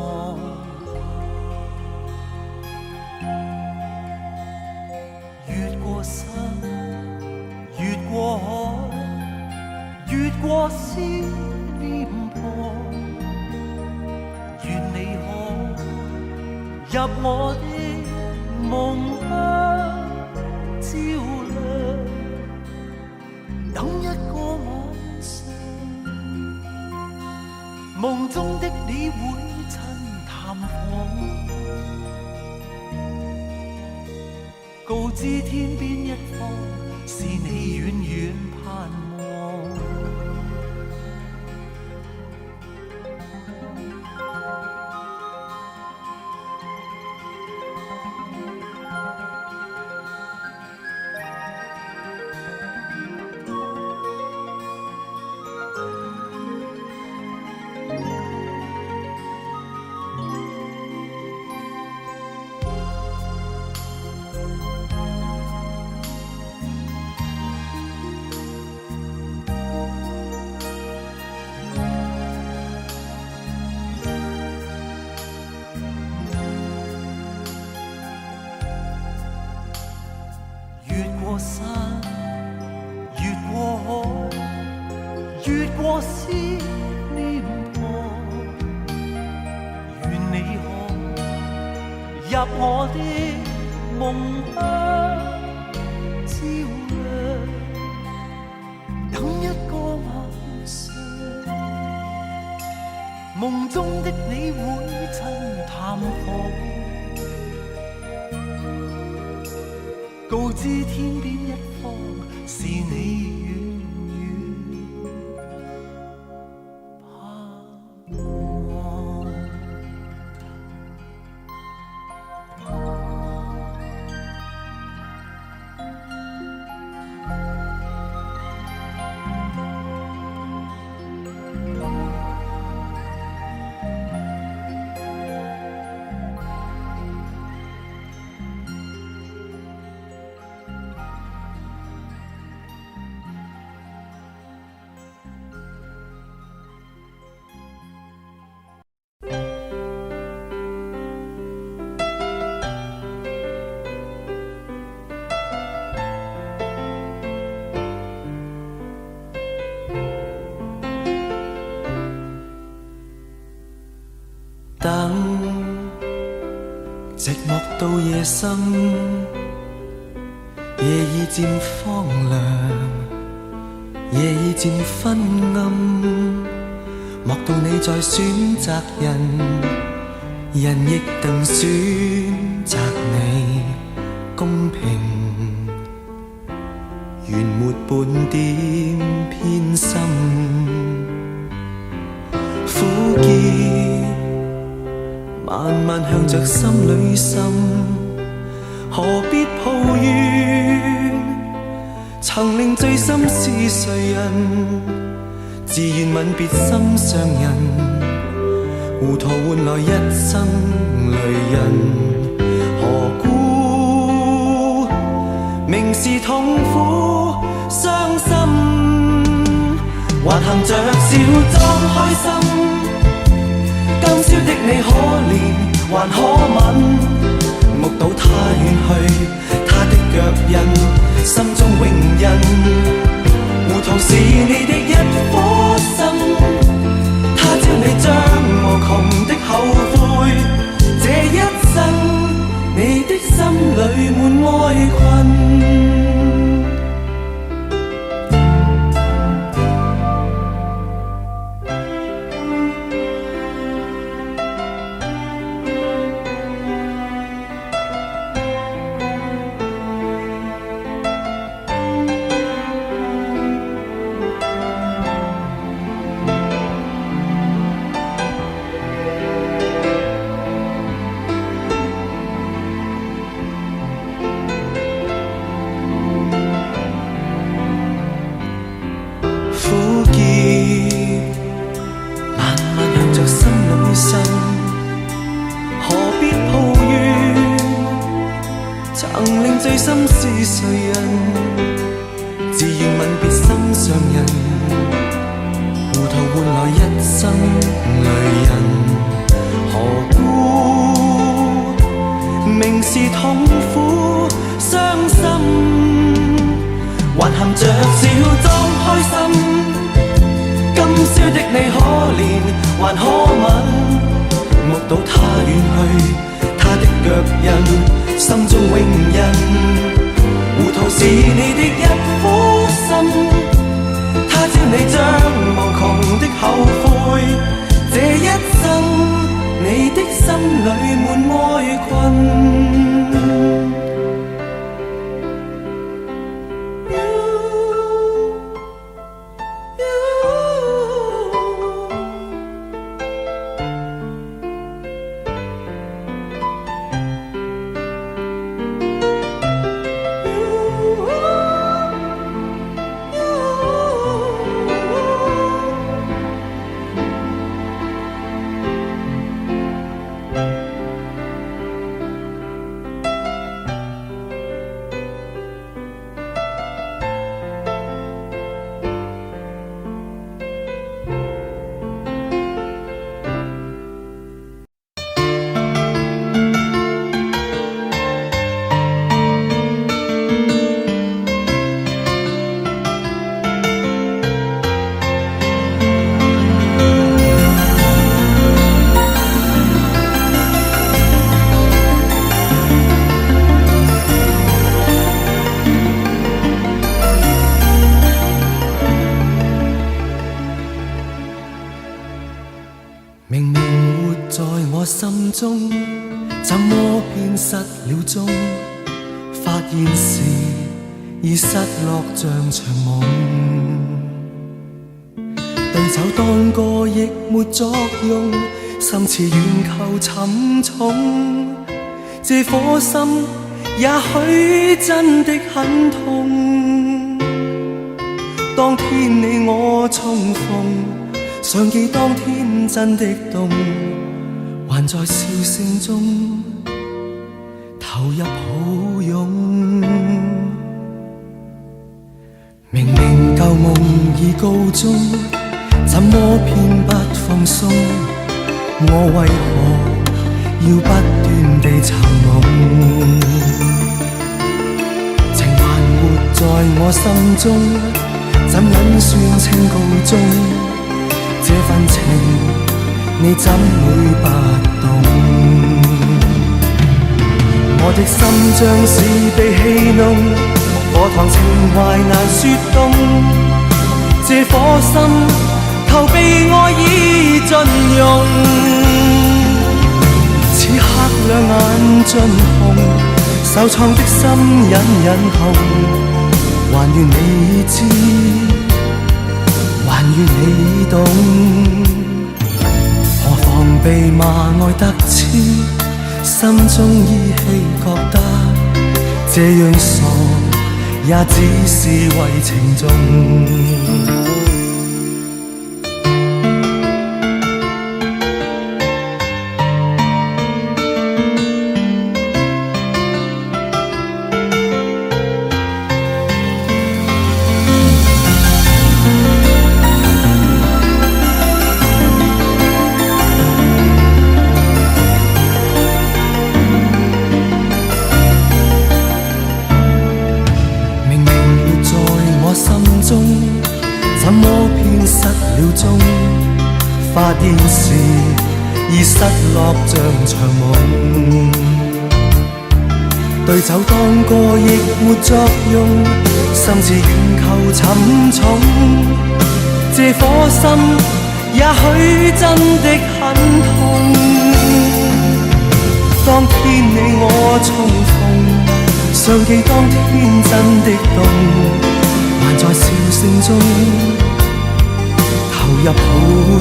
越過山，越過海，越過思念旁，願你可入我的夢鄉照亮。等一個晚上，夢中的你會趁探訪，告知天邊一方是你遠遠盼望。越過山，越過海，越過思念旁，願你可入我的夢鄉照亮。等一個晚上，夢中的你會趁探訪，告知天邊一方是你遠遠盼望。等，寂寞到夜深，夜已漸荒涼，夜已漸昏暗，莫道你在選擇人，人亦能選擇你，公平，原沒半點偏心。苦澀慢慢向着心裏滲，何必抱怨？曾令醉心是誰人？自願吻別心上人，糊塗換來一生淚人。何故明是痛苦傷心，還含着笑裝開心？今宵的你可憐還可吻，目睹他遠去，他的腳印心中永印。糊塗是你的一顆心，他朝你將無窮的後悔，這一生你的心裏滿哀困。最心是誰人？自願吻別心上人，糊塗換來一生淚人。何故明是痛苦傷心，還含着笑裝開心？今宵的你可憐還可吻，目睹他遠去，他的腳印心中永印。糊塗是你的一顆心，他朝你將無窮的後悔，這一生你的心裏滿哀困。明明活在我心中，怎麼變失了蹤？發現時已失落像場夢，對酒當歌亦沒作用，心似遠求沉重。這顆心也許真的很痛，當天你我重逢，想記當天真的動，還在笑聲中投入抱擁。明明舊夢已告終，怎麼偏不放鬆？我為何要不斷地尋夢？情還活在我心中，怎忍算情告終？這份情你怎會不我的心像是被戲弄，課堂情懷難說動。這顆心求被愛已盡用，此刻兩眼盡紅，受創的心隱隱紅。還願你知，還願你懂。何妨被罵愛得痴，心中依稀覺得這樣傻，也只是為情重。怎麼偏失了蹤？發現時已失落像場夢。對酒當歌亦沒作用，心似遠球沉重。這顆心也許真的很痛。當天你我重逢，尚記當天真的動。還在笑聲中投入抱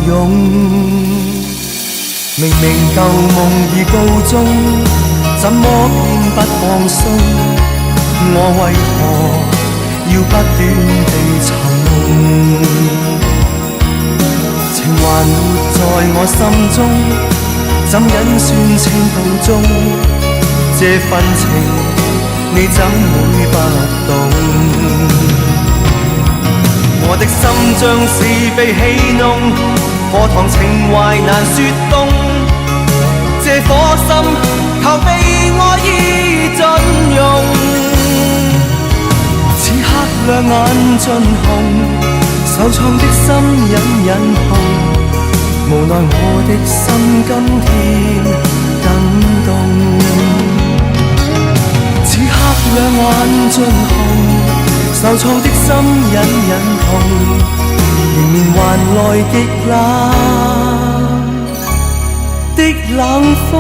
擁，明明舊夢已告終，怎麼偏不放鬆？我為何要不斷地尋夢？情還活在我心中，怎忍算情途中？這份情你怎會不懂？我的心像是被戲弄，課堂情懷難說動。這顆心求被愛已盡用，此刻兩眼盡紅，受創的心隱隱紅。無奈我的心今天更動，此刻兩眼盡紅。受創的心隱隱痛，迎面還來極冷的冷風。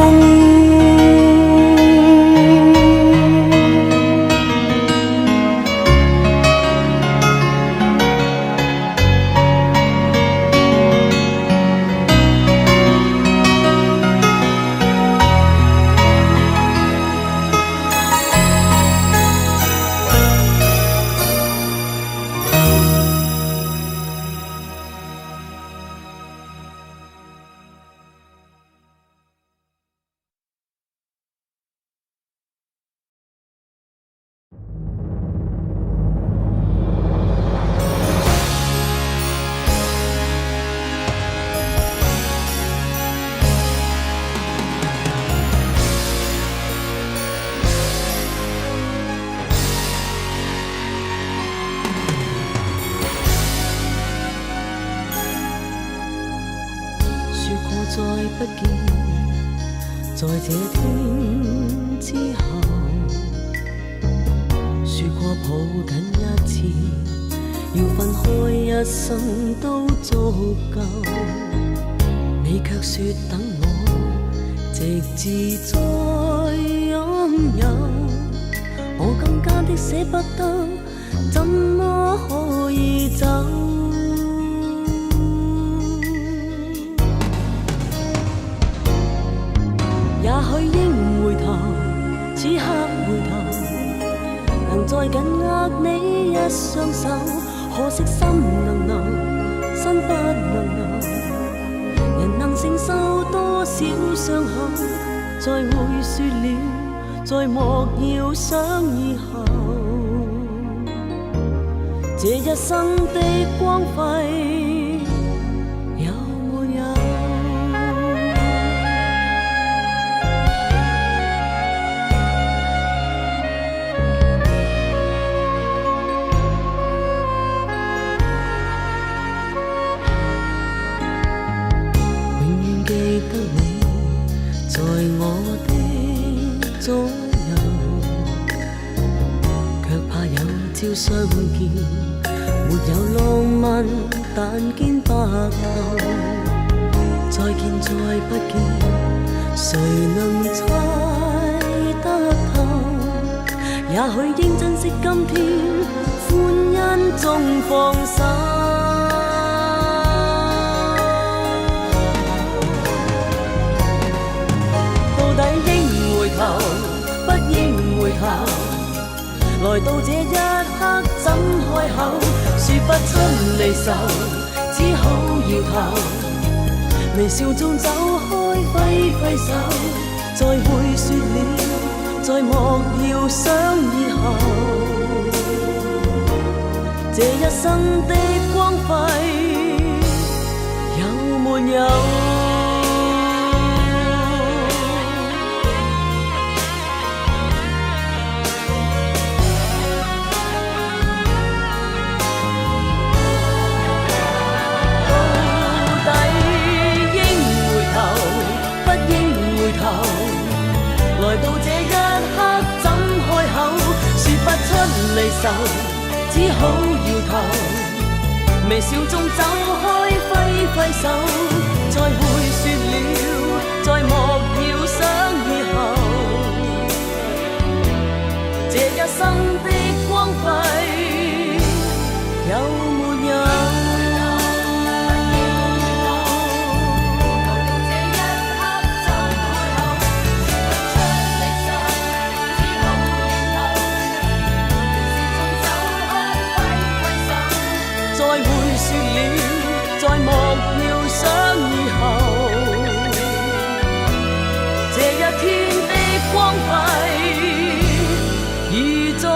再不見，在這天之後，說過抱緊一次，要分開一生都足夠。你卻說等我，直至再擁有，我更加的捨不得，怎麼可以走？也許應回頭，此刻回頭，能再緊握你一雙手，可惜心能留，身不能留。人能承受多少傷口，再會說了，再莫要想以後。這一生的光輝。記得你在我的左右，朝相見，沒有浪漫，但見白頭。再見再不見，誰能猜得透？也許應珍惜今天，歡欣中放手。到底應回頭，不應回頭？來到這一刻怎開口？說不出離愁，只好搖頭。微笑中走開，揮揮手，再會說了，再莫要想以後。這一生的光輝有沒有？來到這一刻怎開口？說不出離愁，只好搖頭。微笑中走開，揮揮手，再會說了，再莫要想以後。這一生的光輝有沒有？再莫要想以後，這一天的光輝已足夠。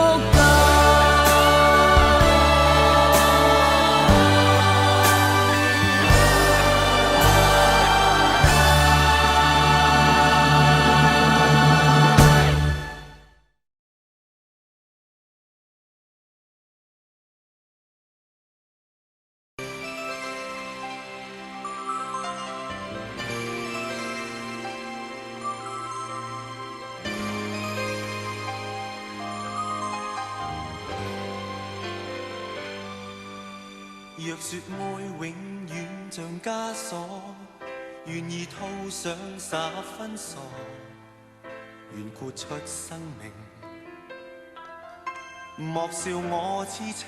若說愛永遠像枷鎖，願意套上10分傻，願豁出生命，莫笑我痴情。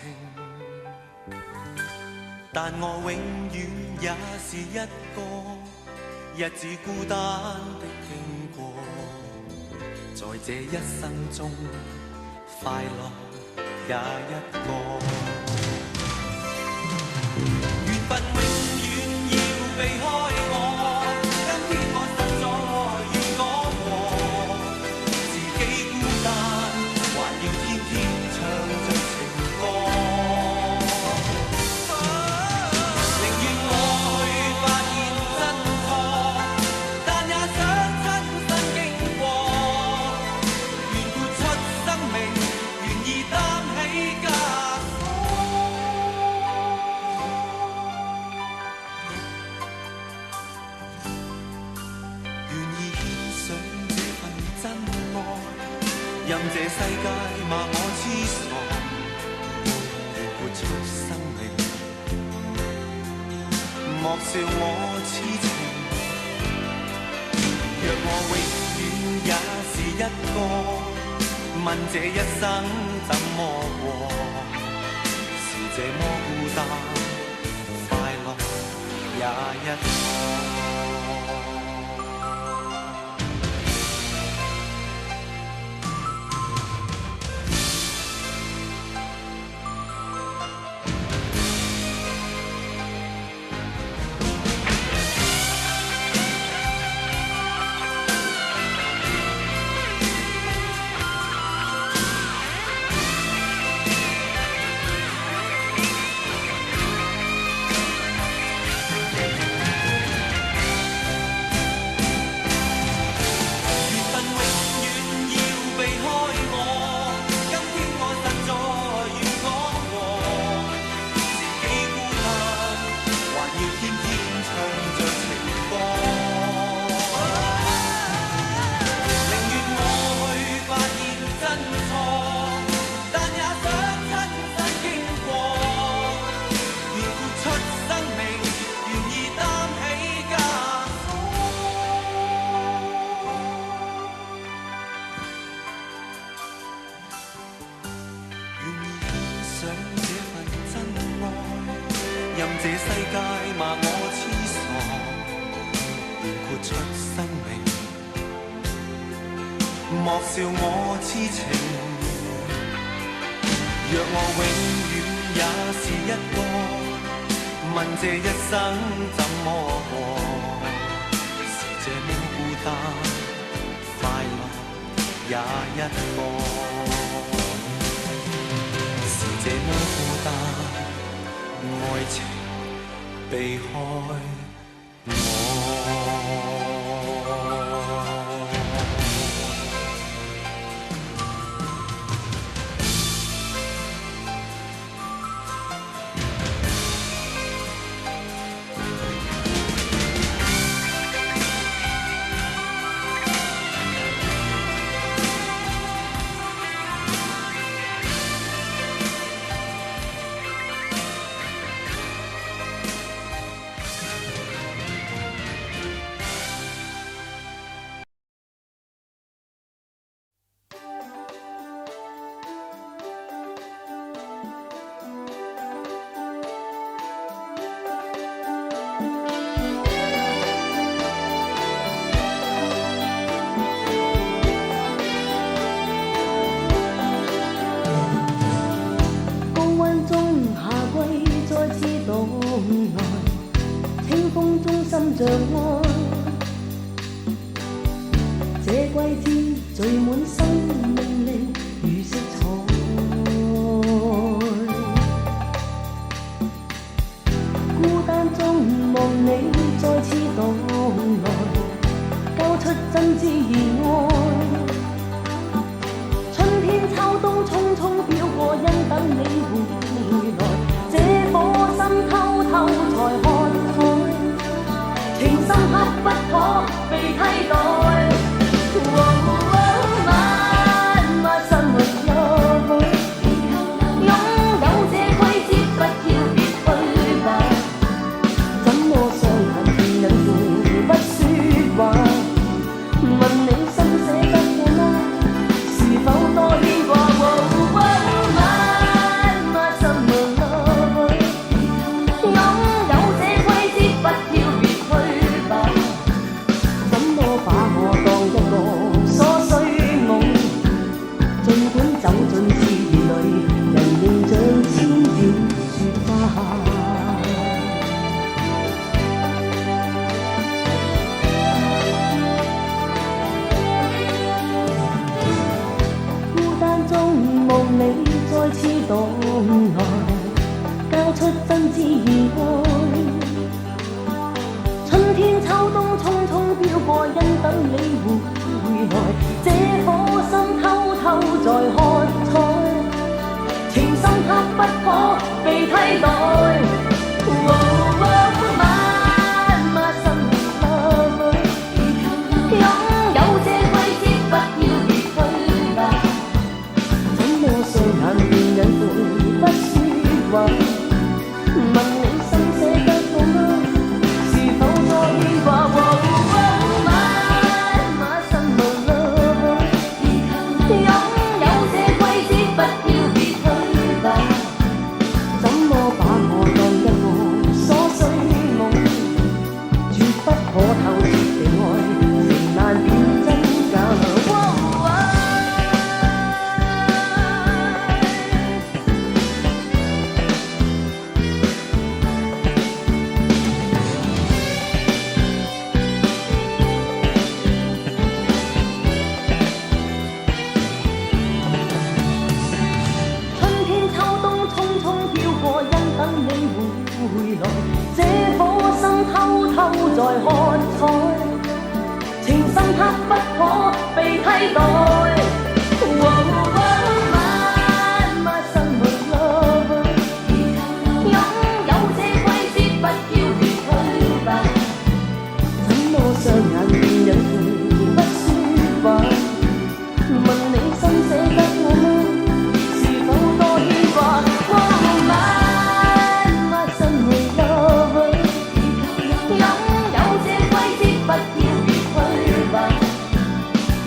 但我永遠也是一個日子孤單的經過，在這一生中快樂也一個。緣分永遠要避開我，今天我實在要講和，自己孤單，還要天天唱着情歌。寧願我去發現真錯，但也想親身經過，願豁出生命，願意擔起枷鎖。任這世界罵我痴傻，要豁出生命，莫笑我痴情。若我永遠也是一個，問這一生怎麼過？是這麼孤單，快樂也一個。这世界罵我痴傻，便豁出生命，莫笑我痴情。若我永遠也是一個，問這一生怎麼過？是這麼孤單，快樂也一個，是這麼孤單，愛情避開我。心像愛，這季節聚滿生命力如色彩。孤單中望你再次到來，交出真摯而愛。春天秋冬匆匆飄過，因等你回來，這顆心偷偷才看開。情深刻不可被替代。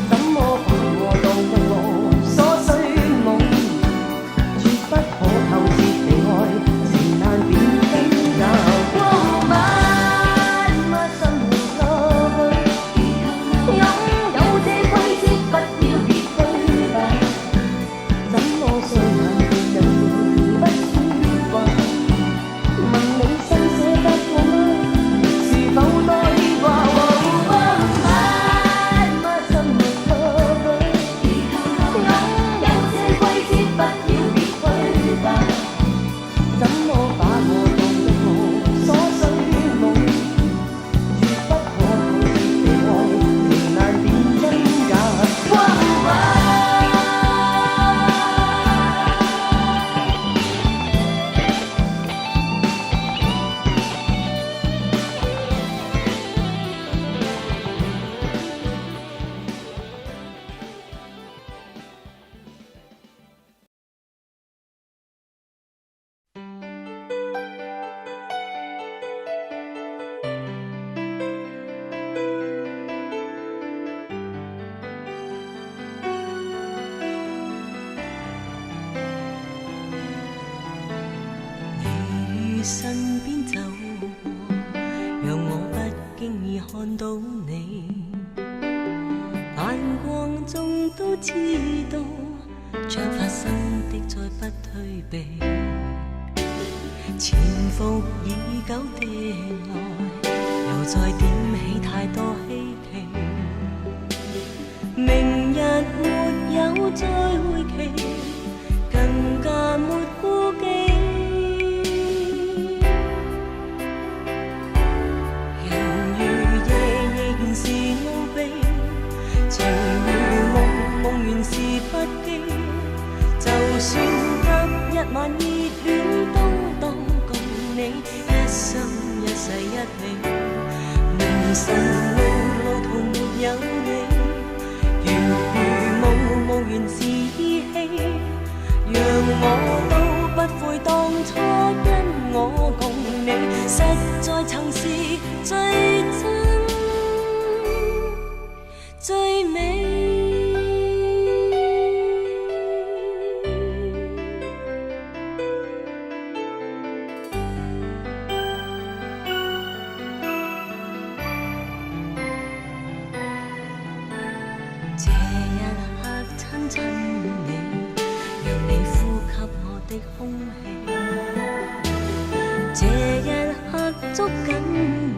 怎麼辦？都知道，將發生的再不退避。潛伏已久的愛，又再點起太多希冀。明日沒有再會期，更加沒顧忌。人如夜，夜原是奧秘；情如夢，夢原是不羈。就算得一晚熱戀，都當共你一生一世一起。明晨路途沒有你，如夢，夢原是依稀。讓我都不悔當初因我共你，實在曾是最真最美。這一刻親親你，讓你呼吸我的空氣。這一刻捉緊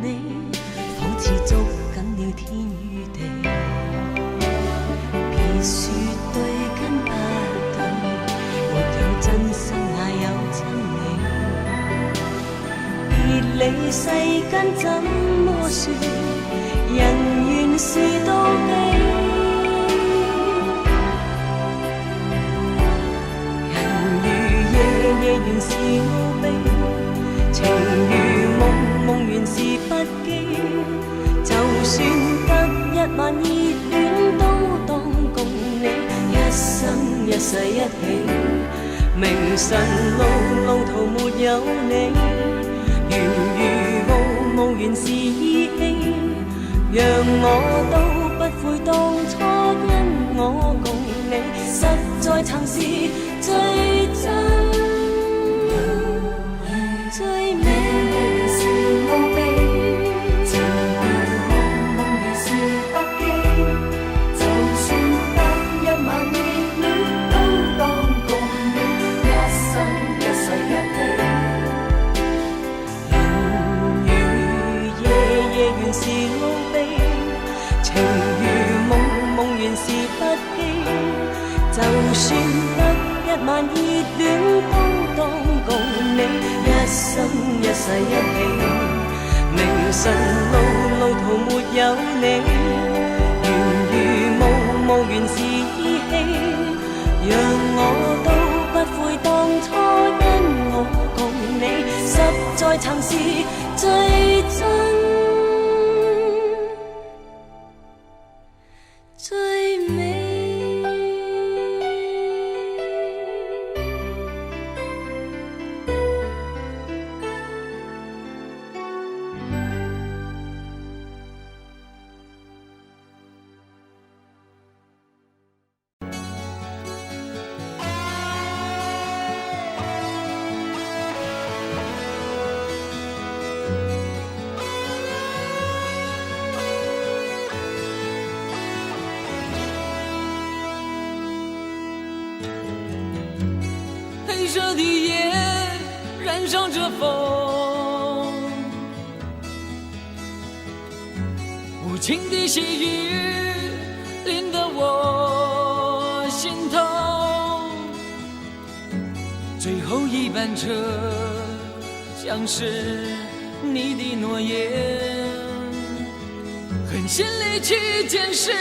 你，仿似捉緊了天與地。別說對跟不對，沒有真心哪有真理。別理世間怎麼說，人原是妒忌。夜原是奧秘，情如夢，夢原是不羈。就算得一晚熱戀，都當共你一生一世一起。明晨路途沒有你，緣如霧，霧原是依稀。讓我都不悔當初因我共你，實在曾是最真最美。夢是奧秘，情如夢，夢如是不羈。就算得一晚熱戀，都當共你一生一世一起。人如夜，夜原是奧秘；情如夢，夢原是不羈。就算得一晚熱戀，都當共你一生一世一起。明晨路途沒有你，緣如霧，霧原是依稀。讓我都不悔當初因我共你，實在曾是最真最美。黑色的夜燃烧着风，无情的细雨淋得我心痛。最后一班车像是你的诺言，狠心离去监视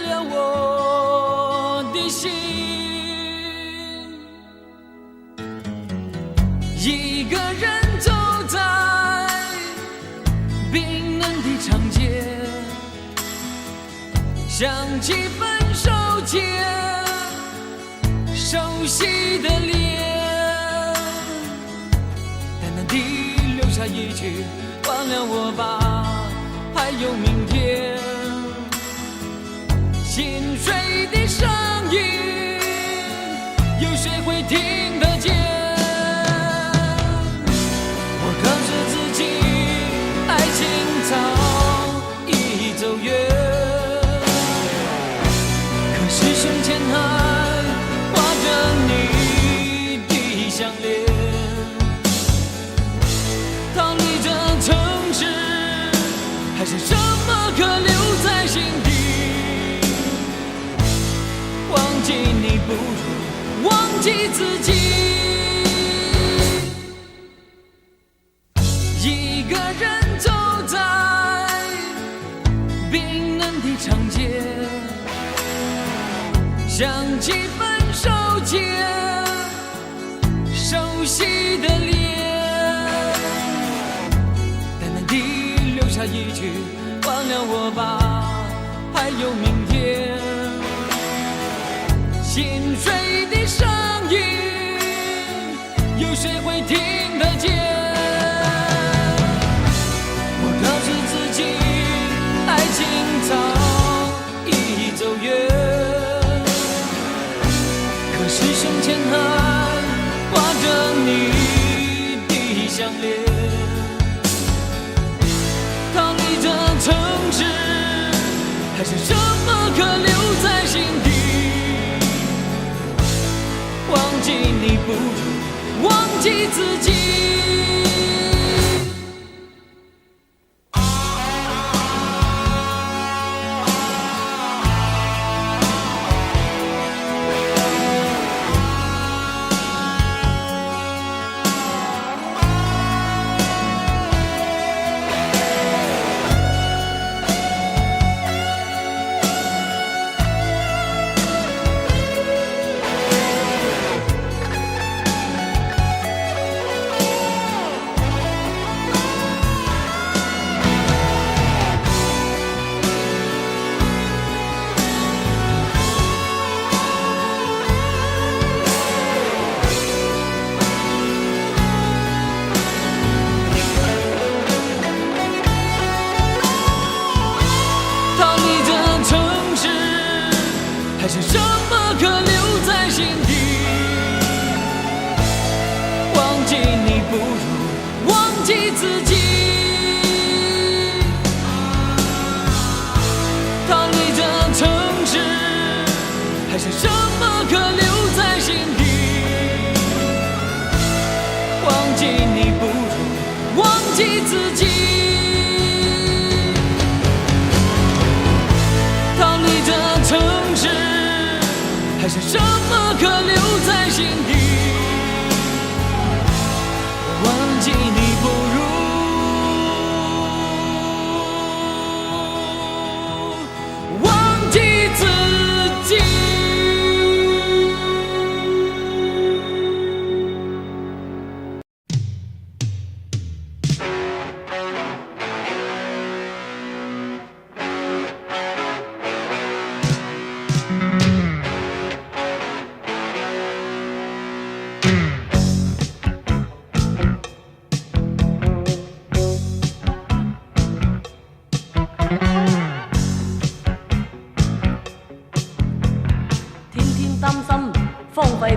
了我的心。一个人走在冰冷的长街，想起分手前熟悉的脸，淡淡地留下一句忘了我吧，还有明天。心碎的声音，有谁会听得见？告诉自己，爱情早已走远，相恋。逃离这城市，还剩什么可留在心底？忘记你不如忘记自己。一个人走在冰冷的长街，想起分手前熟悉的脸，淡淡地留下一句忘了我吧，还有明天。心碎的声音，有谁会听得见？我告诉自己，爱情早已走远，可是胸前还挂着你的项链。逃离这城市，还剩什么可留在心底？忘记你不如忘记自己。还剩什么可留在心底？忘记你不如忘记自己。逃离这城市，还剩什么可留在心底？忘记你不如忘记自己。逃离这城市，还剩什么可留在心底？忘记你不如忘记自己。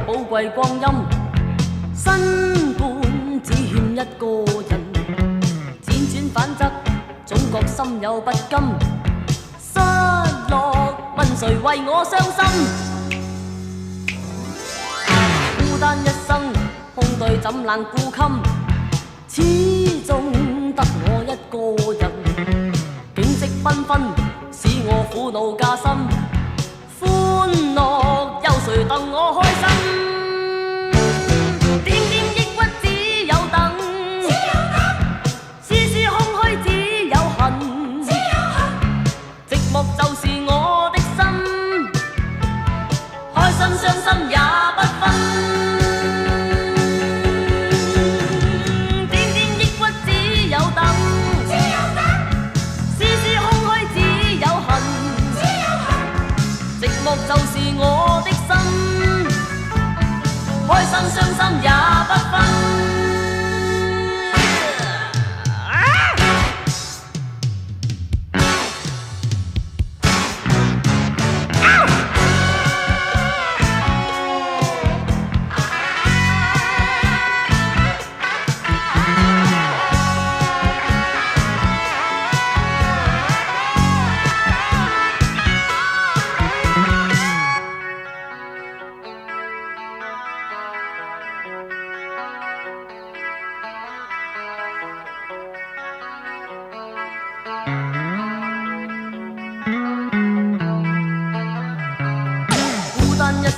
寶貴光陰，身伴只欠一個人，輾轉反側，總覺心有不甘，失落問誰為我傷心？孤單一生，空對怎能顧襟？始終得我一個人，景色繽紛，使我苦惱加深。歡樂有誰戥我開心？點點抑鬱只有等，絲絲空虛只有恨，寂寞就是我的心，開心傷心也不分。點點抑鬱只有等，絲絲空虛只有恨，寂寞就是我的心，開心傷心也不分。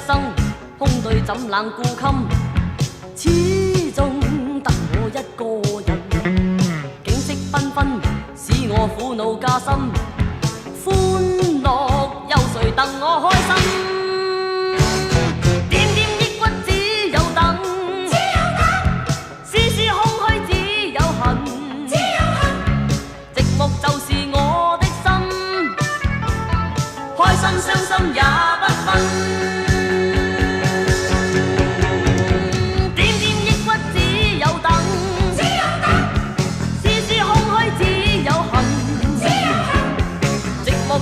生，空對怎冷顧襟，始終得我一個人。景色繽紛，使我苦惱加深，歡樂憂愁等我開心。點點抑鬱只有等，絲絲空虛只有恨，寂寞就是我的心，開心傷心也不分。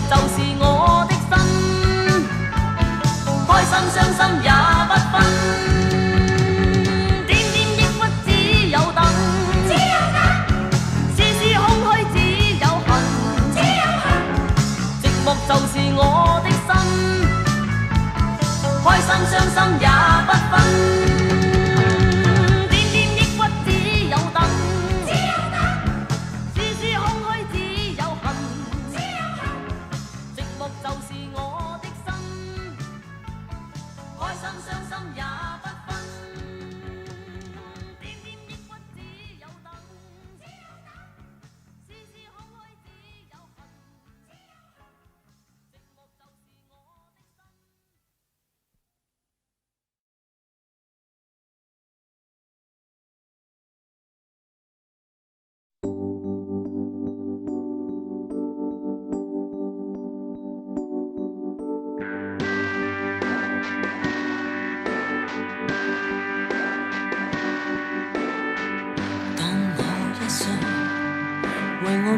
就是我的心，開心傷心也不分。點點抑鬱只有等，絲絲空虛只有恨，寂寞就是我的心，開心傷心也不分。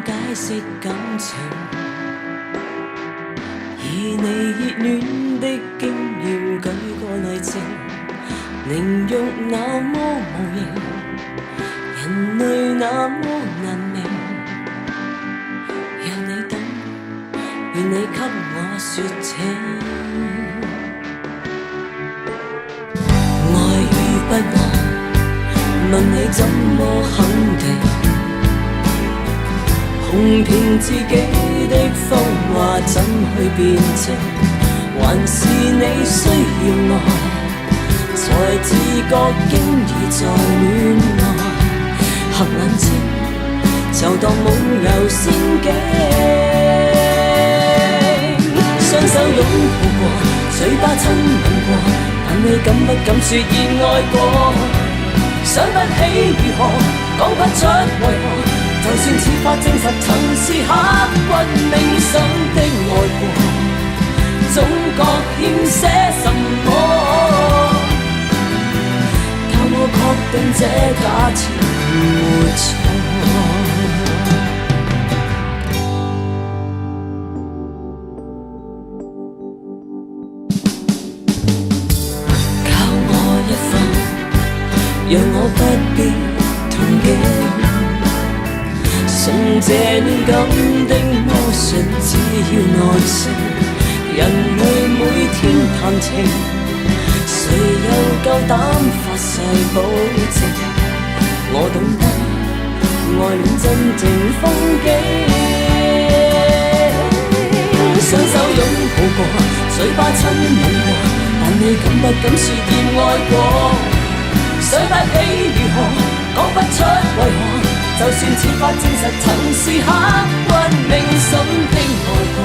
解釋感情，以你熱戀的經驗舉個例證，靈肉那麼無形，人類那麼難明。讓你等，願你給我說情，愛與不愛，問你怎麼肯定？哄騙自己的謊話怎去辯證？還是你需要愛，才自覺經已在戀愛？合眼睛就當夢遊仙境，雙手擁抱過，嘴巴親吻過，但你敢不敢說已愛過？想不起如何，講不出為何？就算設法證實曾是刻骨銘心的愛過，總覺欠些什麼。教我確定這假設沒錯。教我一分，讓我不必痛驚。信這戀感的魔術，只要耐性。人類每天談情，誰又夠膽發誓保證？我懂得愛戀真正風景。雙手擁抱過，嘴巴親吻過，但你敢不敢說已愛過？想不起如何，講不出為何？就算設法證實曾是刻骨銘心的愛過，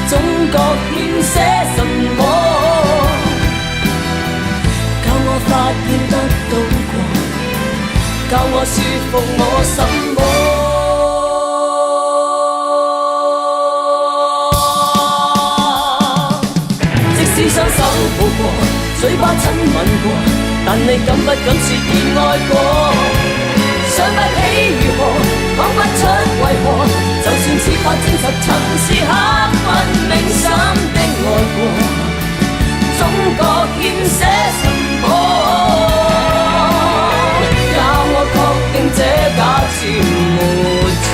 總覺欠些什麼。教我發現得到過，教我說服我什麼。即使雙手抱過，嘴巴親吻過，但你敢不敢說已愛過？想不起如何，講不出為何？就算設法證實曾是刻骨銘心的愛過，總覺欠些什麼。教我確定這假設沒錯。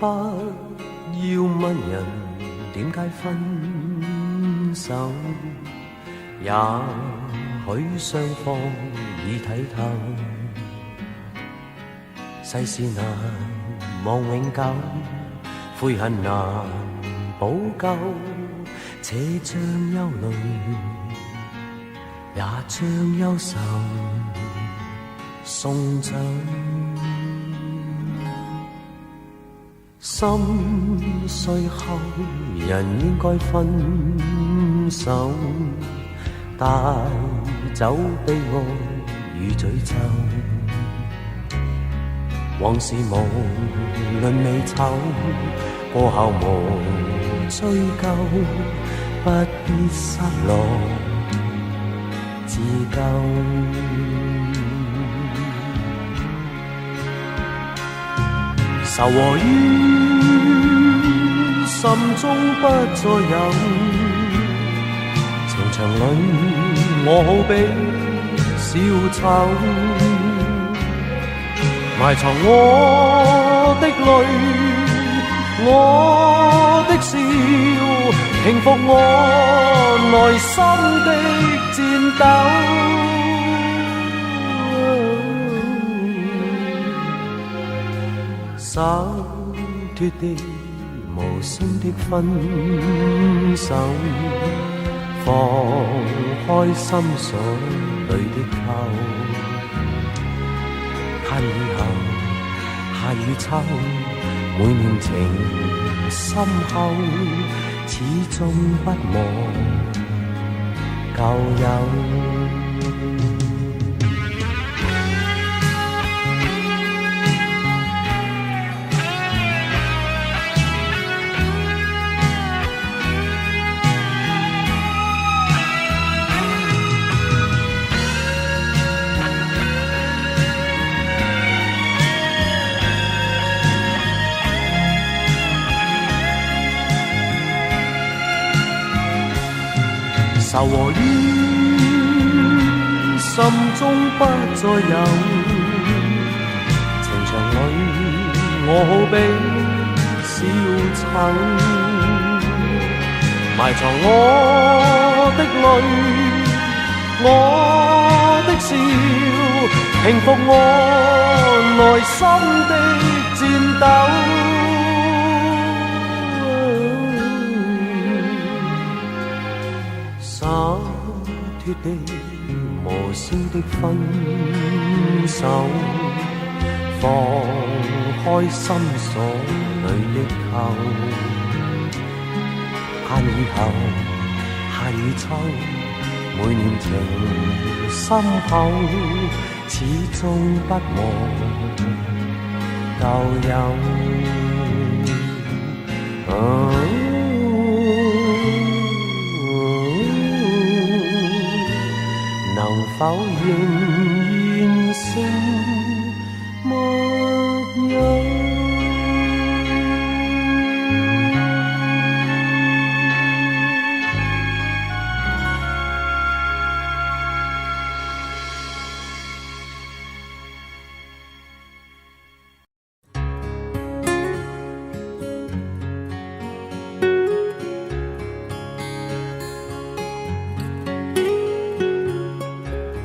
不要問人點解分手，也許雙方已睇透，世事難望永久，悔恨難補救，且將憂慮也將憂愁送走。心碎後人應該分手，帶走悲哀與詛咒，往事無論美醜，過後無追究，不必失落自救。愁和怨心中不再有，情場裏我好比小丑，埋藏我的淚，我的笑，平復我內心的戰鬥。灑脱地無聲的分手，放開心鎖裏的扣，盼以後夏與秋，每念情深厚，始終不忘舊友。愁和怨心中不再有，情場裏我好比小丑，埋藏我的淚，我的笑，平復我內心的戰鬥。灑脱地無聲的分手，放開心鎖裏的扣，盼以後夏與秋，每念情深厚，始終不忘舊友。能否仍然是沒有？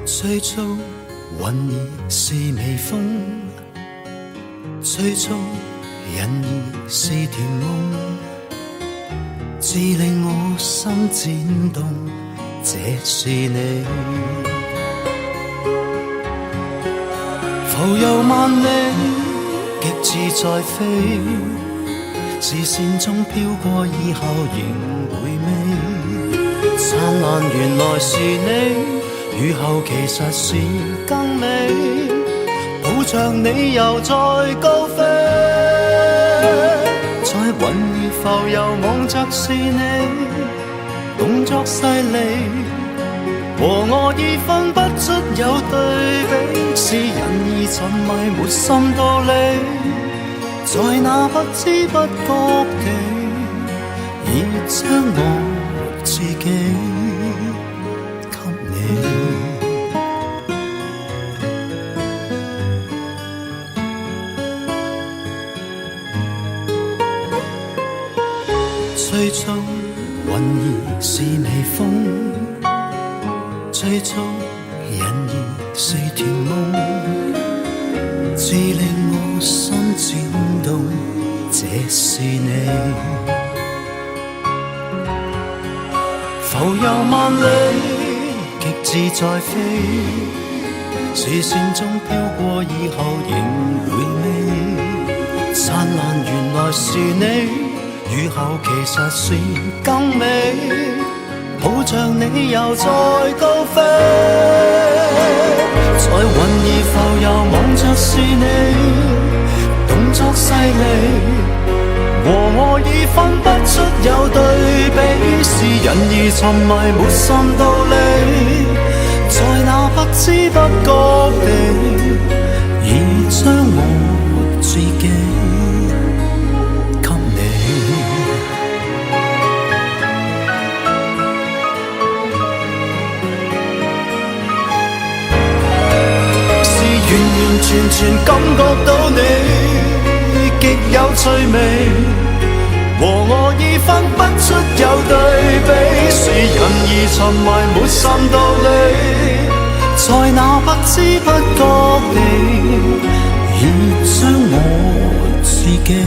最初雲兒是微風，最初人兒是甜夢，至令我心顫動，這是你。浮游萬里，極自在飛，視線中飄過以後仍回味，燦爛原來是你。雨後其實是更美，抱着你又再高飛，在雲兒浮游望着是你，動作細膩，和我已分不出有對比，是人兒沉迷沒心道理，在那不知不覺地已將我自己吹觸雲兒是微風，追逐人兒是甜夢，只令我心轉動，這是你。浮游萬里，極自在飛，視線中飄過以後仍回味，燦爛原來是你。雨後其實是更美，好像你又在高飛，在雲兒浮游望着是你，動作細膩，和我已分不出有對比，是人兒沉迷沒甚道理，在那不知不覺地已將我自己完全感覺到你極有趣味，和我已分不出有對比，是人兒沉迷沒甚道理，在那不知不覺地已將我自己給你。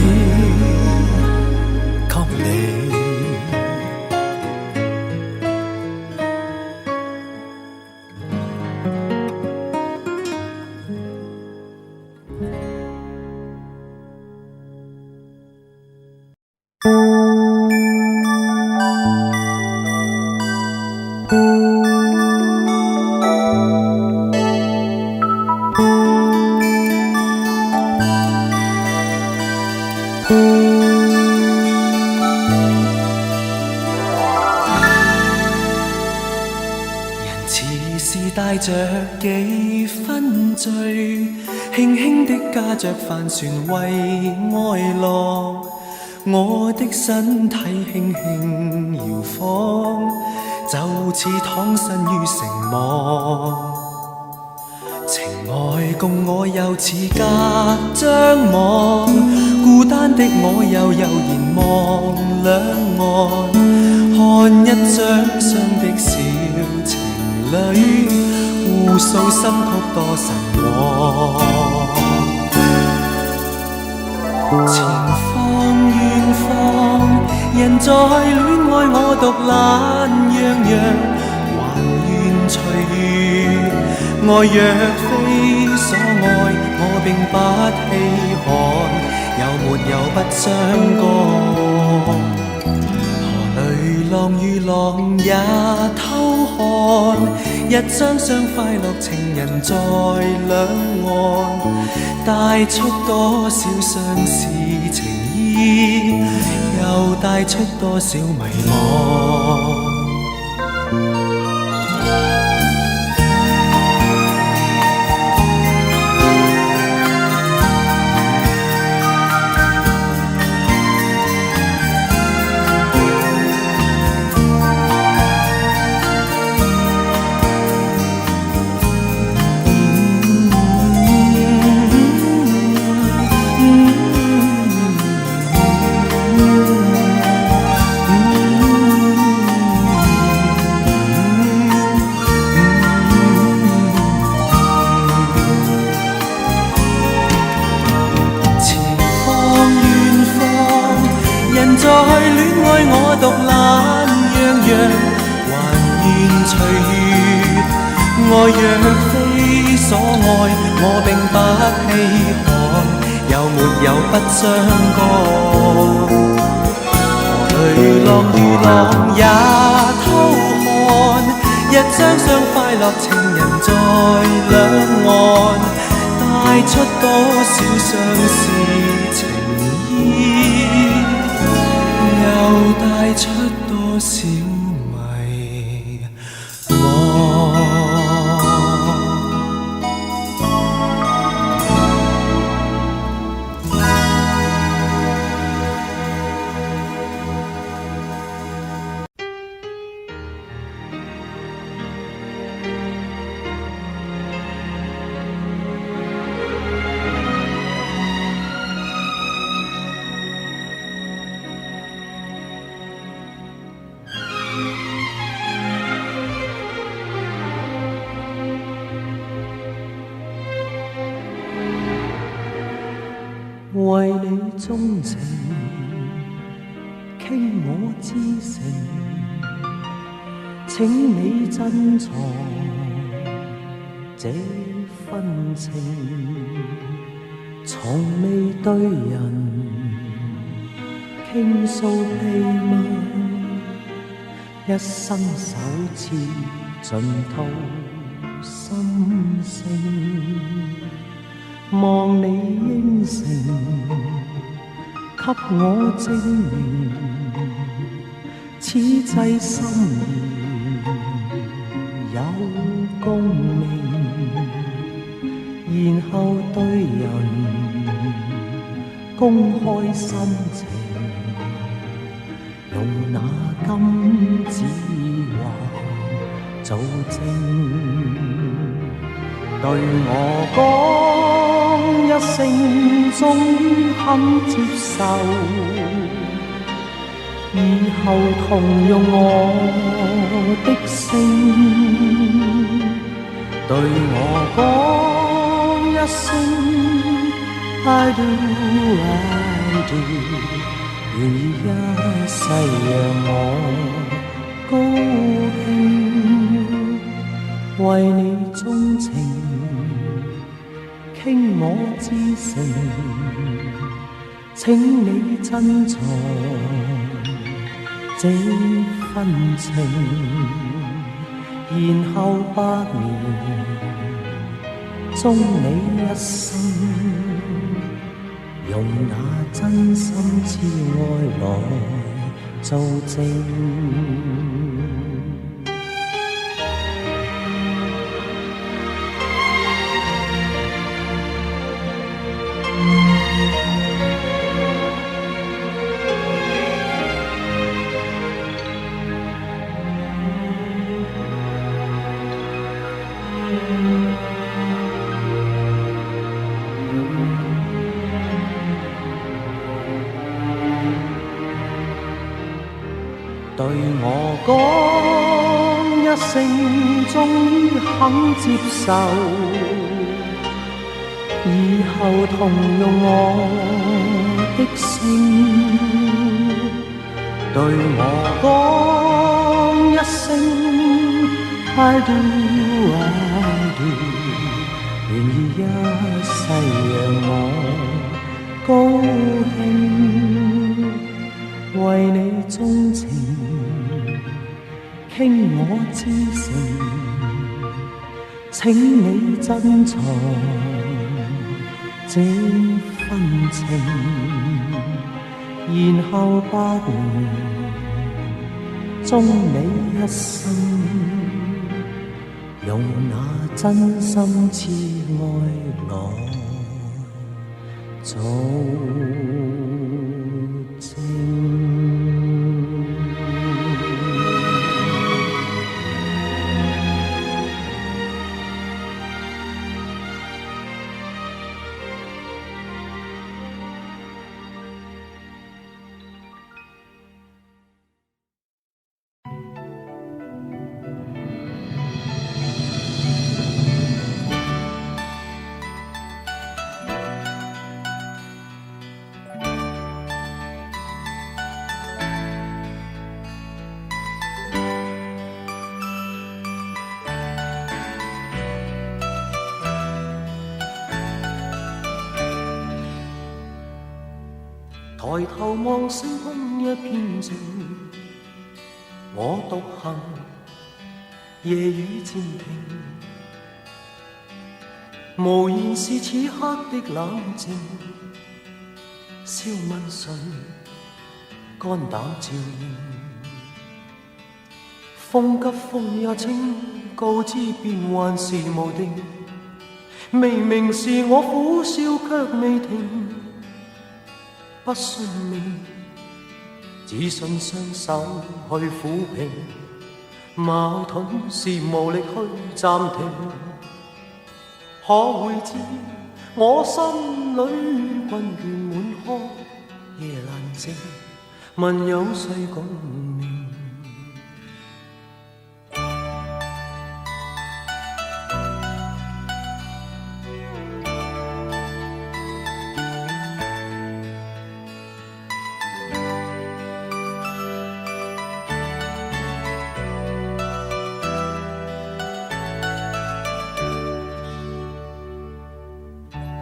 帶着幾分醉，輕輕的駕着帆船為愛浪，我的身體輕輕搖晃，就似躺身於城網。情愛共我又似隔張網，孤單的我又悠然望兩岸，看一張雙的小情侶互訴心曲多神往，前方遠方人在戀愛，我獨懶洋洋，還願隨遇。愛若非所愛，我並不稀罕，有沒有不相干。雷浪與浪也偷看，一雙雙快樂情人在兩岸，帶出多少相思情意，又帶出多少迷惘。獨懶洋洋，還願隨遇。愛若非所愛，我並不稀罕，有沒有不相干？雷浪與浪也偷看，一張張快樂情人在兩岸，帶出多少相思情意，又帶出多少迷惘。為你鍾情，傾我至誠，請你珍藏這份情，從未對人傾訴秘密，一生首次盡吐心聲，望你應承，給我證明，此際心意有共鳴，然後對人公開心情，用那金子畫做證，對我講一聲終於肯接受，以後同用我的姓，對我講一聲 I do I do， 願意一世讓我高興，為你鍾情，傾我至誠，請你珍藏這份情，然後百年終你一生，用那真心摯愛來做證。對我講一聲終於肯接受，以後同用我的姓，對我講一聲 I do I do， 願意一世讓我高興，為你鍾情，傾我至誠，請你珍藏這份情，然後百年終你一生，用那真心摯愛來做證。抬頭望星空一片靜，我獨行，夜雨漸停，無言是此刻的冷靜，笑問誰肝膽照應，風急風也清，告知變幻是無定，明明是我苦笑卻未停，不信命，只信雙手去撫平，矛盾是無力去暫停。可會知我心裏困倦滿腔，夜闌靜，問有誰共鳴？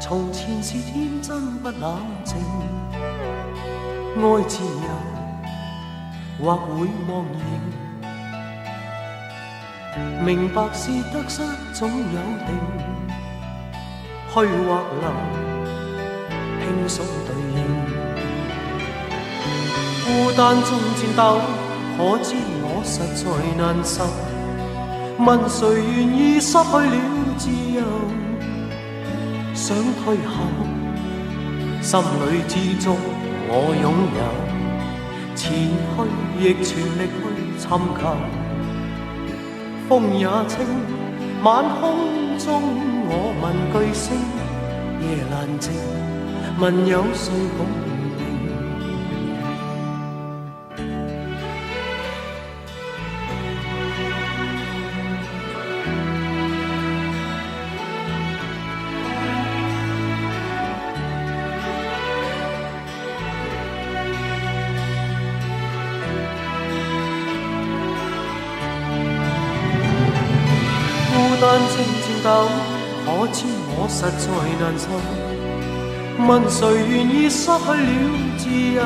從前是天真不冷靜，愛自由或會忘形，明白是得失總有定，虛或流，輕鬆對應。孤單中戰鬥，可知我實在難受。問誰願意失去了自由？想退後，心裏知足我擁有。前去亦全力去尋求。風也清，晚空中我問句星，夜闌靜，問有誰共單正戰鬥，可知我實在難受。問誰願意失去了自由？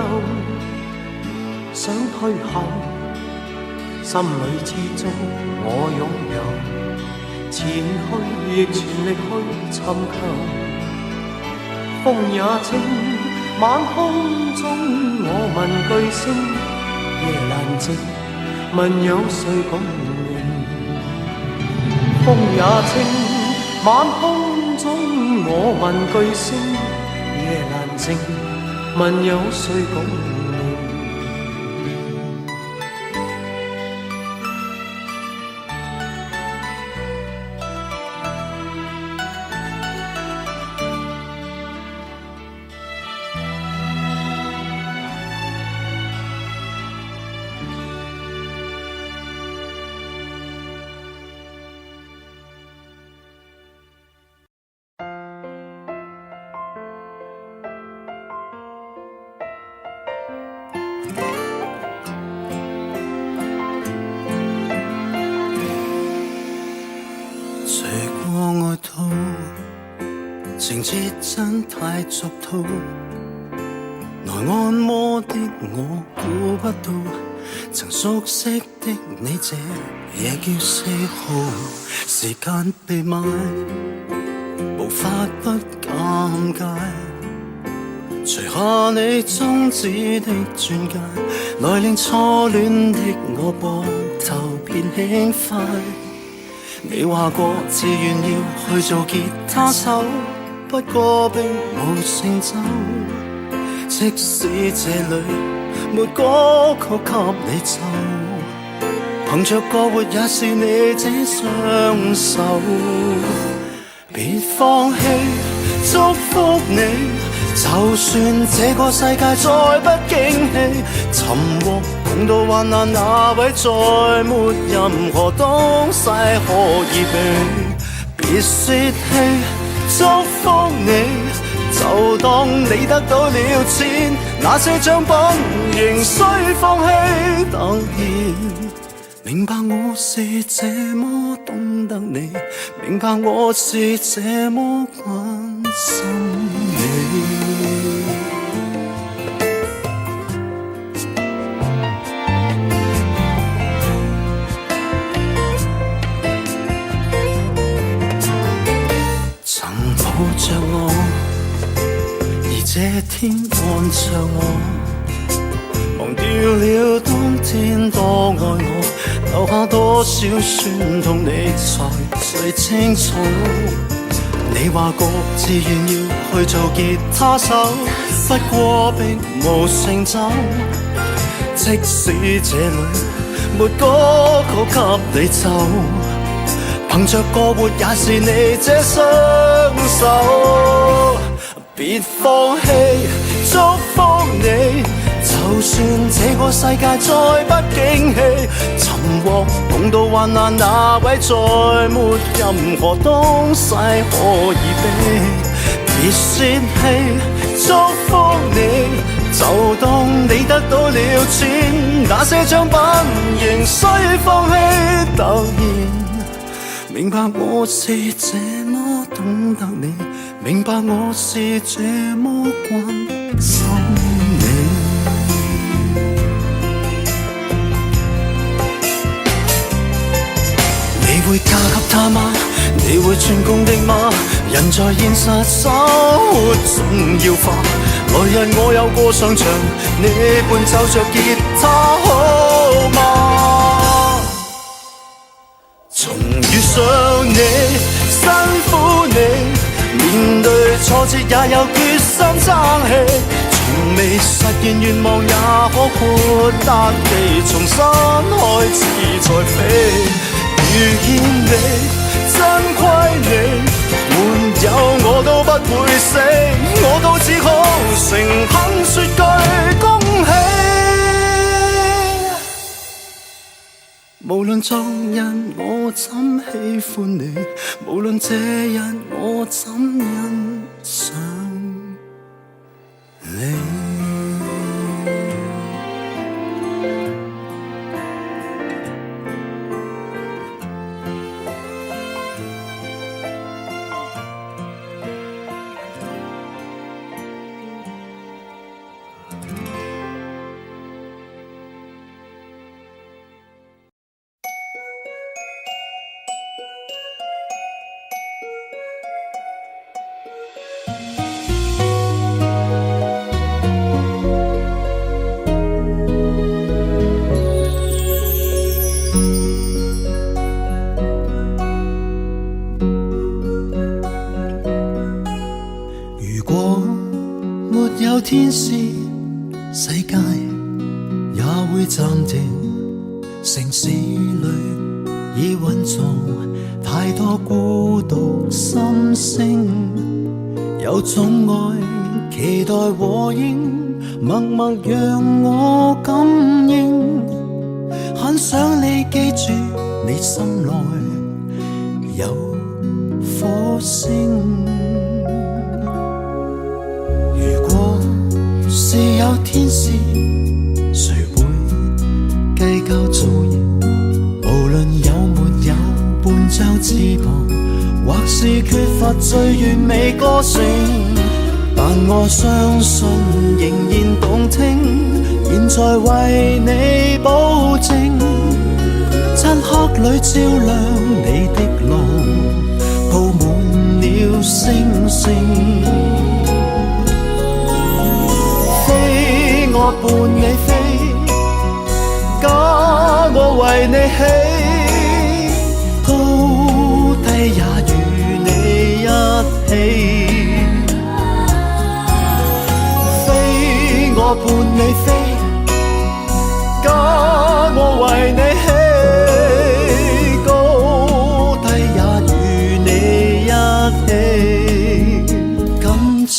想退後，心裏知足我擁有。前去亦全力去尋求。風也清，晚空中我問句星，夜闌靜，問有誰共風也清，晚空中我問句星，夜闌靜，問有誰共鳴？情節真太俗套，來按摩的我估不到，曾熟悉的你這夜叫4號，時間被買，無法不尷尬。除下你終止的鑽戒，來令初戀的我膊頭變輕快。你話過自願要去做吉他手，不過並無成就。即使這裏沒歌曲給你奏，憑着過活也是你這雙手。別放棄，祝福你。就算這個世界再不驚喜，尋獲碰到患難那位再沒任何東西可以比。別泄氣，祝福你，就當你得到了錢，那些獎品仍需放棄。突然明白我是這麼懂得你，明白我是這麼關心你。曾抱着我，而這天看着我，忘掉了當天多愛我，留下多少酸痛你才最清楚。你話過自願要去做吉他手，不過並無成就。即使這裏沒歌曲給你奏，憑着過活也是你這雙手。別放棄，祝福你。就算這個世界再不驚喜，尋獲碰到患難那位再沒任何東西可以比。別泄氣，祝福你，就當你得到了錢，那些獎品仍需放棄。突然明白我是這麼懂得你，明白我是这么关心你。你會嫁給他嗎？你會轉工的嗎？人在現實生活總要化。來日我有個上場，你伴奏着吉他好嗎？從遇上你，辛苦你，面對挫折也有決心爭氣。從未實現願望，也可豁達地重新開始再飛。遇見你，真虧你，沒有我都不會死，我都只好誠懇說句恭喜。無論昨日我怎喜歡你，無論這日我怎欣賞你。天使，世界也會暫停。城市裏已蘊藏太多孤獨心聲，有種愛期待和應，默默讓我感應。很想你記住，你心內有火星。是有天使，誰會計較造型？無論有沒有半張翅膀，或是缺乏最完美歌聲，但我相信仍然動聽。現在為你保證，漆黑裏照亮你的路，鋪滿了星星。我伴你飛，假我為你起，高低也與你一起。飛我伴你飛，假我為你起，高低也與你一起。今次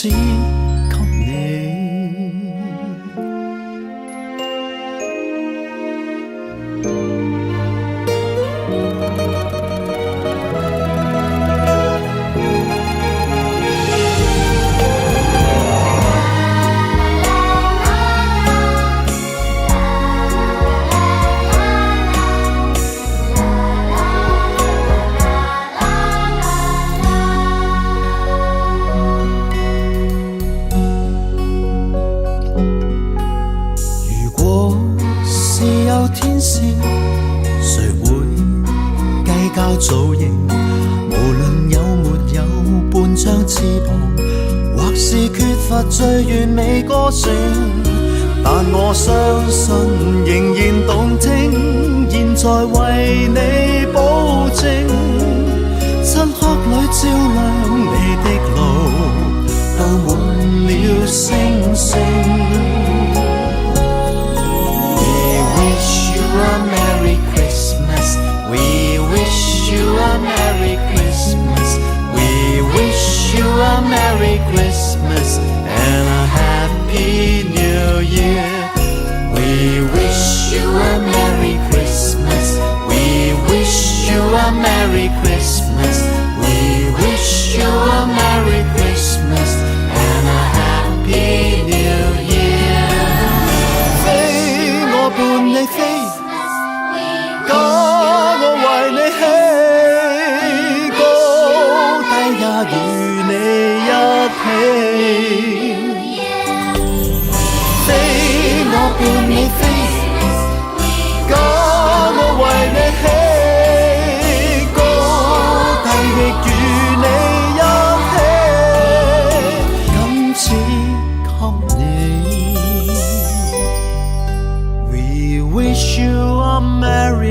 天使，誰會計較造型？無論有沒有半張翅膀，或是缺乏最完美歌聲，但我相信仍然動聽。現在為你保證，漆黑裏照亮你的路，布滿了星星。A Merry Christmas, we wish you a Merry Christmas, we wish you a Merry Christmas and a Happy New Year. We wish you a Merry Christmas, we wish you a Merry Christmas, we wish you a Merry Christmas and a Happy New Year.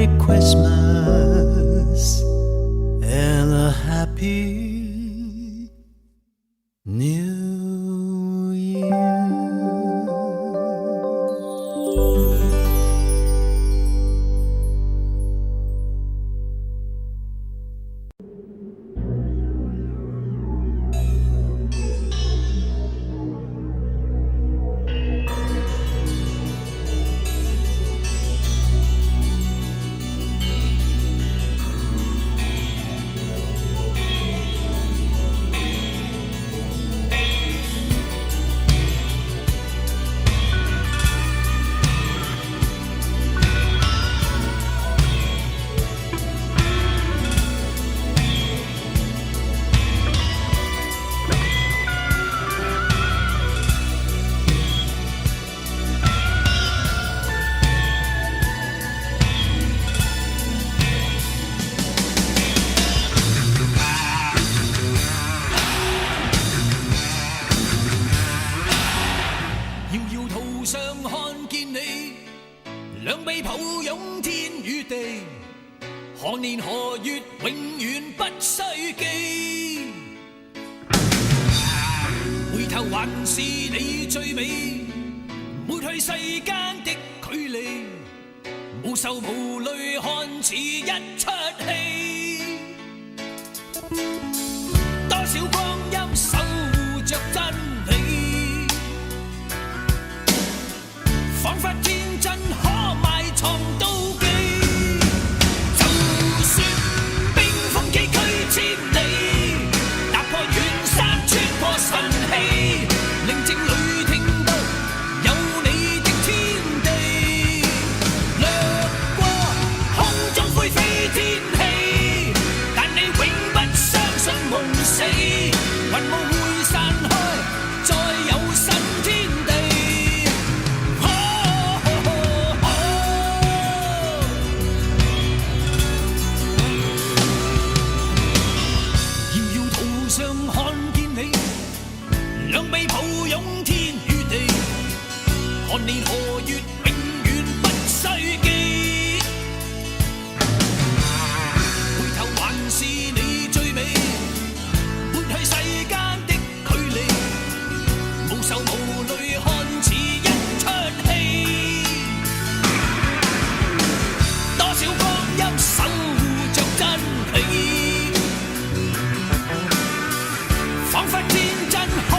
Merry Christmas and a Happy New Year.何年何月永遠不需記，回頭還是你最美，抹去世間的距離，無愁無慮看似一出戲，多少光陰守護着真理，彷彿天真可埋藏妒忌。千里踏破遠山，穿過晨曦，寧靜裏聽到有你的天地，掠過空中灰飛天氣，但你永不相信夢死，雲霧會散開，再有新天地。兩臂抱擁天與地，何年何月永遠不需記，回頭還是你最美，抹去世間的距離，無愁無慮看似一出戲，多少光陰守護着真理，彷彿天真可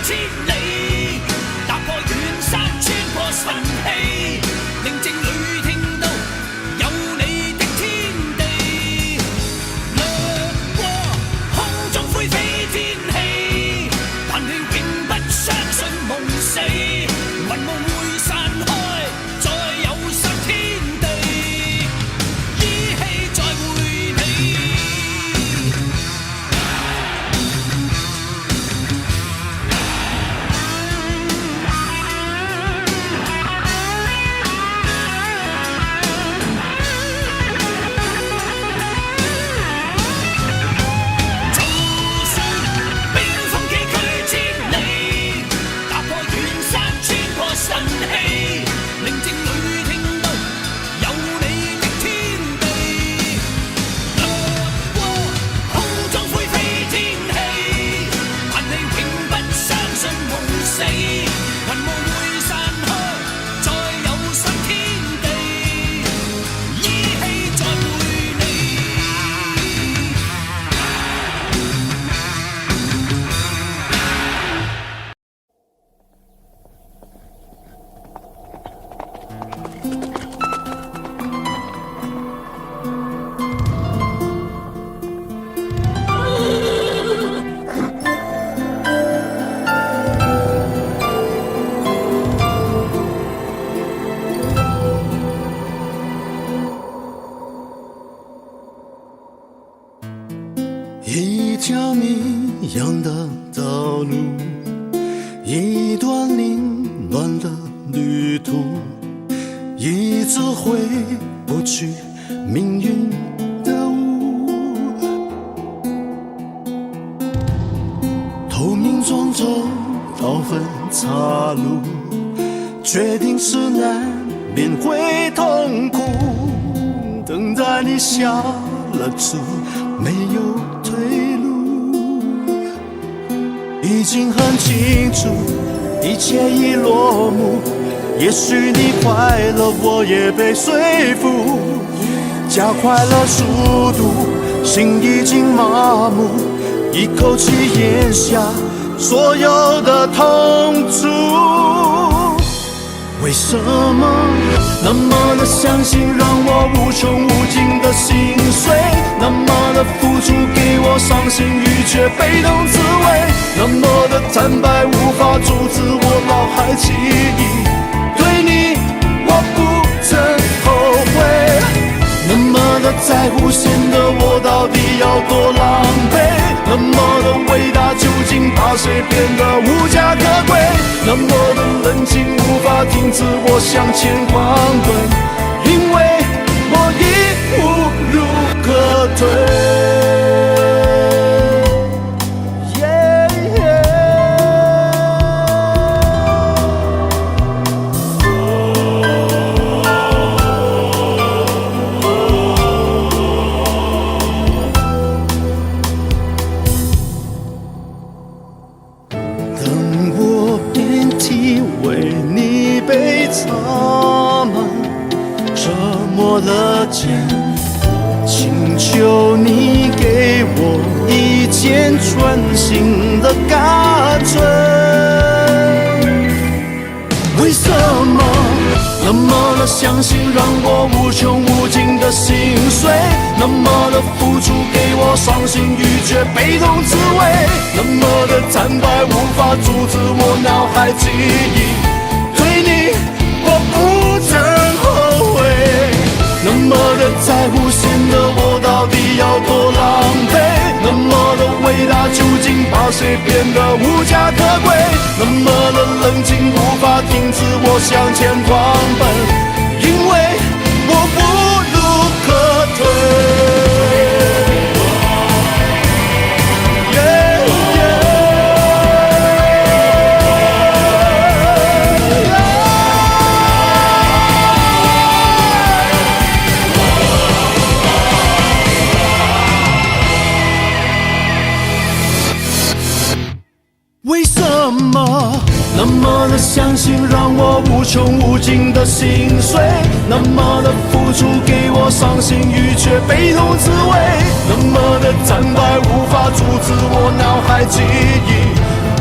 千里踏破遠山，穿過晨曦，寧靜裏聽到有你的天地，掠過空中灰飛天氣，但你永不相信夢死，雲霧會散開，再有新天地，依稀再會你。一条谜一样的道路，一段凌乱的旅途，一座回不去命运的雾，透明庄周刀锋岔路，决定是难免会痛苦，等待你下了注，没有退路。已经很清楚，一切已落幕。也许你快乐，我也被说服，加快了速度，心已经麻木，一口气咽下所有的痛楚。为什么那么的相信，让我无穷无尽的心碎？那么的付出给我伤心欲绝，被动滋味，那么的坦白无法阻止我脑海记忆。对你我不曾后悔，那么的在乎，显得我到底要多狼狈？那么的伟大，究竟把谁变得无家可归？那么的冷静，无法停止我向前狂奔，因为我已无路可退。了肩，请求你给我一件专心的干脆。为什么那么的相信，让我无穷无尽的心碎？那么的付出给我伤心欲绝，被动滋味？那么的坦白无法阻止我脑海记忆？对你我不曾后悔，那么的在乎，显得我到底要多狼狈？那么的伟大，究竟把谁变得无家可归？那么的冷静，无法停止我向前狂奔，因为我无路可退。为什么那么的相信，让我无穷无尽的心碎？那么的付出给我伤心欲绝，被动滋味？那么的坦白无法阻止我脑海记忆？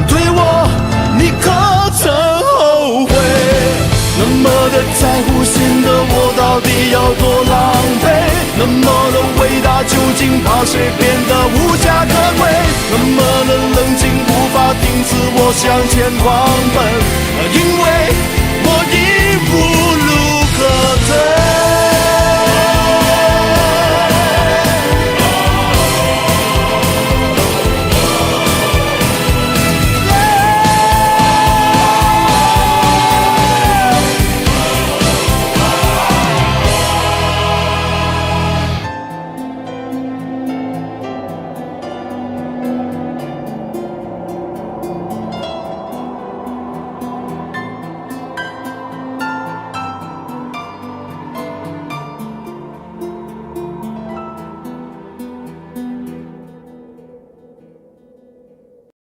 对我你可曾后悔？那么的在乎，显得我到底要多狼狈？那么的伟大，究竟把谁变得无家可归？那么的冷静，无法停止我向前狂奔，因为我已无路可退。